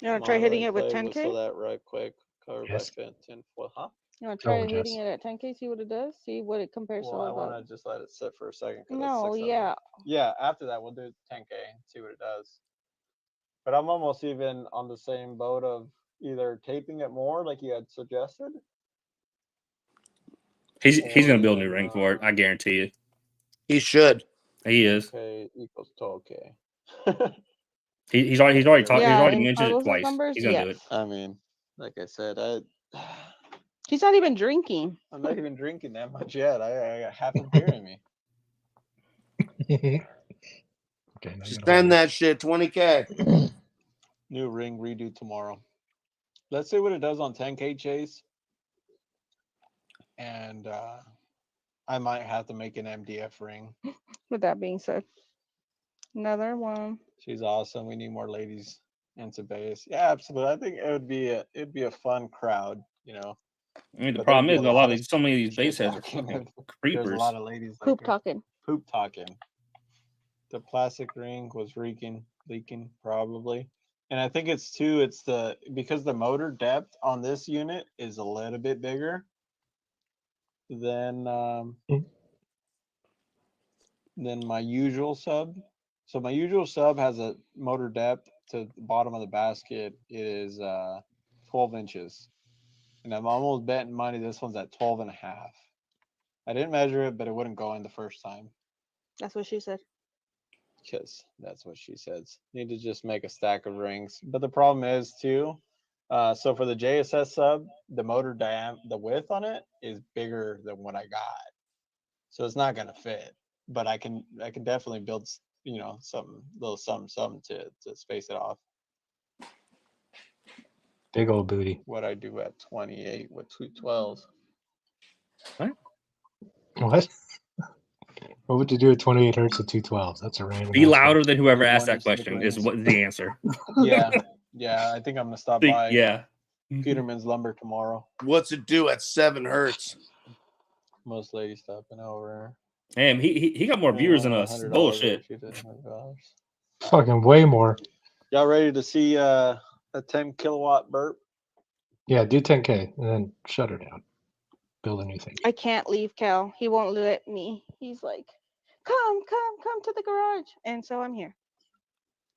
You want to try hitting it with Modeling play, 10K? whistle that right quick. Covered Yes. by tin foil. Huh? You want to try Oh, hitting yes. it at 10K, see what it does? See what it compares Well, to I above. want to just let it sit for a second. No, it's 600. yeah. Yeah, after that, we'll do 10K and see what it does. But I'm almost even on the same boat of either taping it more, like you had suggested. He's Or gonna build a new even, ring for it. I guarantee you. He should. He is. K equals 12K. He's already talked. Yeah, He's already in mentioned it Carlos's twice. numbers, He's gonna do yes. it. I mean, like I said, He's not even drinking. I'm not even drinking that much yet. I got half a beer in me. Okay. Now you Just gotta send wait. that shit 20K. New ring redo tomorrow. Let's see what it does on 10K chase. And I might have to make an MDF ring. With that being said, another one. She's awesome. We need more ladies into base. Yeah, absolutely. I think it'd be a fun crowd, I mean, the But there'd problem be is a a lot lot of of these, so many of these shit base heads are talking. fucking There's a creepers. lot of ladies Poop like talking. poop talking. The plastic ring was leaking probably. And I think it's because the motor depth on this unit is a little bit bigger than my usual sub. So my usual sub has a motor depth to the bottom of the basket is 12 inches. And I'm almost betting money this one's at 12 and a half. I didn't measure it, but it wouldn't go in the first time. That's what she said. Because that's what she says. Need to just make a stack of rings. But the problem is too, so for the JSS sub, the motor the width on it is bigger than what I got. So it's not gonna fit. But I can definitely build something to space it off. Big old booty. What I do at 28 with 212s. What? What would you do at 28 hertz at 212? That's a random. Be ass louder than whoever Need asked 1 that inch question. Is rings. what the answer? Yeah, I think I'm gonna stop by Yeah. Peterman's Lumber tomorrow. What's it do at 7 hertz? Most ladies stopping over. Damn, he got more viewers than us. $100 Bullshit. if she did $100. Fucking way more. Y'all ready to see a 10 kilowatt burp? Yeah, do 10K and then shut her down. Build a new thing. I can't leave Cal. He won't let me. He's like, come to the garage. And so I'm here.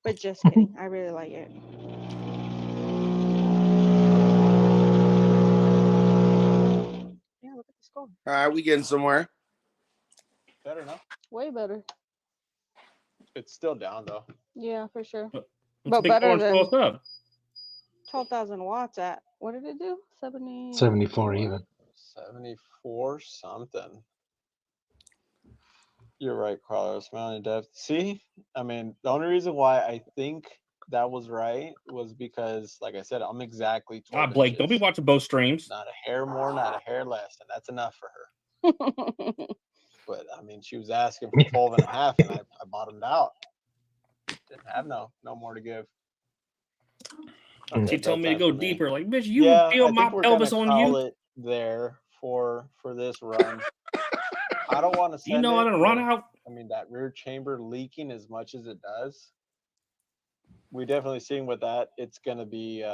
But just kidding. I really like it. Yeah, look at the score. All right, we getting somewhere. Better now. Way better. It's still down though. Yeah, for sure. It's But a big better orange than- cross up. 12,000 watts at, what did it do? 70. 74 even. 74 something. You're right, Carlos. Mountain depth. See, I mean, the only reason why I think that was right was because, like I said, I'm exactly 12 Blake, don't be inches. watching both streams. Not a hair more, not a hair less, and that's enough for her. But I mean, she was asking for 12 and a half, and I bottomed out. Didn't have no more to give. She told me to go bedtime for deeper. Like, bitch, you Yeah, feel I my think we're pelvis gonna on call you. it there for this run. I don't want to send You know, it I'm gonna run with, out. I mean, that rear chamber leaking as much as it does. We definitely seeing with that, it's gonna be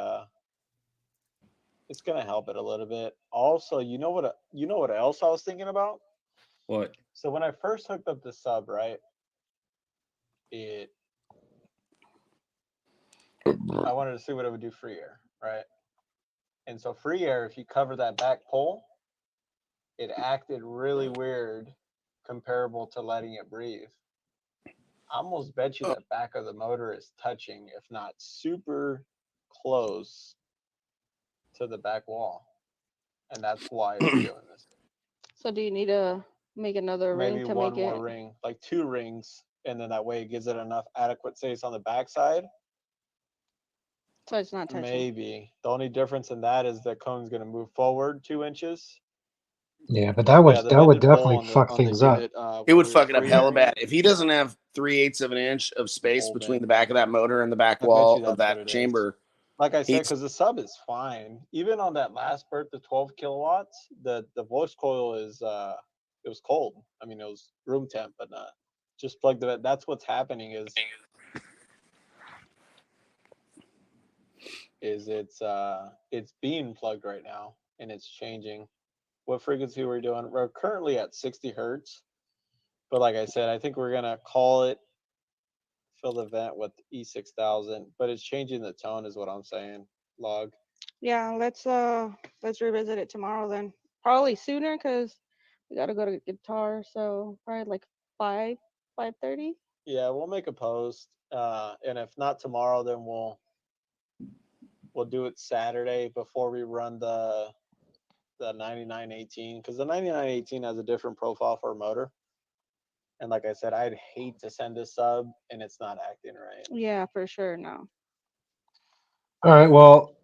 it's gonna help it a little bit. Also, you know what else I was thinking about? What? So when I first hooked up the sub, right? I wanted to see what it would do free air, right? And so free air, if you cover that back pole, it acted really weird, comparable to letting it breathe. I almost bet you the back of the motor is touching, if not super close to the back wall. And that's why it's doing this. So do you need to make another Maybe ring to one make more it? ring, like 2 rings, and then that way it gives it enough adequate space on the backside. So it's not touching. Maybe. The only difference in that is the cone's going to move forward 2 inches. Yeah, but that would Yeah, the that would vented bowl definitely on the fuck things up. unit, It would for fuck it up free hella air, bad. If he doesn't have 3/8 of an inch of space Hold between it. the back of that motor and the back I bet wall you of that's what that it is. chamber, Like I said, He's- because the sub is fine. Even on that last birth, the 12 kilowatts, the voice coil is it was cold. I mean, it was room temp, but just plugged it. That's what's happening is it's being plugged right now and it's changing. What frequency we're doing? We're currently at 60 hertz, but like I said, I think we're gonna call it, fill the vent with E6000, but it's changing the tone, is what I'm saying. Log. Yeah, let's revisit it tomorrow then. Probably sooner because we gotta go to guitar. So probably like 5:30. Yeah, we'll make a post, and if not tomorrow, then we'll do it Saturday before we run the 9918, because the 9918 has a different profile for a motor. And like I said, I'd hate to send a sub and it's not acting right. Yeah, for sure. No. All right. Well,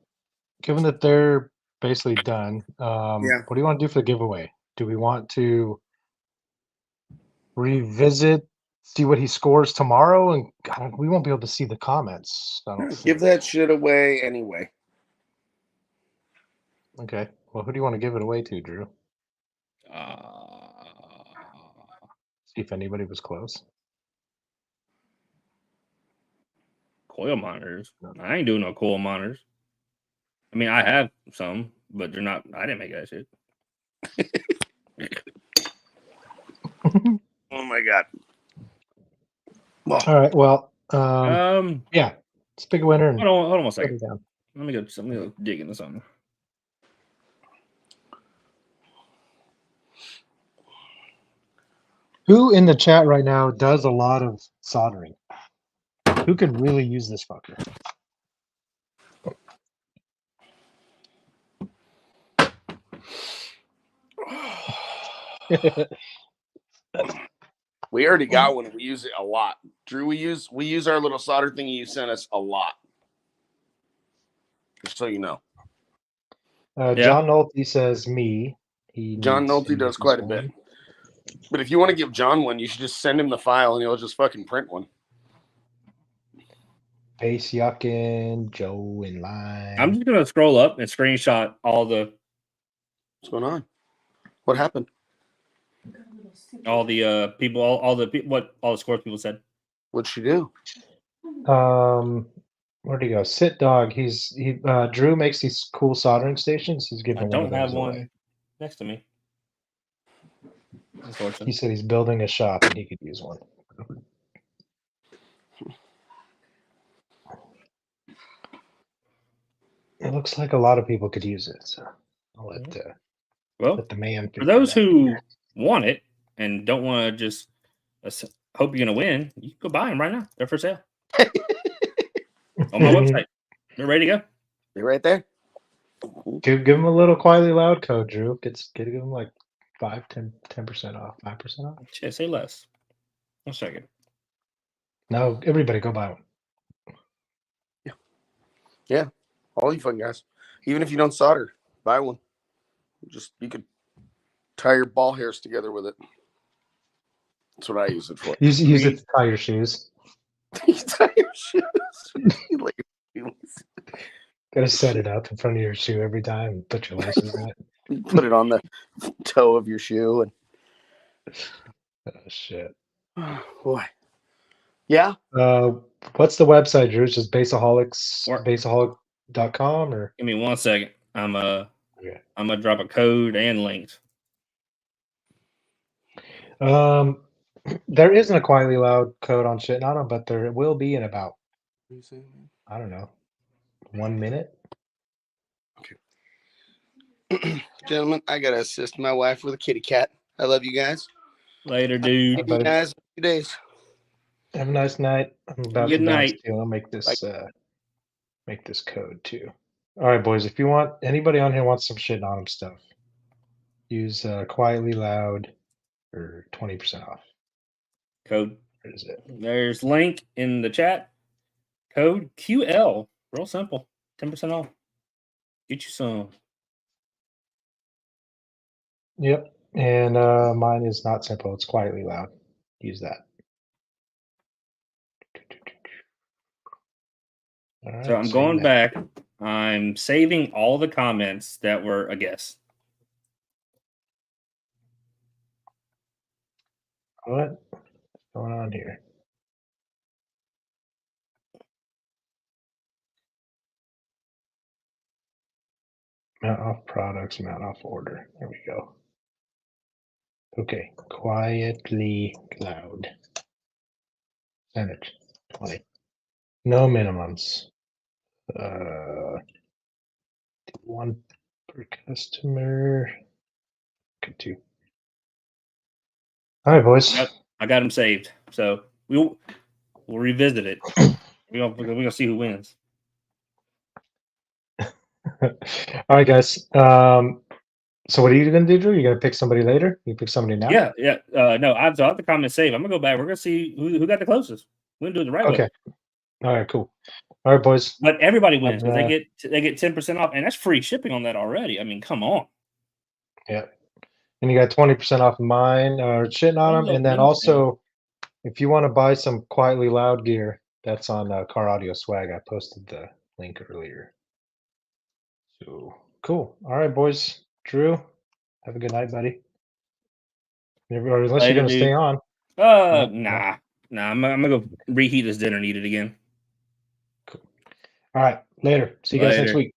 given that they're basically done, Yeah. what do you want to do for the giveaway? Do we want to revisit, see what he scores tomorrow? And God, we won't be able to see the comments. I don't give think. that shit away anyway. Okay. Well, who do you want to give it away to, Drew? See if anybody was close. Coil monitors. I ain't doing no coil monitors. I mean, I have some, but they're not. I didn't make that shit. Oh my god. All right. Well, yeah. Let's pick a winner and hold on one put second. it down. Let me go dig into something. Who in the chat right now does a lot of soldering? Who could really use this fucker? We already got one. We use it a lot. Drew, we use our little solder thingy you sent us a lot. Just so you know. John Nolte says me. John Nolte does quite a bit. But if you want to give John one, you should just send him the file and he'll just fucking print one. Base Yuckin, Joe in line. I'm just gonna scroll up and screenshot all the. What's going on? What happened? All the people, all the what all the scores people said. What'd she do? Where'd he go? Sit Dog. Drew makes these cool soldering stations. He's giving I don't one of have those one away. next to me. He said he's building a shop and he could use one. It looks like a lot of people could use it. So I'll let the man. For those who want it and don't want to just hope you're gonna win, you can go buy them right now. They're for sale on my website. They're ready to go. They're right there. Give him a little quietly loud code, Drew. Give him like 10% off, 5% off. Shit, say less. 1 second. No, everybody go buy one. Yeah. All you fun guys. Even if you don't solder, buy one. You could tie your ball hairs together with it. That's what I use it for. Use it to tie your shoes. Tie your shoes. Gotta set it up in front of your shoe every time and put your laces in it. Put it on the toe of your shoe, and Oh, shit. boy, yeah. What's the website, Drew? It's just Baseaholics, Or- baseaholic.com or? Give me 1 second. I'm Okay. gonna drop a code and links. There isn't a quietly loud code on shit on them, but there will be in about, I don't know, 1 minute. Gentlemen, I gotta assist my wife with a kitty cat. I love you guys. Later, dude. See buddy. you guys in a few days. Have a nice night. I'm about Good to bounce night. too. I'll make this code too. All right, boys. If you want anybody on here wants some shit on them stuff, use quietly loud for 20% off. Code. Where is it? There's link in the chat. Code QL. Real simple. 10% off. Get you some. Yep. And mine is not simple. It's quietly loud. Use that. All right, So I'm see going you back. I'm saving all the comments that were a guess. What's going on here? Mount off products, mount off order. There we go. Okay, quietly loud. Percentage 20. No minimums. 1 per customer. Okay, 2. All right, boys. I got them saved. So we'll revisit it. We're gonna see who wins. All right, guys. So what are you gonna do, Drew? You gonna pick somebody later? You pick somebody now? Yeah. No, I've got the comment saved. I'm gonna go back. We're gonna see who got the closest. We're gonna do it the right way. Okay. All right, cool. All right, boys. But everybody wins because I've, they get 10% off, and that's free shipping on that already. I mean, come on. Yeah. And you got 20% off mine or shitting on them. And then also, if you want to buy some quietly loud gear, that's on Car Audio Swag. I posted the link earlier. So cool. All right, boys. Drew, have a good night, buddy. Or unless Later, you're gonna dude. stay on. Nah. I'm gonna go reheat this dinner and eat it again. Cool. All right. Later. See you guys next Later. week.